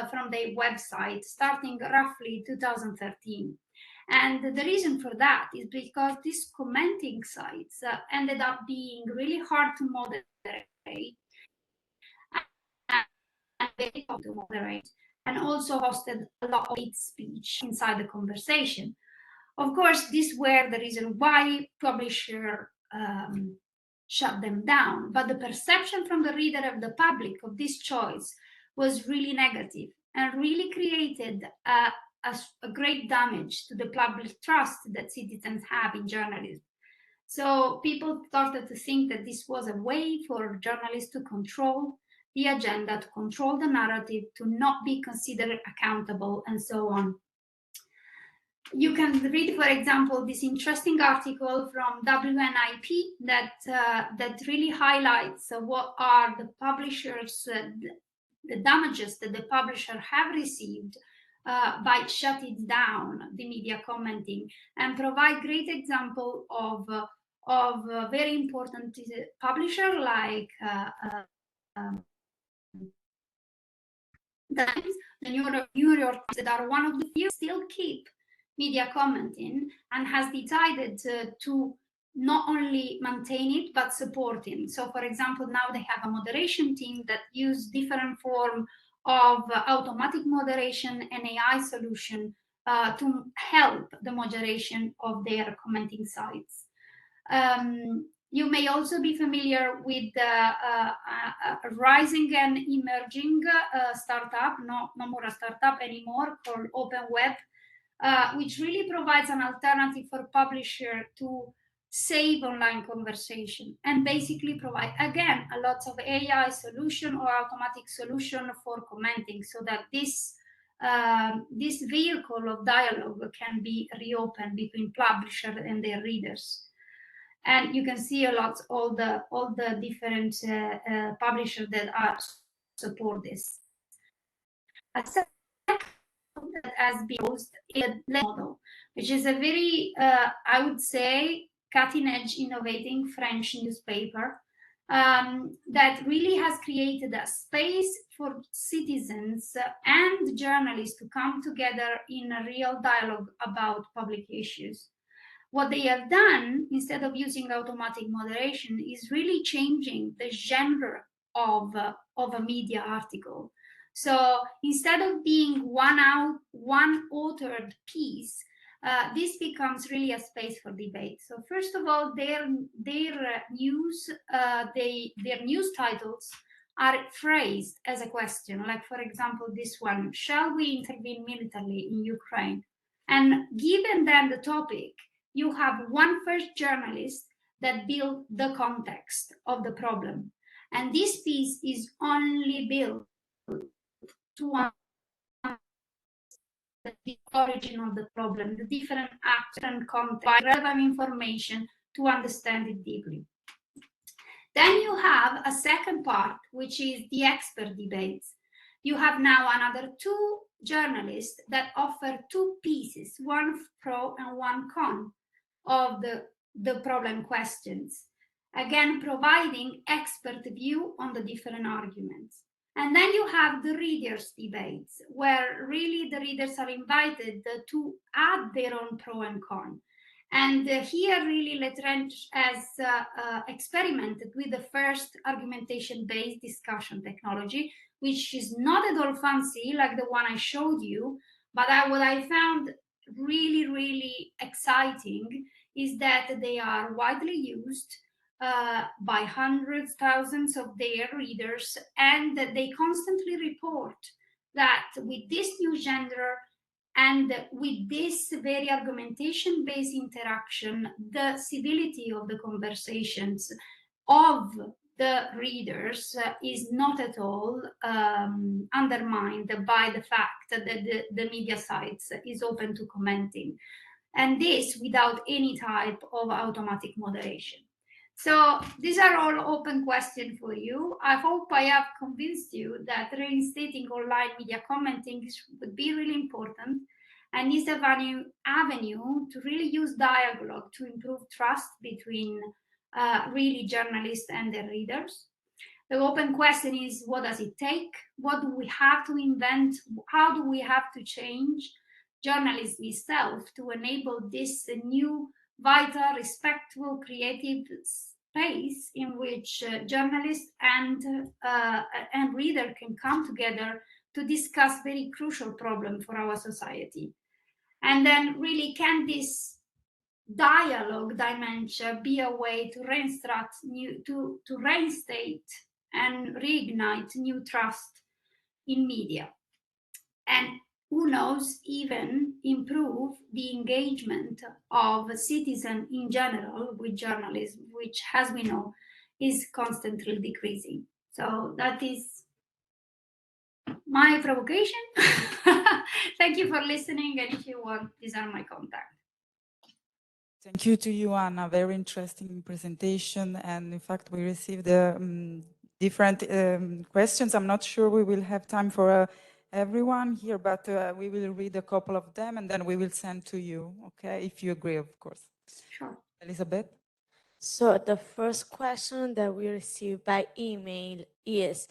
from their website starting roughly 2013. And the reason for that is because these commenting sites ended up being really hard to moderate, and also hosted a lot of hate speech inside the conversation. Of course, these were the reason why publisher shut them down, but the perception from the reader of the public of this choice was really negative and really created a great damage to the public trust that citizens have in journalism. So people started to think that this was a way for journalists to control the agenda, to control the narrative, to not be considered accountable, and so on. You can read, for example, this interesting article from WNIP that really highlights what are the publishers, the damages that the publisher have received by shutting down the media commenting, and provide great example of a very important publisher like the New York Times, that are one of the few still keep media commenting, and has decided to not only maintain it but support it. So for example, now they have a moderation team that use different form of automatic moderation and AI solution to help the moderation of their commenting sites. You may also be familiar with a rising and emerging startup, no more a startup anymore, called Open Web, which really provides an alternative for publisher to save online conversation and basically provide, again, a lot of AI solution or automatic solution for commenting, so that this vehicle of dialogue can be reopened between publisher and their readers. And you can see all the different publishers that are support this. A second that has been used is the model, which is a very, I would say, cutting-edge, innovating French newspaper that really has created a space for citizens and journalists to come together in a real dialogue about public issues. What they have done, instead of using automatic moderation, is really changing the genre of a media article. So instead of being one authored piece, this becomes really a space for debate. So first of all, their news titles are phrased as a question. Like, for example, this one: shall we intervene militarily in Ukraine? And given then the topic, you have one first journalist that built the context of the problem. And this piece is only built to understand the origin of the problem, the different actors and context, relevant information to understand it deeply. Then you have a second part, which is the expert debates. You have now another two journalists that offer two pieces, one pro and one con of the problem questions, again providing expert view on the different arguments. And then you have the readers' debates, where really the readers are invited to add their own pro and con. And here really Letrange has experimented with the first argumentation-based discussion technology, which is not at all fancy like the one I showed you, but what I found really, really exciting is that they are widely used by hundreds, thousands of their readers, and that they constantly report that with this new genre and with this very argumentation-based interaction, the civility of the conversations of the readers is not at all undermined by the fact that the media sites is open to commenting. And this without any type of automatic moderation. So these are all open questions for you. I hope I have convinced you that reinstating online media commenting would be really important and is the avenue to really use dialogue to improve trust between really journalists and their readers. The open question is, what does it take? What do we have to invent? How do we have to change journalism itself to enable this new, vital, respectful, creative space in which journalists and reader can come together to discuss very crucial problem for our society. And then really, can this dialogue dimension be a way to reinstate and reignite new trust in media? And who knows, even improve the engagement of citizens in general with journalism, which, as we know, is constantly decreasing. So that is my provocation. Thank you for listening, and if you want, these are my contacts. Thank you to you, Anna. Very interesting presentation. And in fact, we received different questions. I'm not sure we will have time for everyone here, but we will read a couple of them and then we will send to you, okay? If you agree, of course. Sure. Elizabeth? So the first question that we received by email is,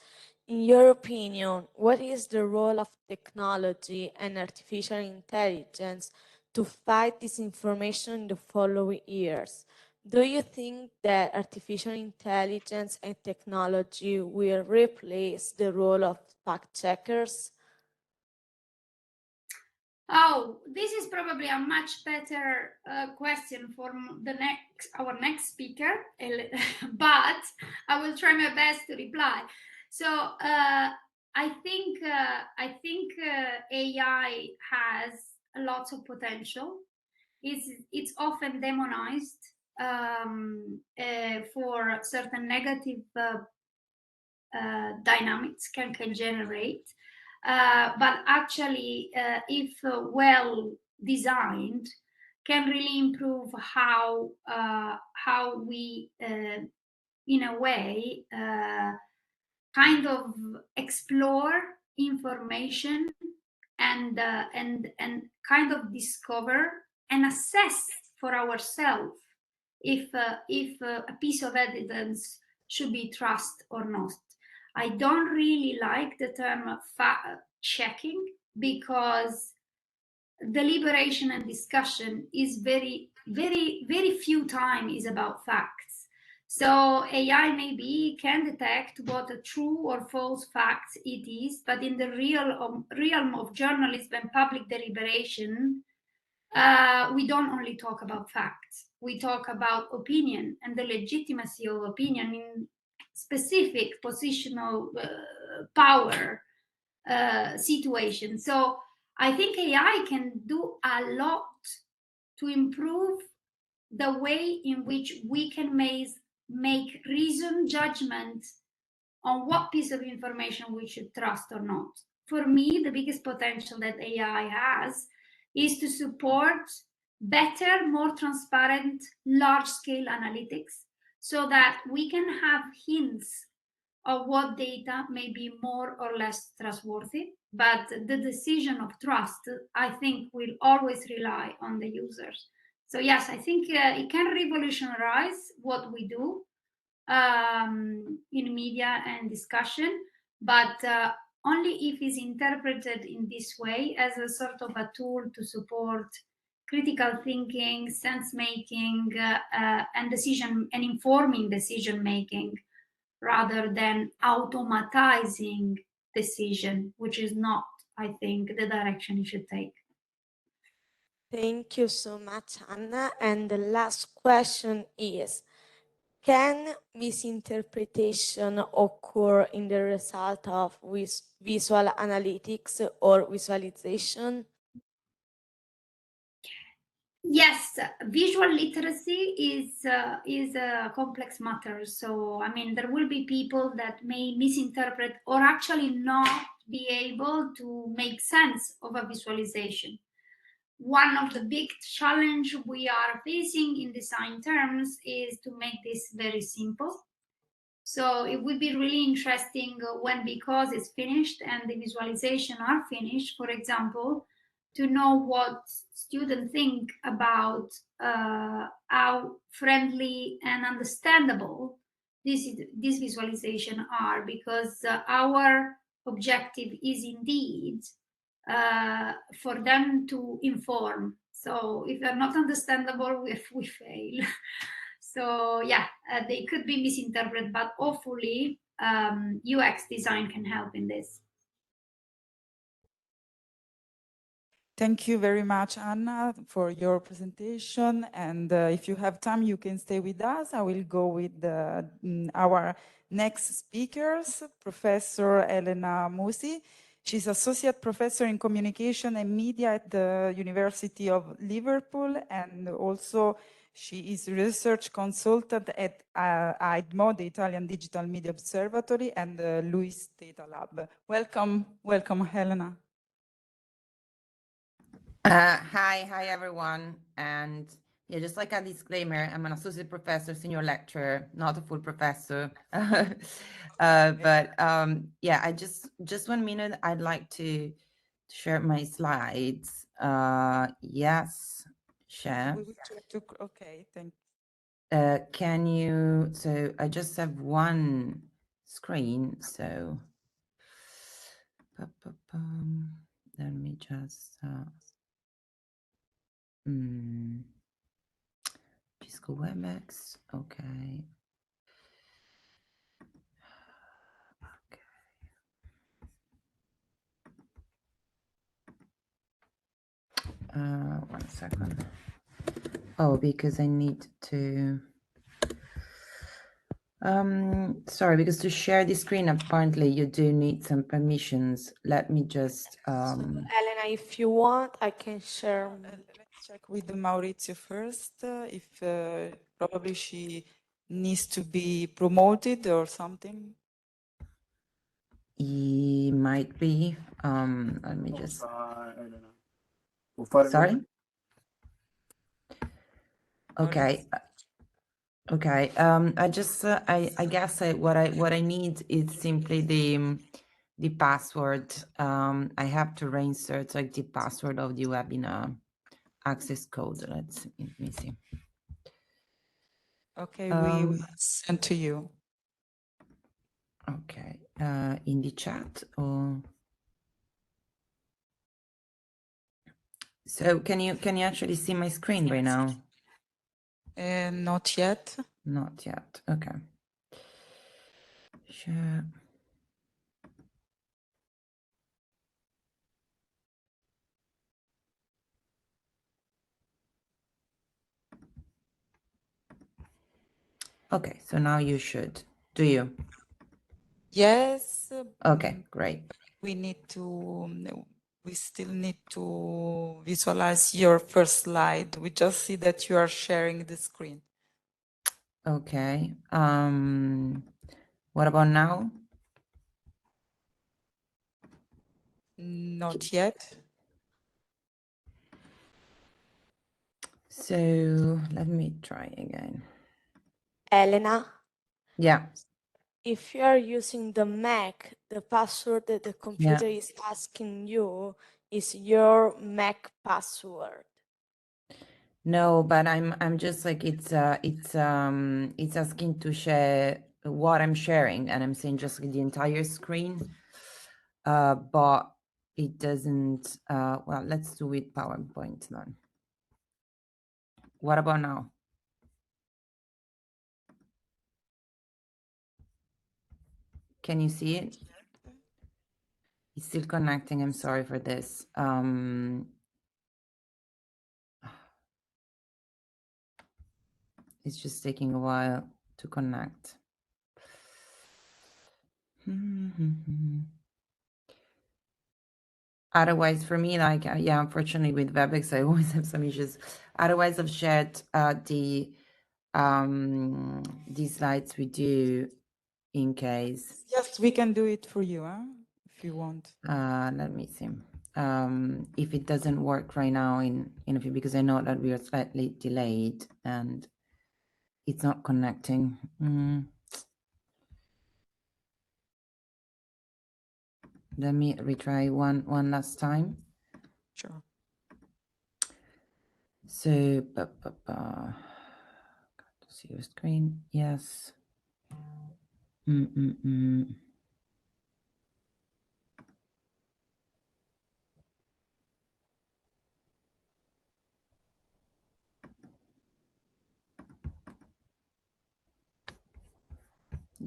in your opinion, what is the role of technology and artificial intelligence to fight disinformation in the following years? Do you think that artificial intelligence and technology will replace the role of fact checkers? Oh, this is probably a much better question for our next speaker, but I will try my best to reply. So I think AI has lots of potential. It's often demonized for certain negative dynamics can generate. But actually, if well designed, can really improve how we, in a way, kind of explore information and kind of discover and assess for ourselves if a piece of evidence should be trusted or not. I don't really like the term fact-checking because deliberation and discussion is very few time is about facts. So AI maybe can detect what a true or false fact it is, but in the realm of journalism and public deliberation, we don't only talk about facts. We talk about opinion and the legitimacy of opinion in specific positional power situation. So I think AI can do a lot to improve the way in which we can make reasoned judgment on what piece of information we should trust or not. For me, the biggest potential that AI has is to support better, more transparent, large-scale analytics so that we can have hints of what data may be more or less trustworthy. But the decision of trust, I think, will always rely on the users. So yes, I think it can revolutionize what we do in media and discussion, but only if it's interpreted in this way as a sort of a tool to support critical thinking, sense making, and informing decision making, rather than automatizing decision, which is not, I think, the direction it should take. Thank you so much, Anna. And the last question is, can misinterpretation occur in the result of visual analytics or visualization? Yes, visual literacy is a complex matter. So, I mean, there will be people that may misinterpret or actually not be able to make sense of a visualization. One of the big challenge we are facing in design terms is to make this very simple. So it would be really interesting when, because it's finished and the visualization are finished, for example, to know what students think about how friendly and understandable this visualization are, because our objective is indeed for them to inform. So if they're not understandable, we fail. So yeah, they could be misinterpreted, but hopefully UX design can help in this. Thank you very much, Anna, for your presentation. And if you have time, you can stay with us. I will go with our next speakers, Professor Elena Musi. She's Associate Professor in Communication and Media at the University of Liverpool, and also she is research consultant at IDMO, the Italian Digital Media Observatory, and the LUIS Data Lab. Welcome, Helena. Hi everyone. And yeah, just like a disclaimer, I'm an associate professor, senior lecturer, not a full professor. Yeah, I just 1 minute, I'd like to share my slides. Yes, share. Okay, thank you. Can you, so I just have one screen, so let me just Cisco WebEx, okay. 1 second. Oh, because I need to. Sorry, because to share the screen, apparently you do need some permissions. Let me just. Elena, if you want, I can share. Let's check with Maurizio first, if probably she needs to be promoted or something. He might be. Let me just. Elena. Può fare Sorry. Maurizio. Okay. Okay. I just. I guess what I need is simply the password. I have to reinsert like the password of the webinar access code. Let me see. Okay, we will send to you. Okay. In the chat or. So can you actually see my screen right now? Not yet. Not yet. Okay. Sure. Okay, so now you should. Do you? Yes. Okay, great. We need to. We still need to visualize your first slide. We just see that you are sharing the screen. Okay. What about now? Not yet. So let me try again. Elena, Yeah. if you are using the Mac, the password that the computer is asking you is your Mac password. No, but I'm just like it's asking to share what I'm sharing, and I'm saying just the entire screen. But it doesn't. Well, let's do it PowerPoint then. What about now? Can you see it? It's still connecting. I'm sorry for this. It's just taking a while to connect. Otherwise, for me, like, yeah, unfortunately with WebEx, I always have some issues. Otherwise, I've shared these slides with you in case. Yes, we can do it for you, if you want. Let me see. If it doesn't work right now in a few, because I know that we are slightly delayed and it's not connecting. Let me retry one last time. Sure. So, see your screen. Yes. You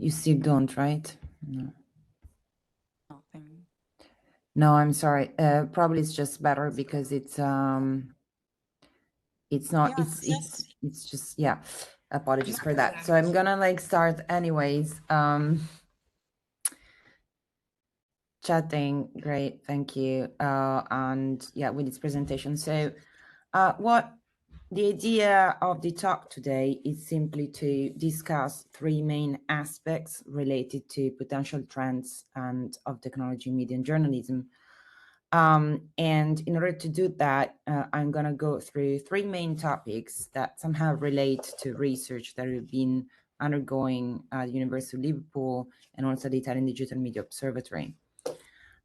still don't, right? No. Nothing. No, I'm sorry. Probably it's just better because it's not. Yes. It's just, yeah. Apologies for that. So I'm gonna like start anyways. Chatting, great, thank you. And yeah, with this presentation. So, what the idea of the talk today is simply to discuss three main aspects related to potential trends and of technology, media, and journalism. And in order to do that, I'm going to go through three main topics that somehow relate to research that we've been undergoing at the University of Liverpool and also the Italian Digital Media Observatory.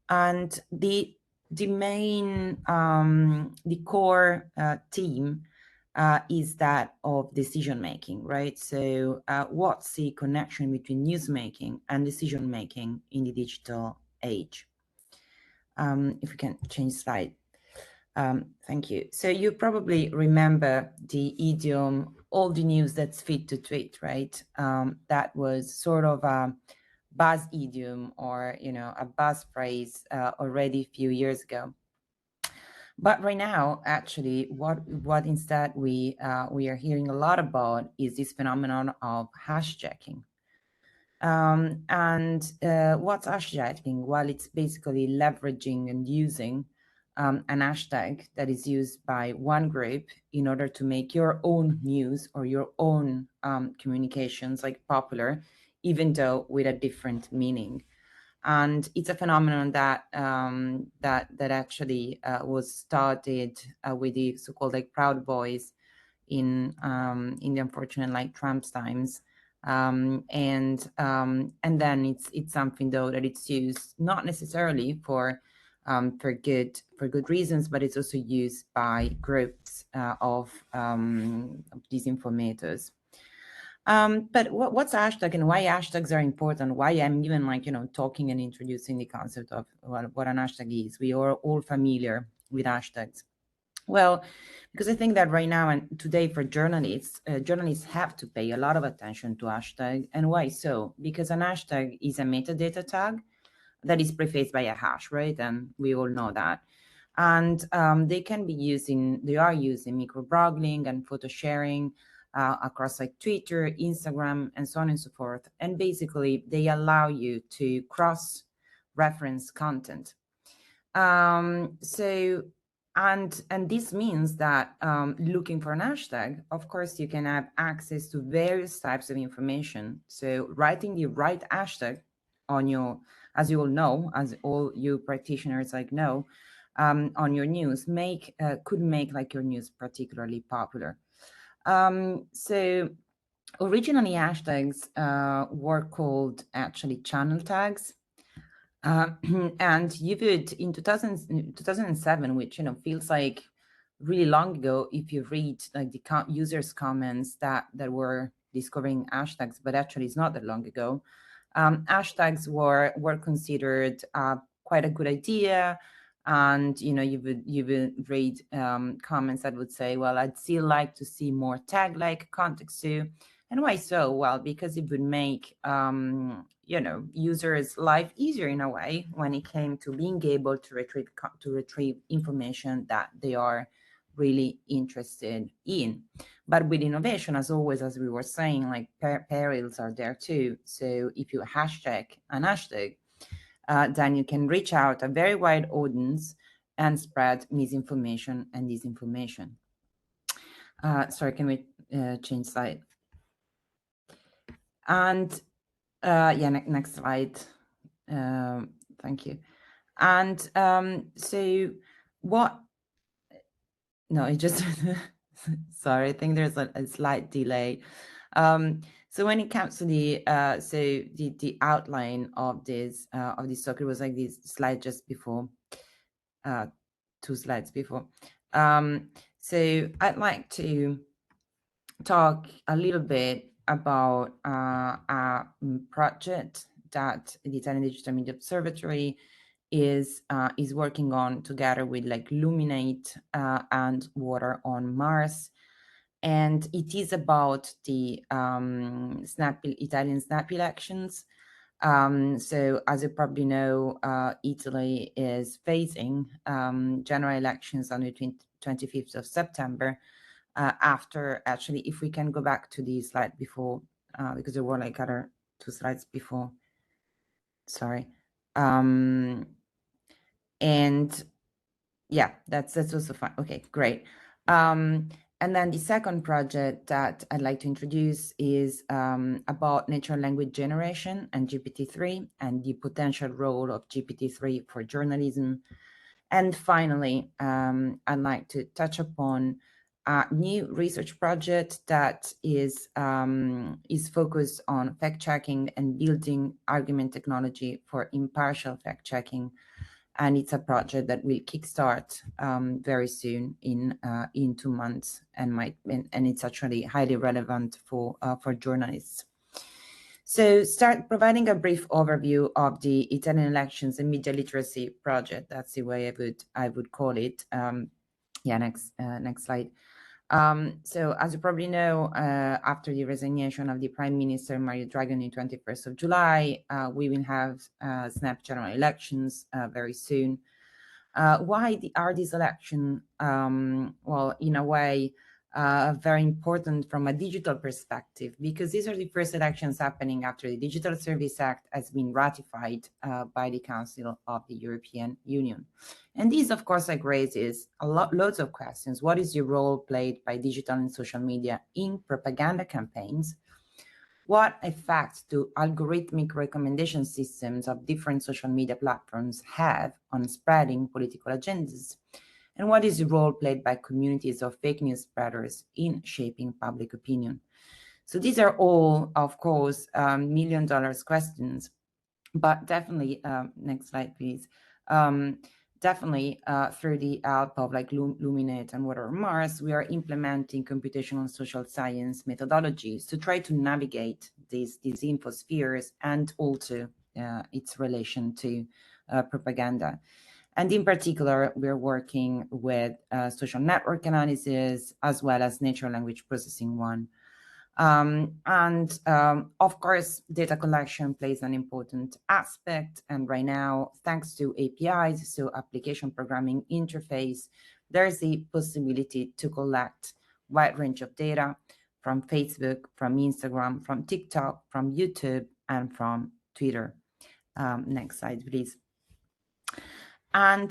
And the main, the core theme is that of decision making, right? So what's the connection between newsmaking and decision making in the digital age? If we can change slide. Thank you. So you probably remember the idiom, all the news that's fit to tweet, right? That was sort of a buzz idiom or, you know, a buzz phrase already a few years ago. But right now, actually, what instead we are hearing a lot about is this phenomenon of hashtagging. What's hashtagging? Well, it's basically leveraging and using an hashtag that is used by one group in order to make your own news or your own communications like popular, even though with a different meaning. And it's a phenomenon that that actually was started with the so-called like Proud Boys in the unfortunate like Trump's times. And then it's something though that it's used not necessarily for good reasons, but it's also used by groups of disinformators. But what's hashtag and why hashtags are important? Why I'm even like talking and introducing the concept of what an hashtag is. We are all familiar with hashtags. Well, because I think that right now and today for journalists, journalists have to pay a lot of attention to hashtag. And why so? Because an hashtag is a metadata tag that is prefaced by a hash, right? And we all know that. And they are using microblogging and photo sharing across like Twitter, Instagram, and so on and so forth. And basically, they allow you to cross-reference content. And this means that looking for an hashtag, of course, you can have access to various types of information. So writing the right hashtag on your, as you all know, as all you practitioners like know, on your news could make like your news particularly popular. So originally hashtags were called actually channel tags. And you would in 2007, which feels like really long ago if you read like the users' comments that were discovering hashtags, but actually it's not that long ago. Hashtags were considered quite a good idea, and you would read comments that would say, well, I'd still like to see more tag-like context too. And why so? Well, because it would make users' life easier in a way when it came to being able to retrieve information that they are really interested in. But with innovation, as always, as we were saying, like perils are there too. So if you hashtag an hashtag, then you can reach out a very wide audience and spread misinformation and disinformation. Sorry, can we change slide? And next slide. Thank you. And so what? No, it just sorry. I think there's a slight delay. So when it comes to the the outline of this talk, it was like this slide just before, 2 slides before. So I'd like to talk a little bit about a project that the Italian Digital Media Observatory is working on together with like Luminate and Water on Mars. And it is about the Italian snap elections. So as you probably know, Italy is facing general elections on the 25th of September. After, actually, if we can go back to the slide before, because there were like other 2 slides before. Sorry. And yeah, that's also fine. Okay, great. And then the second project that I'd like to introduce is about natural language generation and GPT-3 and the potential role of GPT-3 for journalism. And finally, I'd like to touch upon a new research project that is focused on fact-checking and building argument technology for impartial fact-checking. And it's a project that will kickstart very soon in 2 months, and it's actually highly relevant for journalists. So start providing a brief overview of the Italian elections and media literacy project. That's the way I would call it. Next slide. So as you probably know, after the resignation of the Prime Minister Mario Draghi on the 21st of July, we will have snap general elections very soon. Why are these elections, well, in a way, very important from a digital perspective? Because these are the first elections happening after the Digital Service Act has been ratified by the Council of the European Union. And this, of course, like raises loads of questions. What is the role played by digital and social media in propaganda campaigns? What effect do algorithmic recommendation systems of different social media platforms have on spreading political agendas? And what is the role played by communities of fake news spreaders in shaping public opinion? So these are all, of course, million-dollar questions, but definitely, next slide, please. Definitely through the help of like Luminate and Water Mars, we are implementing computational social science methodologies to try to navigate these infospheres and also its relation to propaganda. And in particular, we're working with social network analysis as well as natural language processing one. Of course, data collection plays an important aspect. And right now, thanks to APIs, so application programming interface, there's the possibility to collect a wide range of data from Facebook, from Instagram, from TikTok, from YouTube, and from Twitter. Next slide, please. And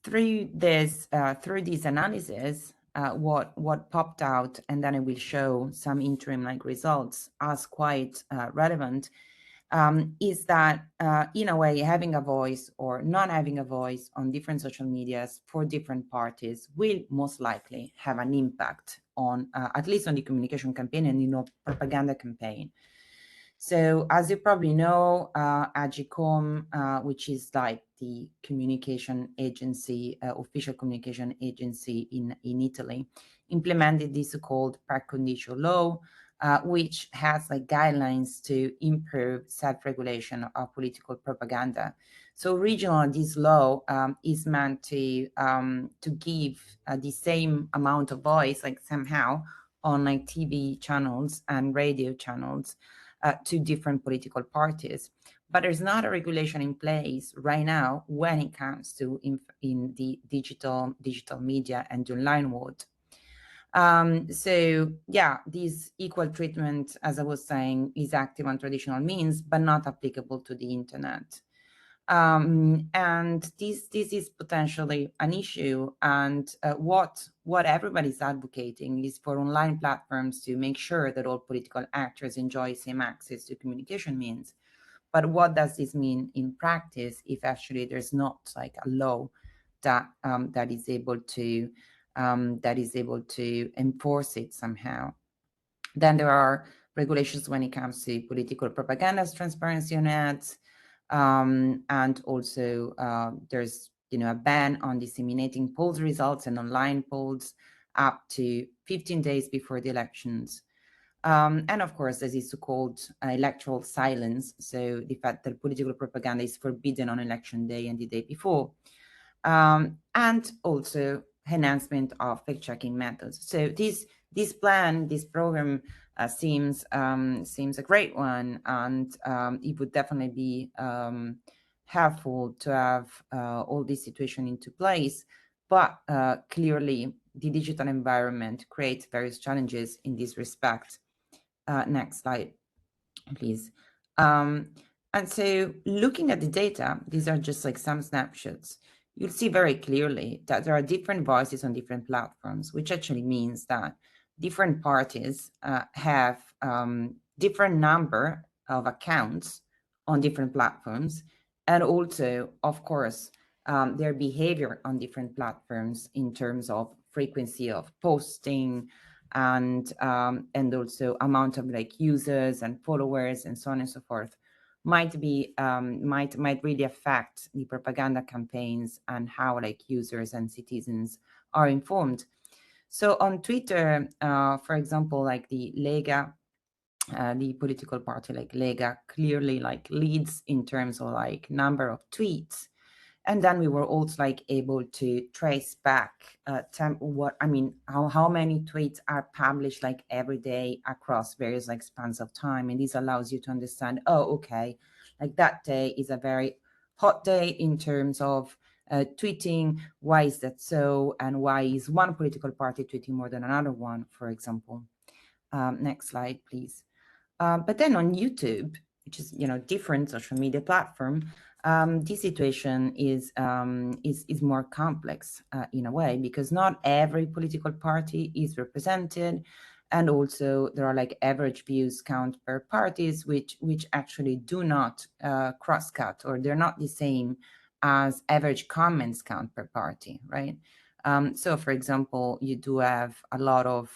through this analysis, what popped out, and then I will show some interim like results as quite relevant, is that in a way, having a voice or not having a voice on different social medias for different parties will most likely have an impact on at least on the communication campaign and propaganda campaign. So as you probably know, Agicom, which is like the communication agency, official communication agency in Italy, implemented this so-called par condicio law, which has like guidelines to improve self-regulation of political propaganda. So originally, this law is meant to give the same amount of voice, like somehow, on like TV channels and radio channels to different political parties. But there's not a regulation in place right now when it comes to in the digital media and the online world. So yeah, this equal treatment, as I was saying, is active on traditional means, but not applicable to the internet. And this is potentially an issue. And what everybody's advocating is for online platforms to make sure that all political actors enjoy same access to communication means. But what does this mean in practice if actually there's not like a law that is able to enforce it somehow? Then there are regulations when it comes to political propaganda's transparency on ads. And also there's a ban on disseminating polls results and online polls up to 15 days before the elections. And of course, there's this so-called electoral silence, so the fact that political propaganda is forbidden on election day and the day before. And also enhancement of fact-checking methods. So this program seems a great one, and it would definitely be helpful to have all this situation into place. But clearly, the digital environment creates various challenges in this respect. Next slide, please. And so looking at the data, these are just like some snapshots. You'll see very clearly that there are different voices on different platforms, which actually means that different parties have different number of accounts on different platforms, and also, of course, their behavior on different platforms in terms of frequency of posting and also amount of like users and followers and so on and so forth might really affect the propaganda campaigns and how like users and citizens are informed. So on Twitter, for example, like the Lega, the political party like Lega clearly like leads in terms of like number of tweets. And then we were also like able to trace back how many tweets are published like every day across various like spans of time. And this allows you to understand, oh, okay, like that day is a very hot day in terms of tweeting. Why is that so? And why is one political party tweeting more than another one, for example? Next slide, please. But then on YouTube, which is, different social media platform, this situation is more complex in a way, because not every political party is represented, and also there are like average views count per parties, which actually do not cross-cut, or they're not the same as average comments count per party, right? So for example, you do have a lot of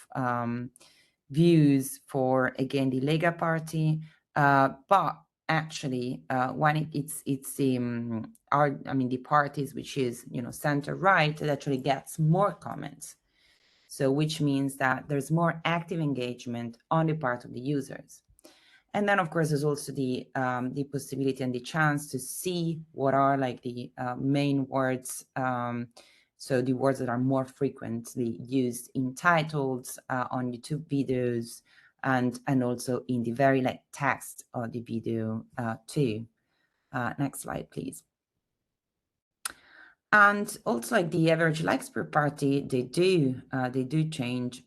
views for, again, the Lega party, but actually when the parties which is center right, it actually gets more comments. So which means that there's more active engagement on the part of the users. And then of course there's also the possibility and the chance to see what are like the main words, so the words that are more frequently used in titles on YouTube videos, and also in the very like text of the video too. Next slide, please. And also like the average likes per party, they do change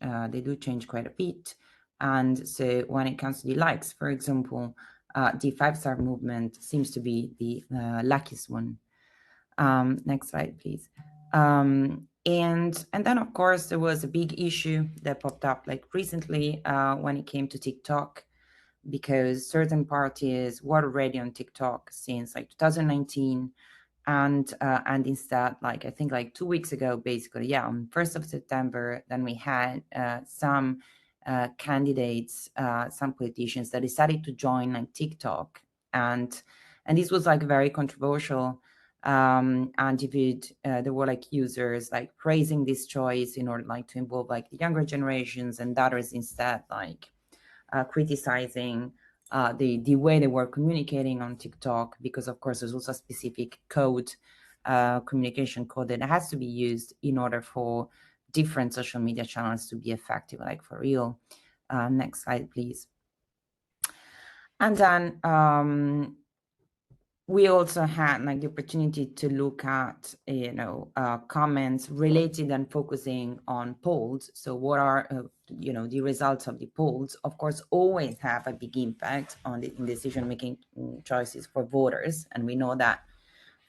quite a bit. And so when it comes to the likes, for example, the 5-star movement seems to be the luckiest one. Next slide, please. And then of course there was a big issue that popped up like recently when it came to TikTok, because certain parties were already on TikTok since like 2019. And instead, like I think like 2 weeks ago, basically, on 1st of September, then we had some candidates, some politicians that decided to join like TikTok, and this was like very controversial. And there were like users like praising this choice in order like to involve like the younger generations, and others instead like criticizing the way they were communicating on TikTok, because of course there's also a specific code, communication code, that has to be used in order for different social media channels to be effective, like for real. Next slide, please. And then we also had like the opportunity to look at, comments related and focusing on polls. So what are, the results of the polls, of course, always have a big impact on the decision-making choices for voters. And we know that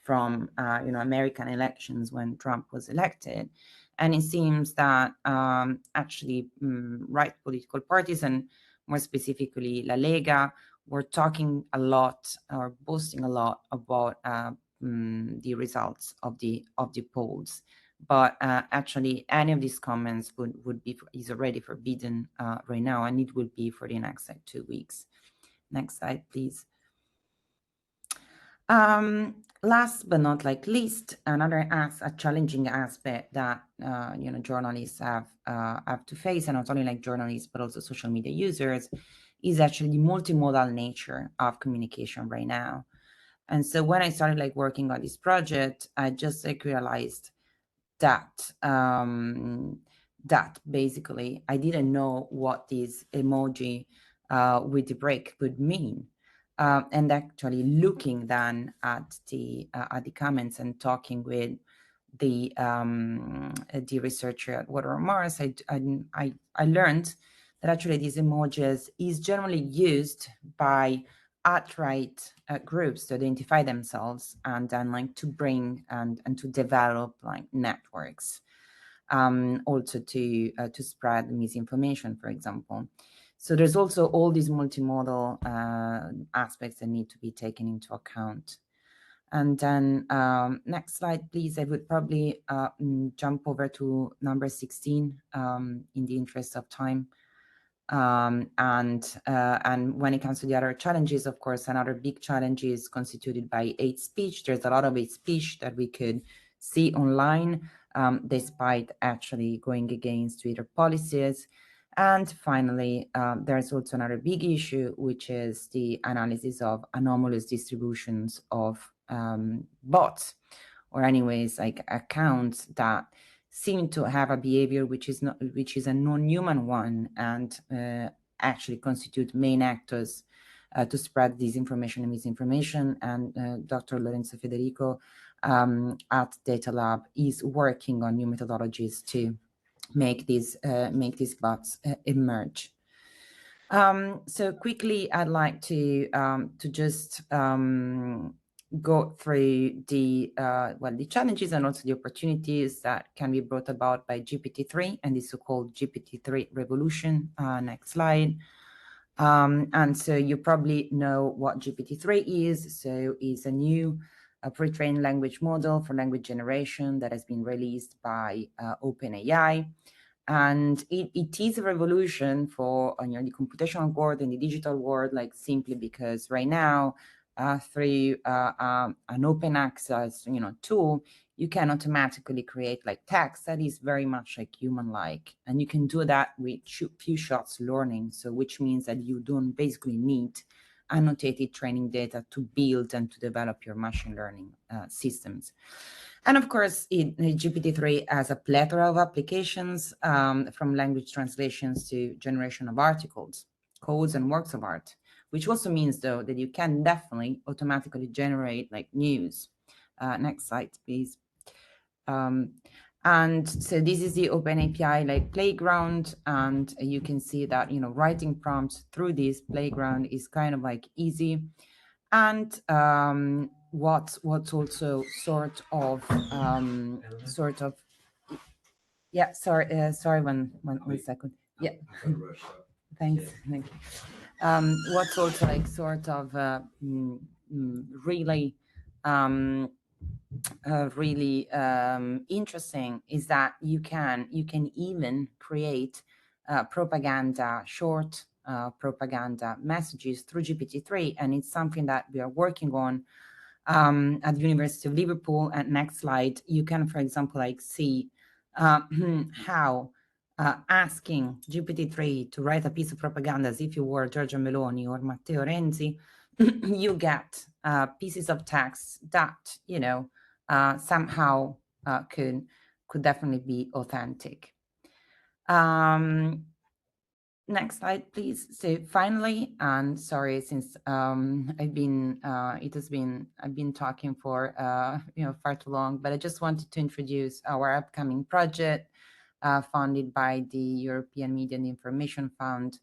from, American elections when Trump was elected. And it seems that actually right political parties, and more specifically La Lega, we're talking a lot or boasting a lot about the results of the polls, but actually any of these comments is already forbidden right now, and it will be for the next like 2 weeks. Next slide, please. Last but not like least, another a challenging aspect that journalists have to face, and not only like journalists but also social media users, is actually the multimodal nature of communication right now. And so when I started like working on this project, I just like realized that that basically I didn't know what this emoji with the break would mean. And actually looking then at the comments and talking with the researcher at Water on Mars, I learned that actually these emojis is generally used by alt-right groups to identify themselves, and then like to bring and to develop like networks, also to spread misinformation, for example. So there's also all these multimodal aspects that need to be taken into account. And then next slide, please. I would probably jump over to number 16 in the interest of time. And when it comes to the other challenges, of course, another big challenge is constituted by hate speech. There's a lot of hate speech that we could see online, despite actually going against Twitter policies. And finally, there's also another big issue, which is the analysis of anomalous distributions of bots, or anyways, like accounts that seem to have a behavior which is a non-human one, and actually constitute main actors to spread disinformation and misinformation. And Dr. Lorenzo Federico at Data Lab is working on new methodologies to make these bots emerge. So quickly, I'd like to just go through the challenges and also the opportunities that can be brought about by GPT-3 and the so-called GPT-3 revolution. Next slide. And so you probably know what GPT-3 is. So it's a new pre-trained language model for language generation that has been released by OpenAI. And it is a revolution for the computational world and the digital world, like simply because right now, through an open access tool, you can automatically create like text that is very much like human-like, and you can do that with few shots learning. So which means that you don't basically need annotated training data to build and to develop your machine learning systems. And of course, GPT-3 has a plethora of applications, from language translations to generation of articles, codes, and works of art, which also means, though, that you can definitely automatically generate like news. Next slide, please. And so this is the OpenAPI like playground, and you can see that writing prompts through this playground is kind of like easy. And what's also sort of yeah, sorry, one second. Yeah. Thanks. Thank you. What's also like sort of really interesting is that you can even create short propaganda messages through GPT-3, and it's something that we are working on at the University of Liverpool. And next slide, you can, for example, like see how asking GPT-3 to write a piece of propaganda as if you were Giorgia Meloni or Matteo Renzi, you get pieces of text that somehow could definitely be authentic. Next slide, please. So finally, and sorry, since I've been talking for far too long, but I just wanted to introduce our upcoming project funded by the European Media and Information Fund,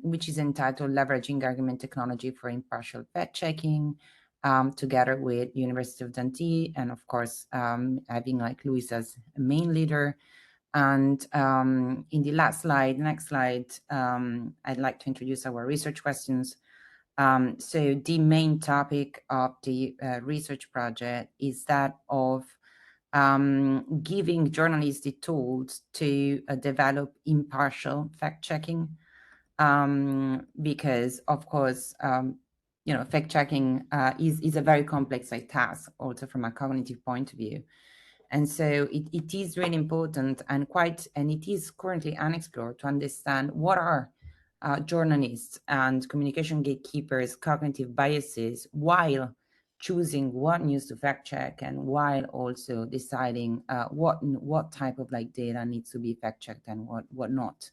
which is entitled Leveraging Argument Technology for Impartial Fact-Checking, together with University of Dundee, and of course, having like Luis as main leader. And in the next slide, I'd like to introduce our research questions. So the main topic of the research project is that of giving journalists the tools to develop impartial fact-checking, because of course, fact-checking is a very complex task, also from a cognitive point of view. And so it is really important and it is currently unexplored to understand what are journalists and communication gatekeepers' cognitive biases while choosing what news to fact check, and while also deciding what type of data needs to be fact checked and what not.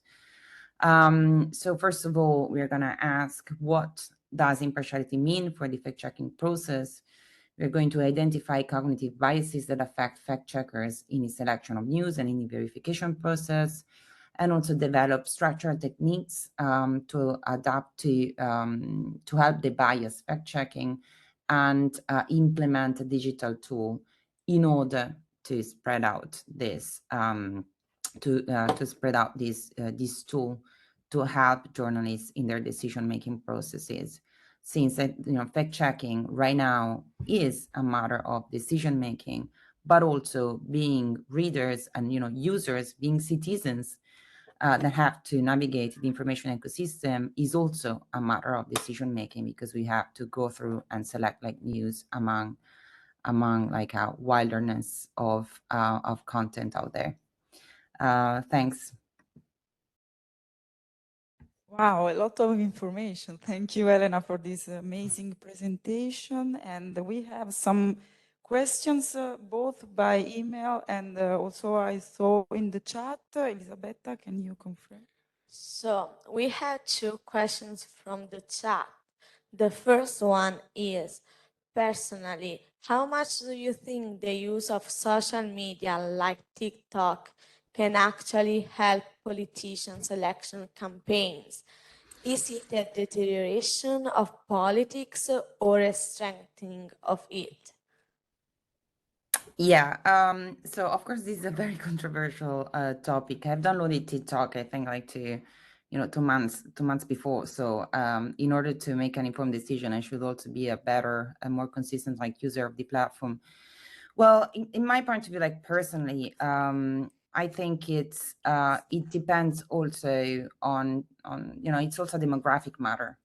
So first of all, we're going to ask, what does impartiality mean for the fact checking process? We're going to identify cognitive biases that affect fact checkers in the selection of news and in the verification process, and also develop structural techniques to adapt to help the bias fact checking, and implement a digital tool in order to spread out this this tool to help journalists in their decision-making processes. Since fact checking right now is a matter of decision making, but also being readers and users, being citizens that have to navigate the information ecosystem, is also a matter of decision making, because we have to go through and select news among a wilderness of content out there. Thanks. Wow, a lot of information. Thank you, Elena, for this amazing presentation. And we have some questions, both by email and also I saw in the chat. Elisabetta, can you confirm? So we had 2 questions from the chat. The first one is, personally, How much do you think the use of social media like TikTok can actually help politicians' election campaigns? Is it a deterioration of politics or a strengthening of it? Yeah, so of course this is a very controversial topic. I've downloaded TikTok, I think like 2 months before. So in order to make an informed decision, I should also be a better and more consistent like user of the platform. Well, in my point of view, like personally, I think it depends also on it's also a demographic matter,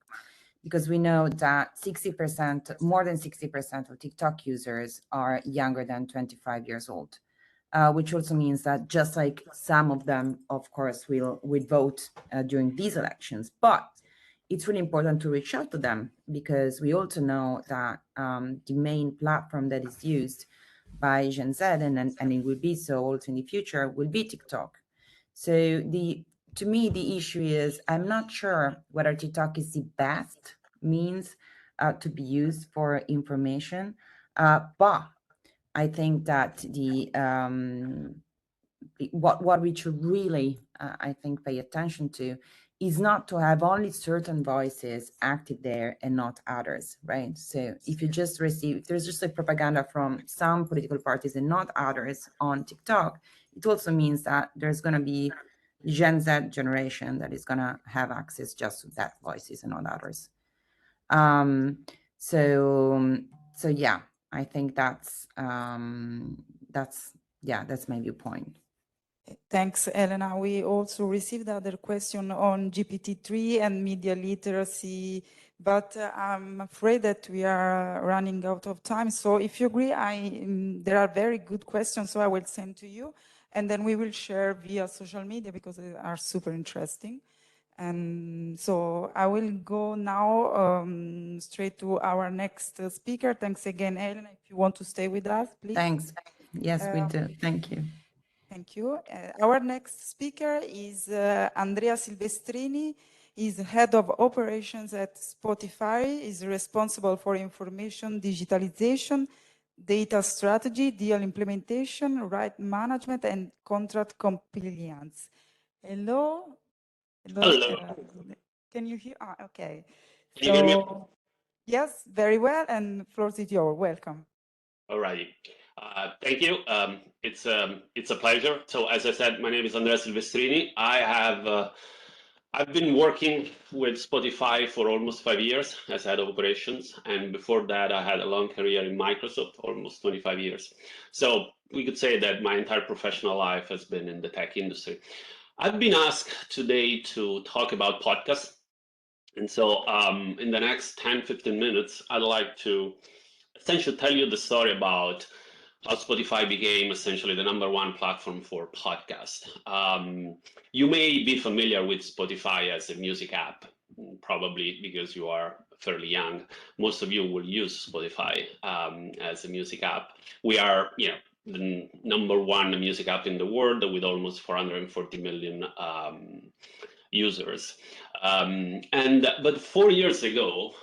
because we know that 60%, more than 60% of TikTok users are younger than 25 years old, which also means that just like some of them, of course, will vote during these elections, but it's really important to reach out to them, because we also know that the main platform that is used by Gen Z, and it will be so also in the future, will be TikTok. So to me, the issue is I'm not sure whether TikTok is the best means to be used for information, but I think that what we should really, I think, pay attention to is not to have only certain voices active there and not others, right? So if you just if there's just like propaganda from some political parties and not others on TikTok, it also means that there's going to be Gen Z generation that is going to have access just to that voices and not others. So yeah, I think that's my viewpoint. Thanks, Elena. We also received other question on GPT-3 and media literacy, but I'm afraid that we are running out of time. So if you agree, there are very good questions, so I will send to you, and then we will share via social media because they are super interesting. And so I will go now straight to our next speaker. Thanks again, Elena. If you want to stay with us, please. Thanks. Yes, we do. Thank you. Thank you. Our next speaker is Andrea Silvestrini. He's head of operations at Spotify. He's responsible for information digitalization, data strategy, deal implementation, right management, and contract compliance. Hello. Hello. Can you hear? Okay. Can you hear me? Yes, very well. And floor is yours. Welcome. All righty. Thank you. It's a pleasure. So as I said, my name is Andrea Silvestrini. I've been working with Spotify for almost 5 years as head of operations, and before that, I had a long career in Microsoft, almost 25 years. So we could say that my entire professional life has been in the tech industry. I've been asked today to talk about podcasts, and so in the next 10-15 minutes, I'd like to essentially tell you the story about how Spotify became essentially the #1 platform for podcasts. You may be familiar with Spotify as a music app, probably because you are fairly young. Most of you will use Spotify as a music app. We are, the #1 music app in the world with almost 440 million users. But 4 years ago,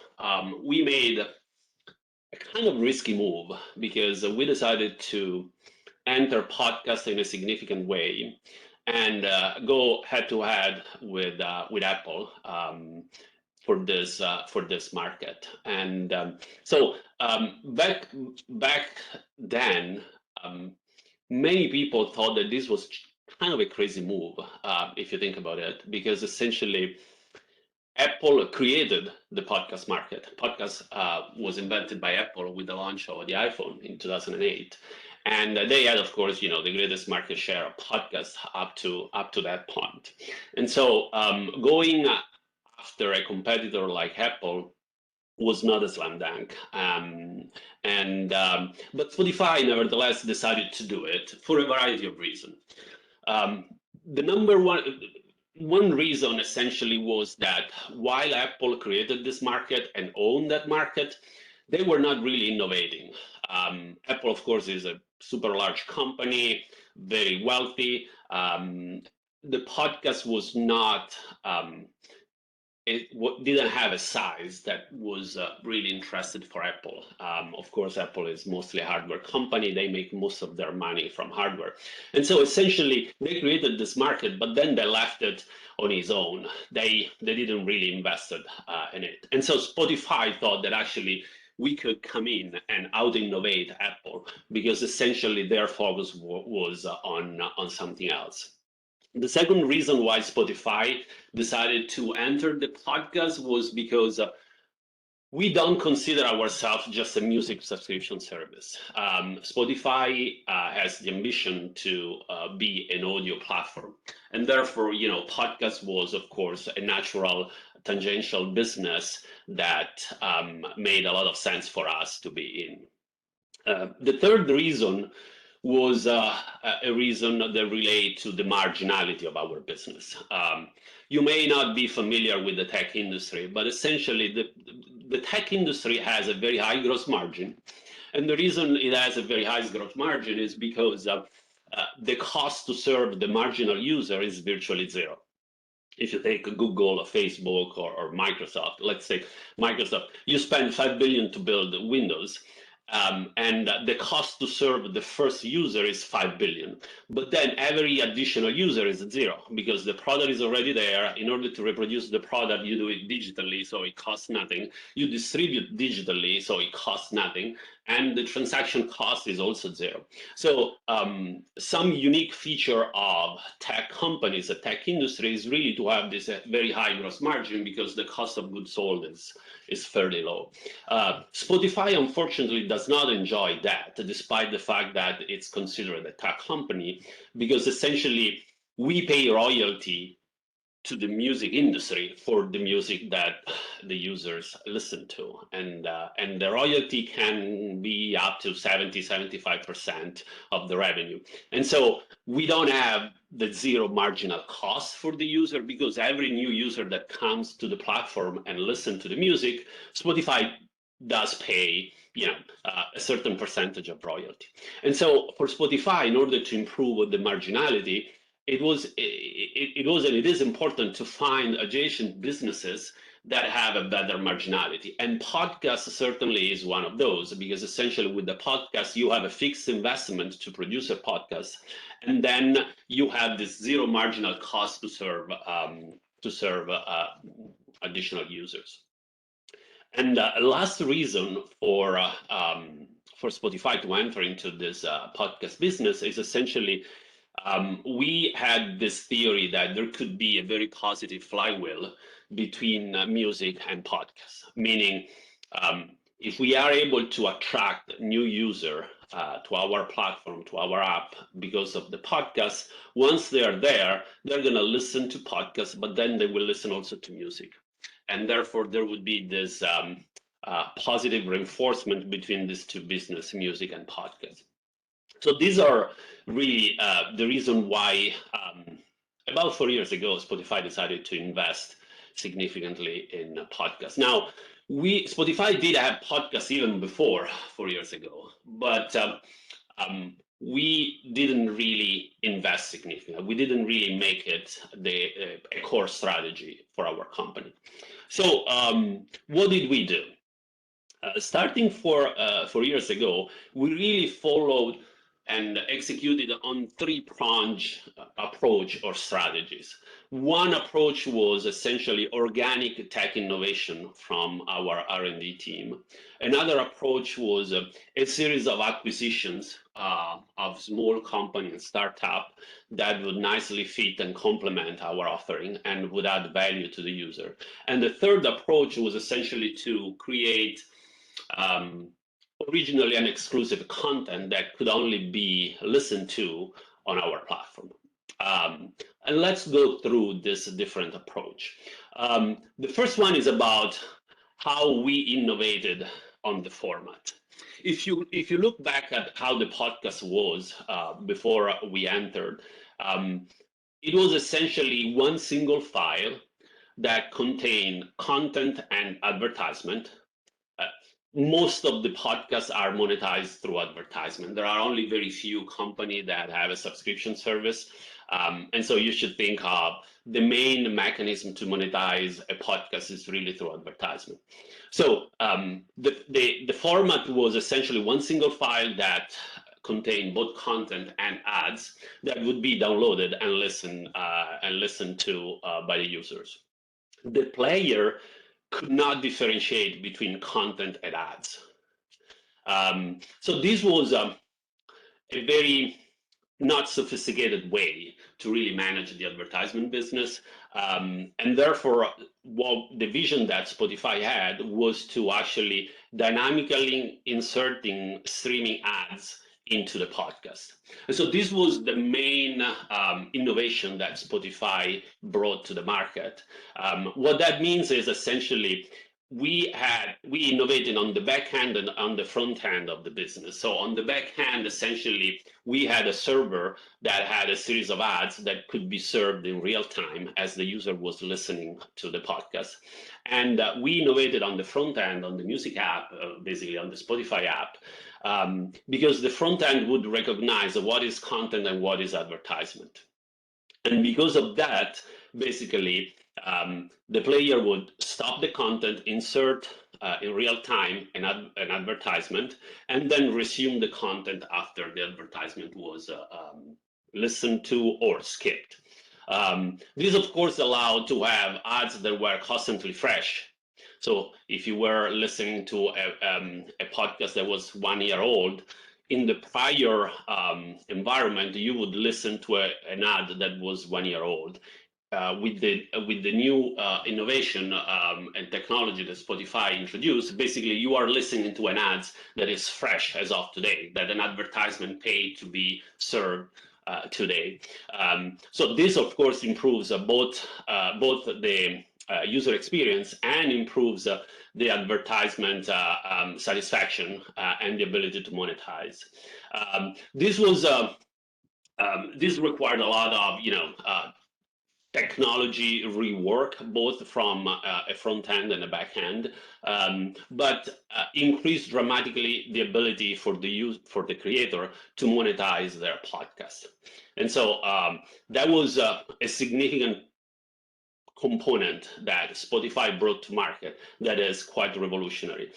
we made a kind of risky move because we decided to enter podcast in a significant way and go head to head with Apple for this market. And so back then, many people thought that this was kind of a crazy move, if you think about it, because essentially Apple created the podcast market. Podcast was invented by Apple with the launch of the iPhone in 2008. And they had, of course, the greatest market share of podcasts up to that point. And so going after a competitor like Apple was not a slam dunk. But Spotify, nevertheless, decided to do it for a variety of reasons. The one reason essentially was that while Apple created this market and owned that market, they were not really innovating. Apple, of course, is a super large company, very wealthy. The podcast was not a didn't have a size that was really interested for Apple. Of course, Apple is mostly a hardware company. They make most of their money from hardware. And so essentially they created this market, but then they left it on its own. They didn't really invest in it. And so Spotify thought that actually we could come in and out-innovate Apple, because essentially their focus was on something else. The second reason why Spotify decided to enter the podcast was because we don't consider ourselves just a music subscription service. Spotify has the ambition to be an audio platform, and therefore, podcast was, of course, a natural tangential business that made a lot of sense for us to be in. The third reason was a reason that relate to the marginality of our business. You may not be familiar with the tech industry, but essentially the tech industry has a very high gross margin. And the reason it has a very high gross margin is because the cost to serve the marginal user is virtually zero. If you take Google or Facebook or Microsoft, let's say Microsoft, you spend $5 billion to build Windows. And the cost to serve the first user is 5 billion. But then every additional user is zero, because the product is already there. In order to reproduce the product, you do it digitally, so it costs nothing. You distribute digitally, so it costs nothing. And the transaction cost is also zero. So some unique feature of tech companies, the tech industry, is really to have this very high gross margin, because the cost of goods sold is fairly low. Spotify, unfortunately, does not enjoy that, despite the fact that it's considered a tech company, because essentially we pay royalty to the music industry for the music that the users listen to. And the royalty can be up to 70–75% of the revenue. And so we don't have the zero marginal cost for the user, because every new user that comes to the platform and listen to the music, Spotify does pay a certain percentage of royalty. And so for Spotify, in order to improve the marginality, it is important to find adjacent businesses that have a better marginality. And podcast certainly is one of those, because essentially with the podcast, you have a fixed investment to produce a podcast, and then you have this zero marginal cost to serve additional users. And last reason for Spotify to enter into this podcast business is essentially we had this theory that there could be a very positive flywheel between music and podcasts, meaning if we are able to attract new user to our platform, to our app, because of the podcast, once they are there, they're going to listen to podcasts, but then they will listen also to music. And therefore, there would be this positive reinforcement between these two business, music and podcasts. So these are really the reason why about 4 years ago, Spotify decided to invest significantly in podcasts. Now, Spotify did have podcasts even before 4 years ago, but we didn't really invest significantly. We didn't really make it a core strategy for our company. So what did we do? Starting 4 years ago, we really followed and executed on three-pronged approach or strategies. One approach was essentially organic tech innovation from our R&D team. Another approach was a series of acquisitions of small companies and startup that would nicely fit and complement our offering and would add value to the user. And the third approach was essentially to create originally and exclusive content that could only be listened to on our platform. And let's go through this different approach. The first one is about how we innovated on the format. If you look back at how the podcast was before we entered, it was essentially one single file that contained content and advertisement. most of the podcasts are monetized through advertisement. There are only very few companies that have a subscription service. And so you should think of the main mechanism to monetize a podcast is really through advertisement. So the format was essentially one single file that contained both content and ads that would be downloaded and listened to by the users. The player could not differentiate between content and ads. So this was a very not sophisticated way to really manage the advertisement business. And therefore, what the vision that Spotify had was to actually dynamically inserting streaming ads into the podcast. And so this was the main innovation that Spotify brought to the market. What that means is essentially we innovated on the back end and on the front end of the business. So on the back end, essentially, we had a server that had a series of ads that could be served in real time as the user was listening to the podcast. And we innovated on the front end, on the music app, basically on the Spotify app, because the front end would recognize what is content and what is advertisement. And because of that, basically, the player would stop the content, insert in real time an advertisement, and then resume the content after the advertisement was listened to or skipped. This, of course, allowed to have ads that were constantly fresh. So if you were listening to a podcast that was 1 year old, in the prior environment, you would listen to an ad that was 1 year old. With the new innovation and technology that Spotify introduced, basically you are listening to an ad that is fresh as of today, that an advertisement paid to be served today. So this, of course, improves both the user experience and improves the advertisement satisfaction and the ability to monetize. This required a lot of technology rework, both from a front end and a back end, but increased dramatically the ability for the creator to monetize their podcast. And so that was a significant component that Spotify brought to market that is quite revolutionary.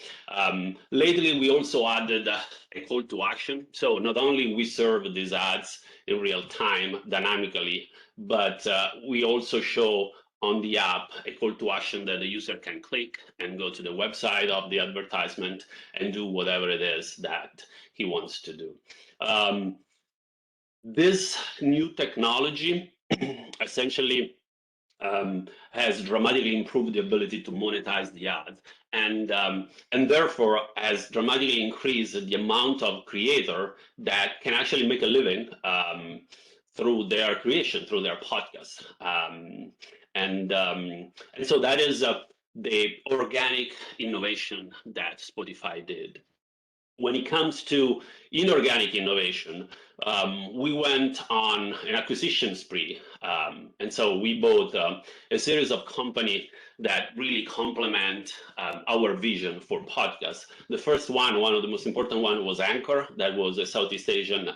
Lately, we also added a call to action. So not only we serve these ads in real time dynamically, but we also show on the app a call to action that the user can click and go to the website of the advertisement and do whatever it is that he wants to do. This new technology essentially has dramatically improved the ability to monetize the ads, and therefore has dramatically increased the amount of creator that can actually make a living through their creation, through their podcast. And so that is the organic innovation that Spotify did. When it comes to inorganic innovation, we went on an acquisition spree. And so we bought a series of companies that really complement our vision for podcasts. The first one of the most important one, was Anchor. That was a Southeast Asian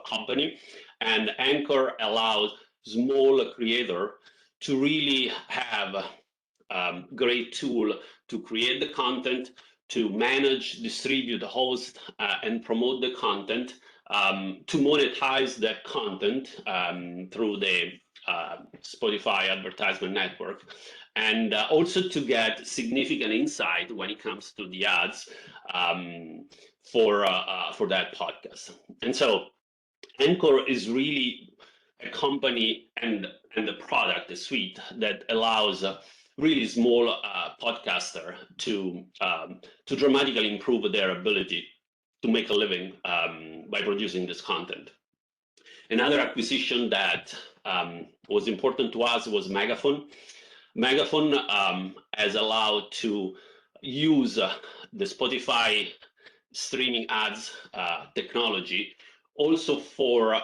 company. And Anchor allowed small creator to really have a great tool to create the content, to manage, distribute, host, and promote the content, to monetize that content through the Spotify advertisement network, and also to get significant insight when it comes to the ads for that podcast. And so Anchor is really a company and the product, the suite that allows really small podcaster to dramatically improve their ability to make a living by producing this content. Another acquisition that was important to us was Megaphone. Megaphone has allowed to use the Spotify streaming ads technology also for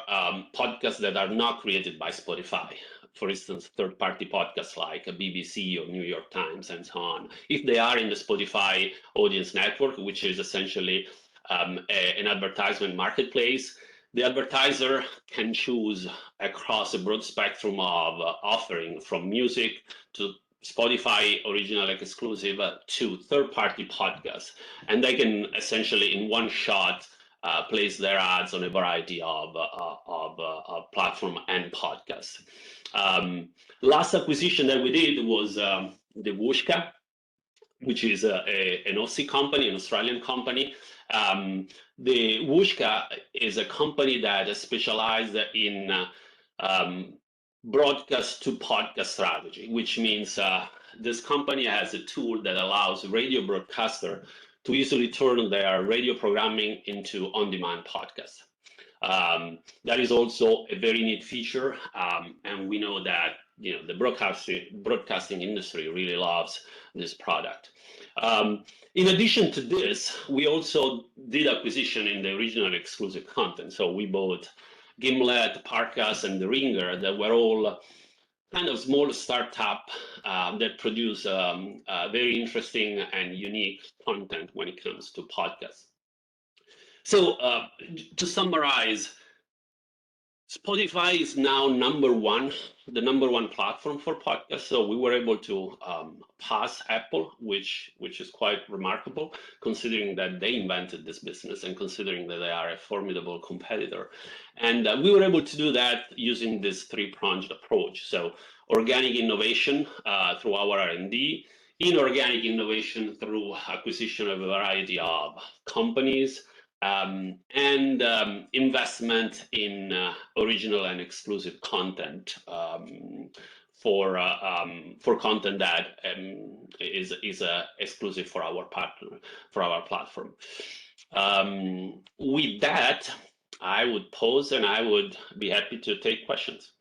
podcasts that are not created by Spotify. for instance, third-party podcasts like a BBC or New York Times and so on, if they are in the Spotify audience network, which is essentially an advertisement marketplace, the advertiser can choose across a broad spectrum of offering, from music to Spotify original exclusive to third-party podcasts, and they can essentially in one shot place their ads on a variety of platform and podcasts. Last acquisition that we did was the Wooshka, which is an Aussie company, an Australian company. The Wooshka is a company that is specialized in broadcast to podcast strategy, which means this company has a tool that allows radio broadcaster to easily turn their radio programming into on-demand podcasts. That is also a very neat feature, and we know that the broadcasting industry really loves this product. In addition to this, we also did acquisition in the original exclusive content. So we bought Gimlet, Parcast, and The Ringer, that were all kind of small startup that produce very interesting and unique content when it comes to podcasts. So to summarize, Spotify is now the number one platform for podcasts. So we were able to pass Apple, which is quite remarkable, considering that they invented this business and considering that they are a formidable competitor. And we were able to do that using this three-pronged approach. So organic innovation through our R&D, inorganic innovation through acquisition of a variety of companies, and investment in original and exclusive content for content that is exclusive for our partner, for our platform. With that, I would pause and I would be happy to take questions.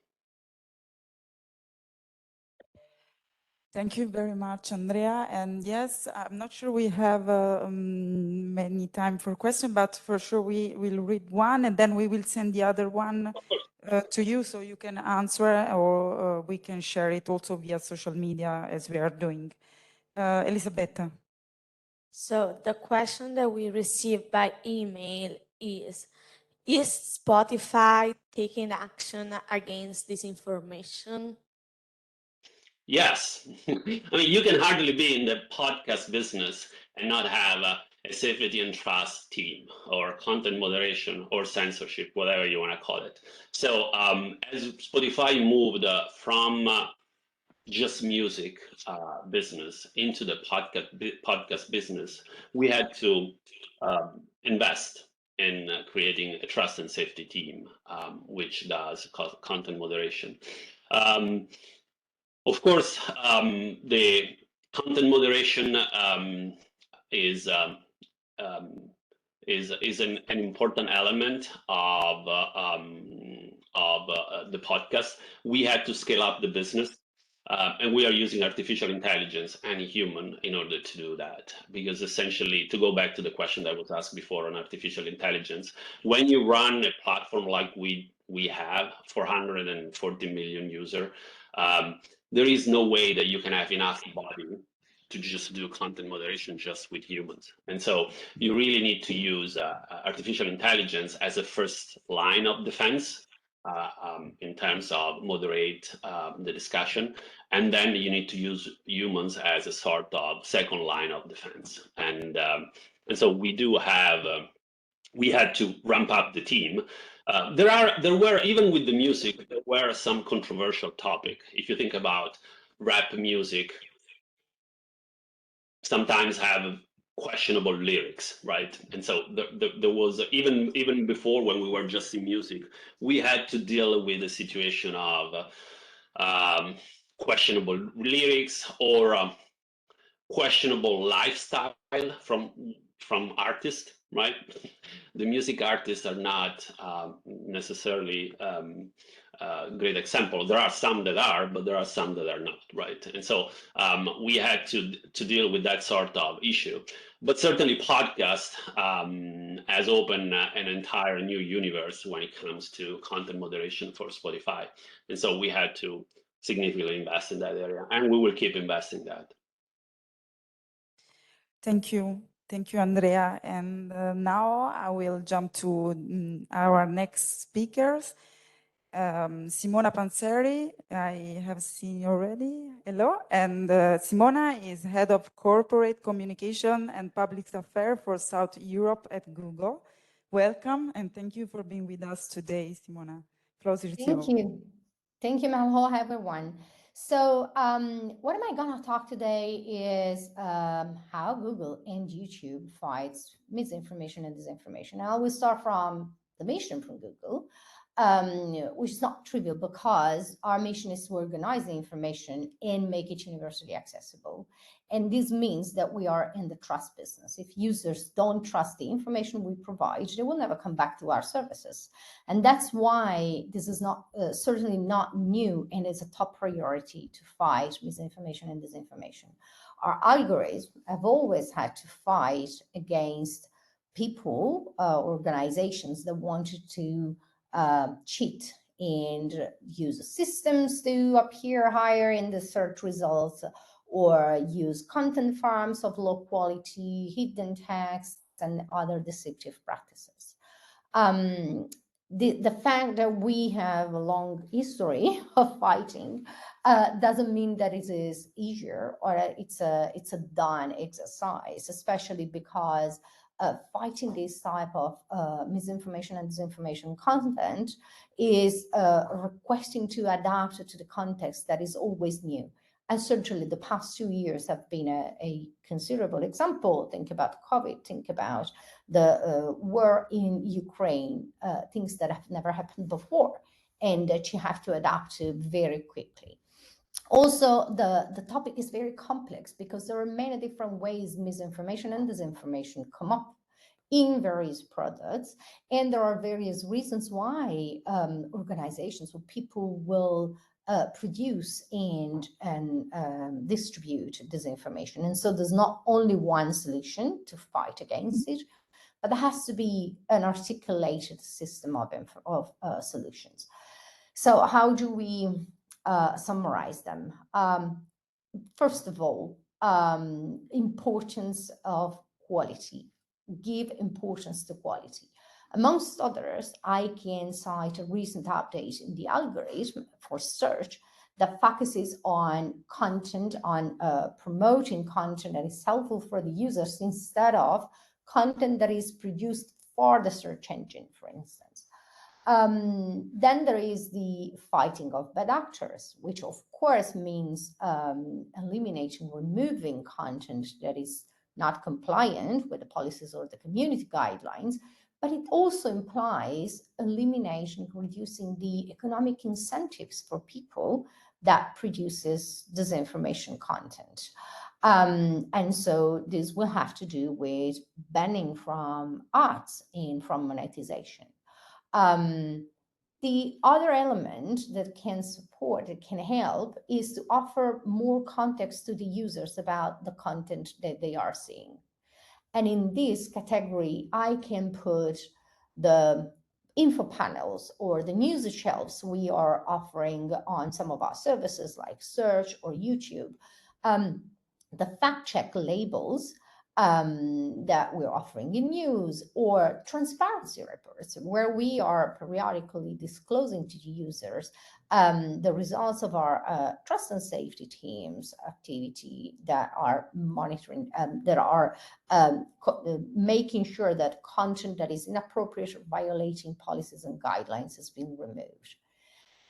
Thank you very much, Andrea. And yes, I'm not sure we have many time for questions, but for sure we will read one and then we will send the other one to you so you can answer, or we can share it also via social media as we are doing. Elisabetta. So the question that we received by email is Spotify taking action against disinformation? Yes. I mean, you can hardly be in the podcast business and not have a safety and trust team or content moderation or censorship, whatever you want to call it. So as Spotify moved from just music business into the podcast business, we had to invest in creating a trust and safety team, which does content moderation. Of course, the content moderation is an important element of the podcast. We had to scale up the business, and we are using artificial intelligence and human in order to do that. Because essentially, to go back to the question that was asked before on artificial intelligence, when you run a platform like we have 440 million users, there is no way that you can have enough body to just do content moderation just with humans. And so you really need to use artificial intelligence as a first line of defense in terms of moderate the discussion. And then you need to use humans as a sort of second line of defense. And so we do have, we had to ramp up the team. There were, even with the music, there were some controversial topic. If you think about rap music, sometimes have questionable lyrics, right? And so there was, even before when we were just in music, we had to deal with a situation of questionable lyrics or questionable lifestyle from artists, right? The music artists are not necessarily great example. There are some that are, but there are some that are not, right? And so we had to deal with that sort of issue. But certainly podcast has opened an entire new universe when it comes to content moderation for Spotify. And so we had to significantly invest in that area, and we will keep investing that. Thank you. Thank you, Andrea. And now I will jump to our next speakers. Simona Panzeri, I have seen you already. Hello. And Simona is Head of Corporate Communication and Public Affairs for South Europe at Google. Welcome, and thank you for being with us today, Simona. Thank you. Thank you, Malho. Hi, everyone. So what am I going to talk today is how Google and YouTube fights misinformation and disinformation. I will start from the mission from Google, which is not trivial because our mission is to organize the information and make it universally accessible. And this means that we are in the trust business. If users don't trust the information we provide, they will never come back to our services. And that's why this is not certainly not new, and it's a top priority to fight misinformation and disinformation. Our algorithms have always had to fight against people, organizations that wanted to cheat and use systems to appear higher in the search results, or use content farms of low quality, hidden text, and other deceptive practices. The fact that we have a long history of fighting doesn't mean that it is easier or it's a done exercise, especially because fighting this type of misinformation and disinformation content is requesting to adapt to the context that is always new. And certainly the past 2 years have been a considerable example. Think about COVID, think about the war in Ukraine, things that have never happened before and that you have to adapt to very quickly. Also, the topic is very complex because there are many different ways misinformation and disinformation come up in various products, and there are various reasons why organizations or people will produce and distribute disinformation. And so there's not only one solution to fight against it, but there has to be an articulated system of solutions. So how do we summarize them? First of all, importance of quality. Give importance to quality. Amongst others, I can cite a recent update in the algorithm for search that focuses on content, on promoting content that is helpful for the users instead of content that is produced for the search engine, for instance. Then there is the fighting of bad actors, which of course means eliminating, removing content that is not compliant with the policies or the community guidelines, but it also implies eliminating, reducing the economic incentives for people that produces disinformation content. And so this will have to do with banning from ads and from monetization. The other element that can support, that can help, is to offer more context to the users about the content that they are seeing. And in this category, I can put the info panels or the news shelves we are offering on some of our services like search or YouTube, the fact check labels that we're offering in news, or transparency reports where we are periodically disclosing to the users the results of our trust and safety teams activity that are monitoring, that are making sure that content that is inappropriate or violating policies and guidelines has been removed.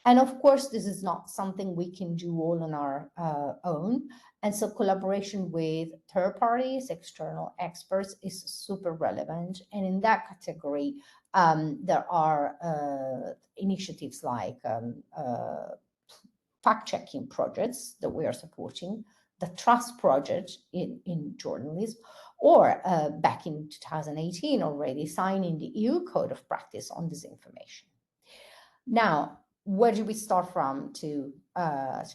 And of course, this is not something we can do all on our own. And so collaboration with third parties, external experts is super relevant. And in that category, there are initiatives like fact-checking projects that we are supporting, the Trust Project in journalism, or back in 2018 already signing the EU Code of Practice on disinformation. Now, where do we start from to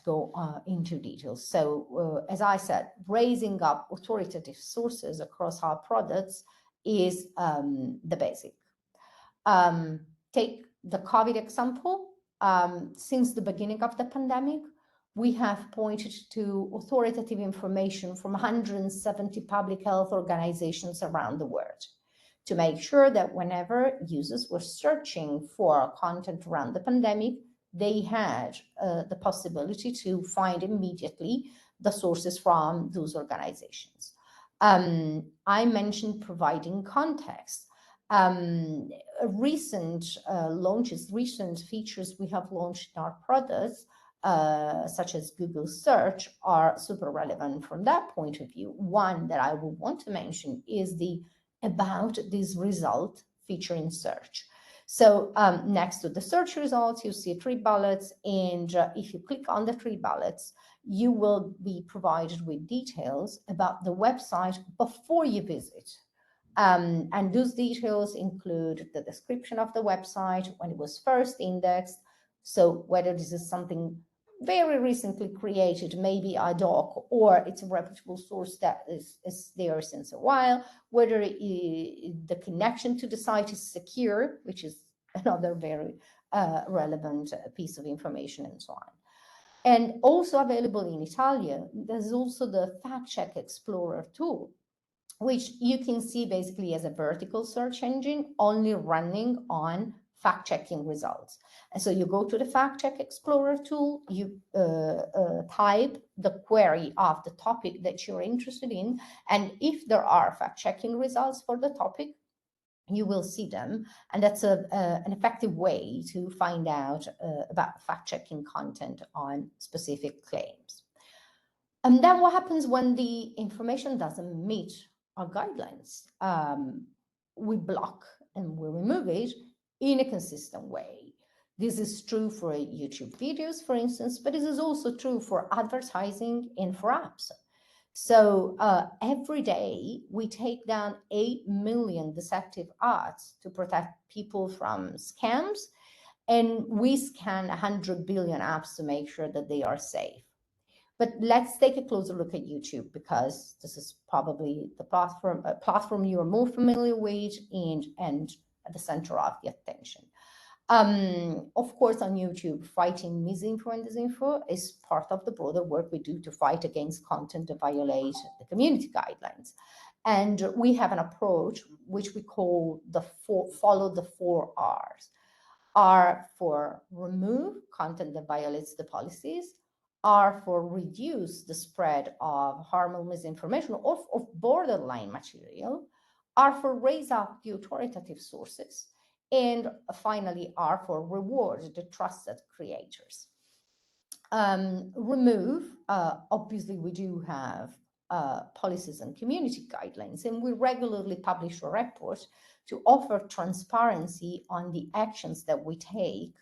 go into details? So, as I said, raising up authoritative sources across our products is the basic. Take the COVID example. Since the beginning of the pandemic, we have pointed to authoritative information from 170 public health organizations around the world to make sure that whenever users were searching for content around the pandemic, they had the possibility to find immediately the sources from those organizations. I mentioned providing context. Recent launches, recent features we have launched in our products, such as Google Search, are super relevant from that point of view. One that I would want to mention is the about this result feature in search. So next to the search results, you see 3 bullets, and if you click on the 3 bullets, you will be provided with details about the website before you visit. And those details include the description of the website, when it was first indexed, so whether this is something very recently created, maybe ad hoc, or it's a reputable source that is there since a while, whether the connection to the site is secure, which is another very relevant piece of information, and so on. And also available in Italian, there's also the Fact Check Explorer tool, which you can see basically as a vertical search engine only running on fact-checking results. And so you go to the Fact Check Explorer tool, you type the query of the topic that you're interested in, and if there are fact-checking results for the topic, you will see them, and that's an effective way to find out about fact-checking content on specific claims. And then what happens when the information doesn't meet our guidelines? We block and we remove it in a consistent way. This is true for YouTube videos, for instance, but this is also true for advertising and for apps. So every day we take down 8 million deceptive ads to protect people from scams, and we scan 100 billion apps to make sure that they are safe. But let's take a closer look at YouTube, because this is probably the platform you are more familiar with and at the center of the attention. Of course, on YouTube, fighting misinfo and disinfo is part of the broader work we do to fight against content that violate the community guidelines. And we have an approach which we call follow the 4 R's. R for remove content that violates the policies, R for reduce the spread of harmful misinformation or of borderline material, R for raise up the authoritative sources, and finally R for reward the trusted creators. Remove, obviously we do have policies and community guidelines, and we regularly publish a report to offer transparency on the actions that we take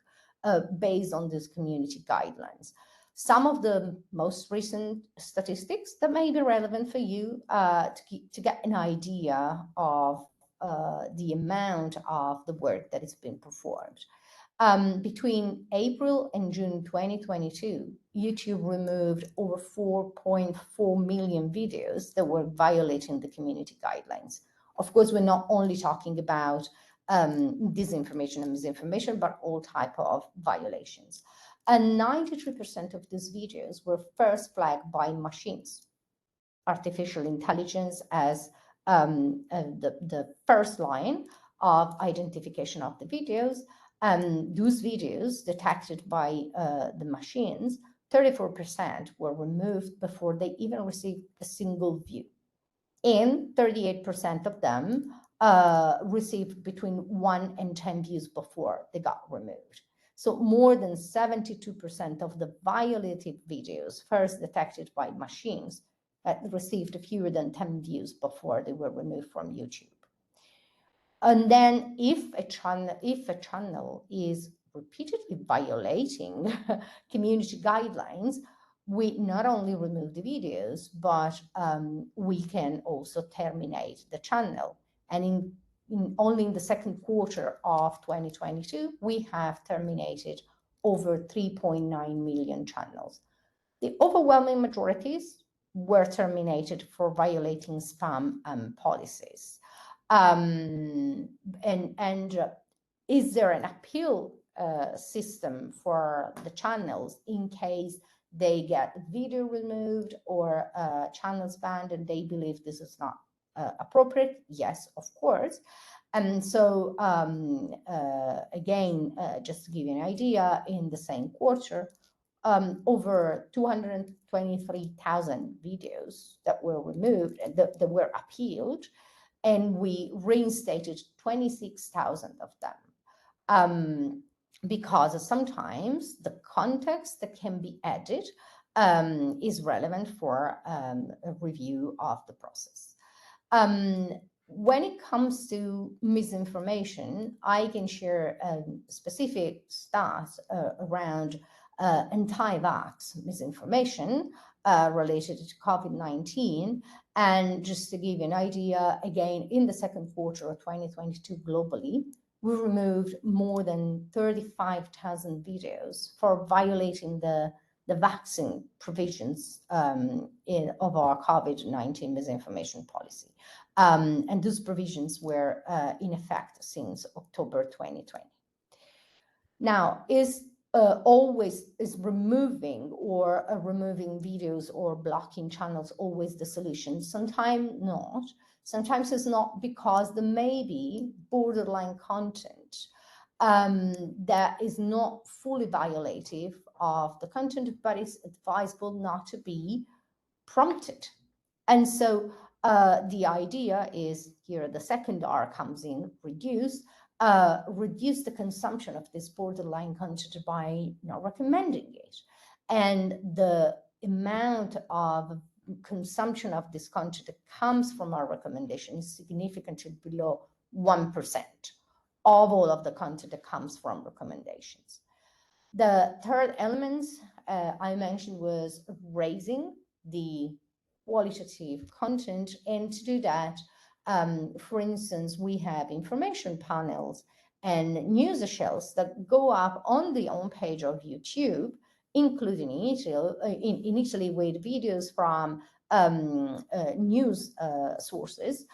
based on these community guidelines. Some of the most recent statistics that may be relevant for you to get an idea of the amount of the work that has been performed. Between April and June 2022, YouTube removed over 4.4 million videos that were violating the community guidelines. Of course, we're not only talking about disinformation and misinformation, but all type of violations. And 93% of these videos were first flagged by machines, artificial intelligence as the first line of identification of the videos. Those videos detected by the machines, 34% were removed before they even received a single view. And 38% of them received between 1 and 10 views before they got removed. So more than 72% of the violative videos first detected by machines received fewer than 10 views before they were removed from YouTube. And then if a channel is repeatedly violating community guidelines, we not only remove the videos, but we can also terminate the channel. And only in the second quarter of 2022, we have terminated over 3.9 million channels. The overwhelming majorities were terminated for violating spam policies. Is there an appeal system for the channels in case they get video removed or channels banned, and they believe this is not appropriate. Yes, of course. And so again, just to give you an idea, in the same quarter, over 223,000 videos that were removed, that were appealed, and we reinstated 26,000 of them. Because sometimes the context that can be added is relevant for a review of the process. When it comes to misinformation, I can share specific stats around anti-vax misinformation related to COVID-19. And just to give you an idea, again, in the second quarter of 2022 globally, we removed more than 35,000 videos for violating the vaccine provisions of our COVID-19 misinformation policy. And those provisions were in effect since October 2020. Now, is removing videos or blocking channels always the solution? Sometimes not. Sometimes it's not, because there may be borderline content that is not fully violative of the content, but it's advisable not to be prompted. And so the idea is here, the second R comes in, reduce the consumption of this borderline content by not recommending it. And the amount of consumption of this content that comes from our recommendation is significantly below 1% of all of the content that comes from recommendations. The third element I mentioned was raising the qualitative content, and to do that, for instance, we have information panels and news shells that go up on the homepage of YouTube, including in Italy with videos from news sources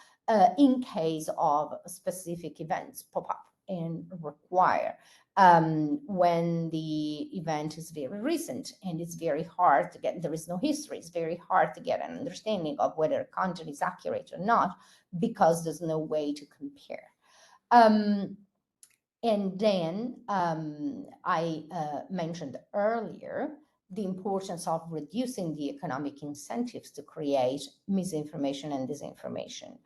in case of specific events pop up and require when the event is very recent and it's very hard to get, there is no history, it's very hard to get an understanding of whether content is accurate or not, because there's no way to compare. And then I mentioned earlier the importance of reducing the economic incentives to create misinformation and disinformation.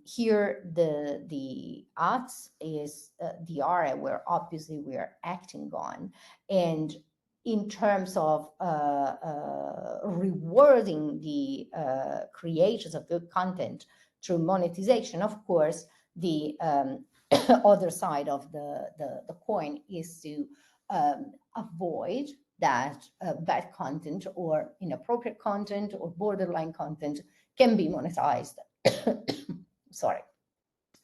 Here, the arts is the area where obviously we are acting on. And in terms of rewarding the creators of good content through monetization, of course, the other side of the coin is to avoid that bad content or inappropriate content or borderline content can be monetized sorry,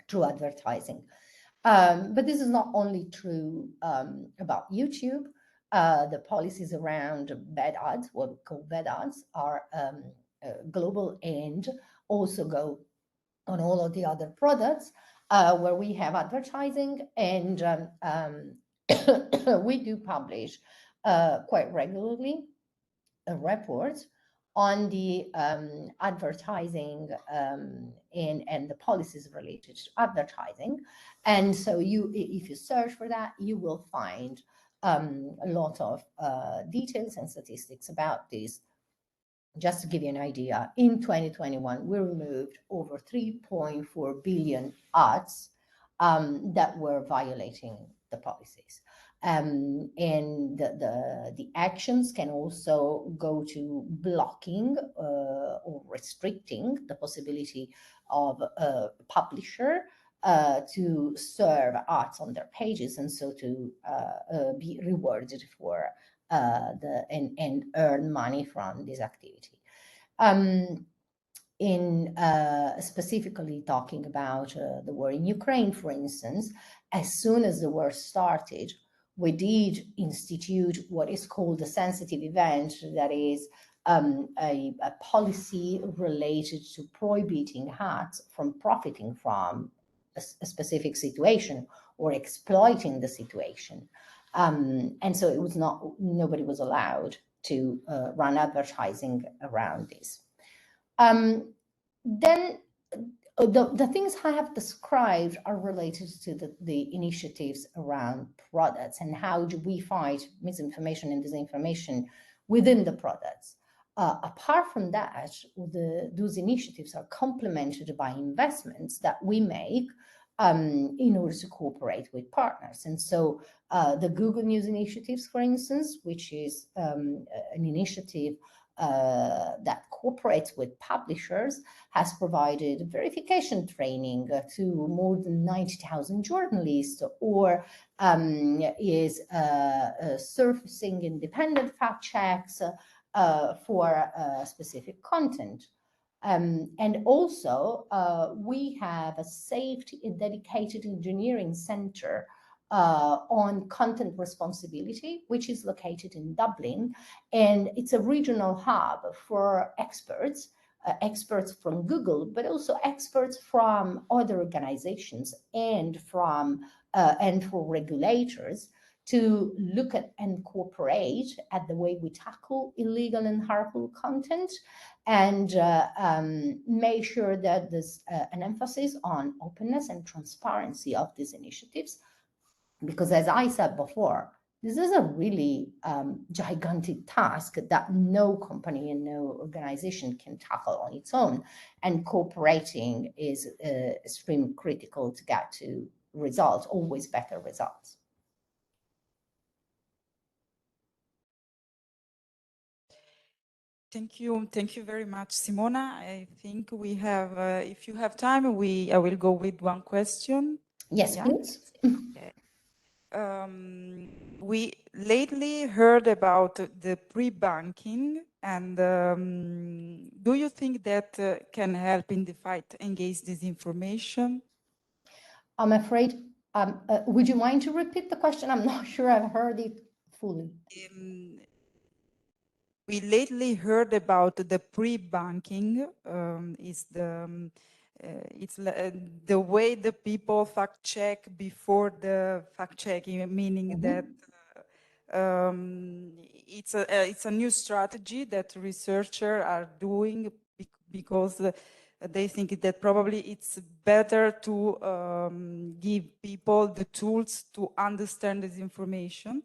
through advertising. But this is not only true about YouTube. The policies around bad ads, what we call bad ads, are global and also go on all of the other products where we have advertising. And we do publish quite regularly a report on the advertising and the policies related to advertising. And so if you search for that, you will find a lot of details and statistics about this. Just to give you an idea, in 2021, we removed over 3.4 billion ads that were violating the policies. And the actions can also go to blocking or restricting the possibility of a publisher to serve ads on their pages, and so to be rewarded for and earn money from this activity. Specifically talking about the war in Ukraine, for instance, as soon as the war started, we did institute what is called a sensitive event, that is a policy related to prohibiting ads from profiting from a specific situation or exploiting the situation. And so it was nobody was allowed to run advertising around this. Then the things I have described are related to the initiatives around products and how do we fight misinformation and disinformation within the products. Apart from that, those initiatives are complemented by investments that we make in order to cooperate with partners. And so the Google News initiatives, for instance, which is an initiative that cooperates with publishers, has provided verification training to more than 90,000 journalists, or is surfacing independent fact checks for specific content. And also, we have a safety and dedicated engineering center on content responsibility, which is located in Dublin. And it's a regional hub for experts, experts from Google, but also experts from other organizations and for regulators to look at and cooperate at the way we tackle illegal and harmful content, and make sure that there's an emphasis on openness and transparency of these initiatives. Because as I said before, this is a really gigantic task that no company and no organization can tackle on its own. And cooperating is extremely critical to get to results, always better results. Thank you very much, Simona. I think we have, if you have time, I will go with one question. Yes, please. Okay. We lately heard about the pre-banking, and do you think that can help in the fight against disinformation? I'm afraid, would you mind to repeat the question? I'm not sure I've heard it fully. We lately heard about the pre-banking, it's the way the people fact check before the fact checking, meaning that it's a new strategy that researchers are doing because they think that probably it's better to give people the tools to understand this information.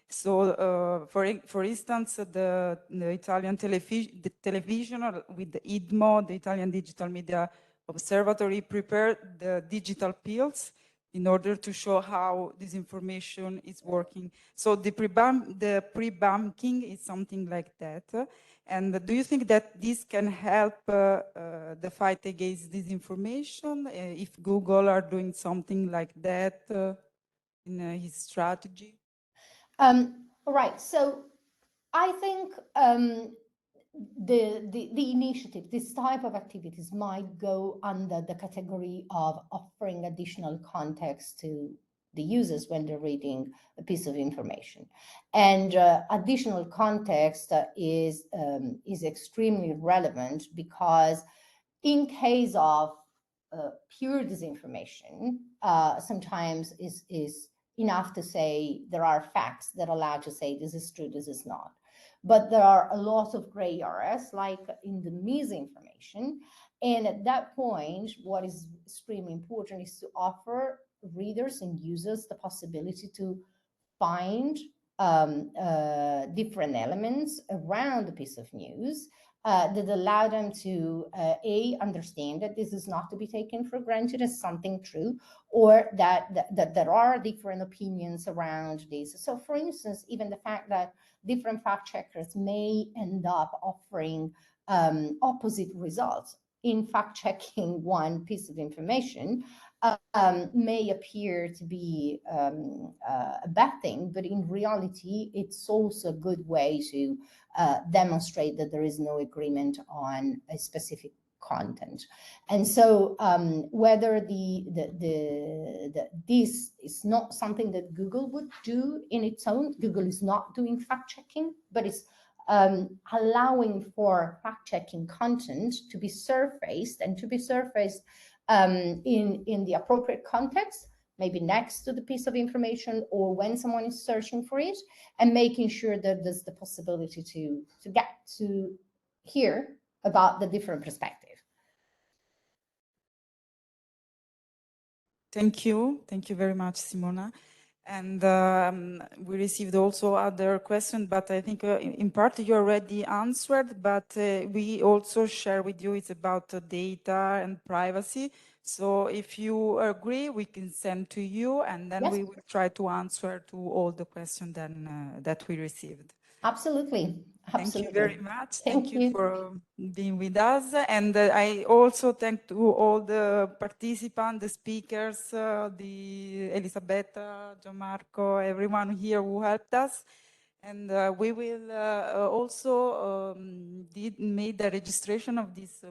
So, for instance, the Italian television with the IDMO, the Italian Digital Media Observatory, prepared the digital pills in order to show how this information is working. So the pre-banking is something like that. And do you think that this can help the fight against disinformation, if Google are doing something like that in his strategy? Right. So I think the initiative, this type of activities might go under the category of offering additional context to the users when they're reading a piece of information. And additional context is extremely relevant because in case of pure disinformation, sometimes is enough to say there are facts that allow to say this is true, this is not. But there are a lot of gray areas, like in the misinformation. And at that point, what is extremely important is to offer readers and users the possibility to find different elements around a piece of news that allow them to understand that this is not to be taken for granted as something true, or that there are different opinions around this. So for instance, even the fact that different fact checkers may end up offering opposite results in fact checking one piece of information may appear to be a bad thing, but in reality, it's also a good way to demonstrate that there is no agreement on a specific content. And so whether this is not something that Google would do in its own, Google is not doing fact checking, but it's allowing for fact checking content to be surfaced and to be surfaced in the appropriate context, maybe next to the piece of information or when someone is searching for it, and making sure that there's the possibility to get to hear about the different perspective. Thank you very much, Simona. And we received also other questions, but I think in part you already answered, but we also share with you it's about data and privacy. So if you agree, we can send to you, and then Yes. we will try to answer to all the questions then, that we received. Absolutely. Thank you very much. Thank you. For being with us. And I also thank to all the participants, the speakers, the Elisabetta, Gianmarco, everyone here who helped us. And we will also made the registration of this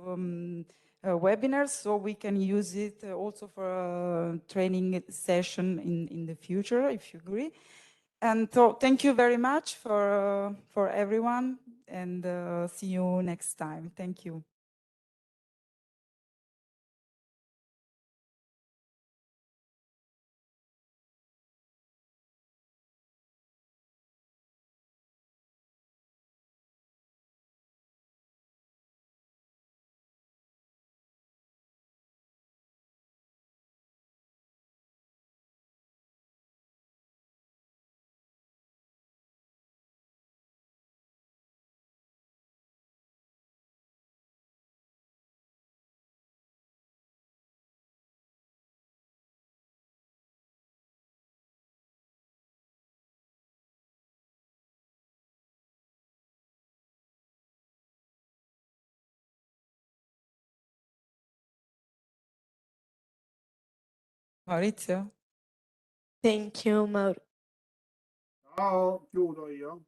webinar, so we can use it also for a training session in the future, if you agree. And so thank you very much for everyone, and see you next time. Thank you. Maurizio? Thank you, Mauro. Ciao, chiudo io.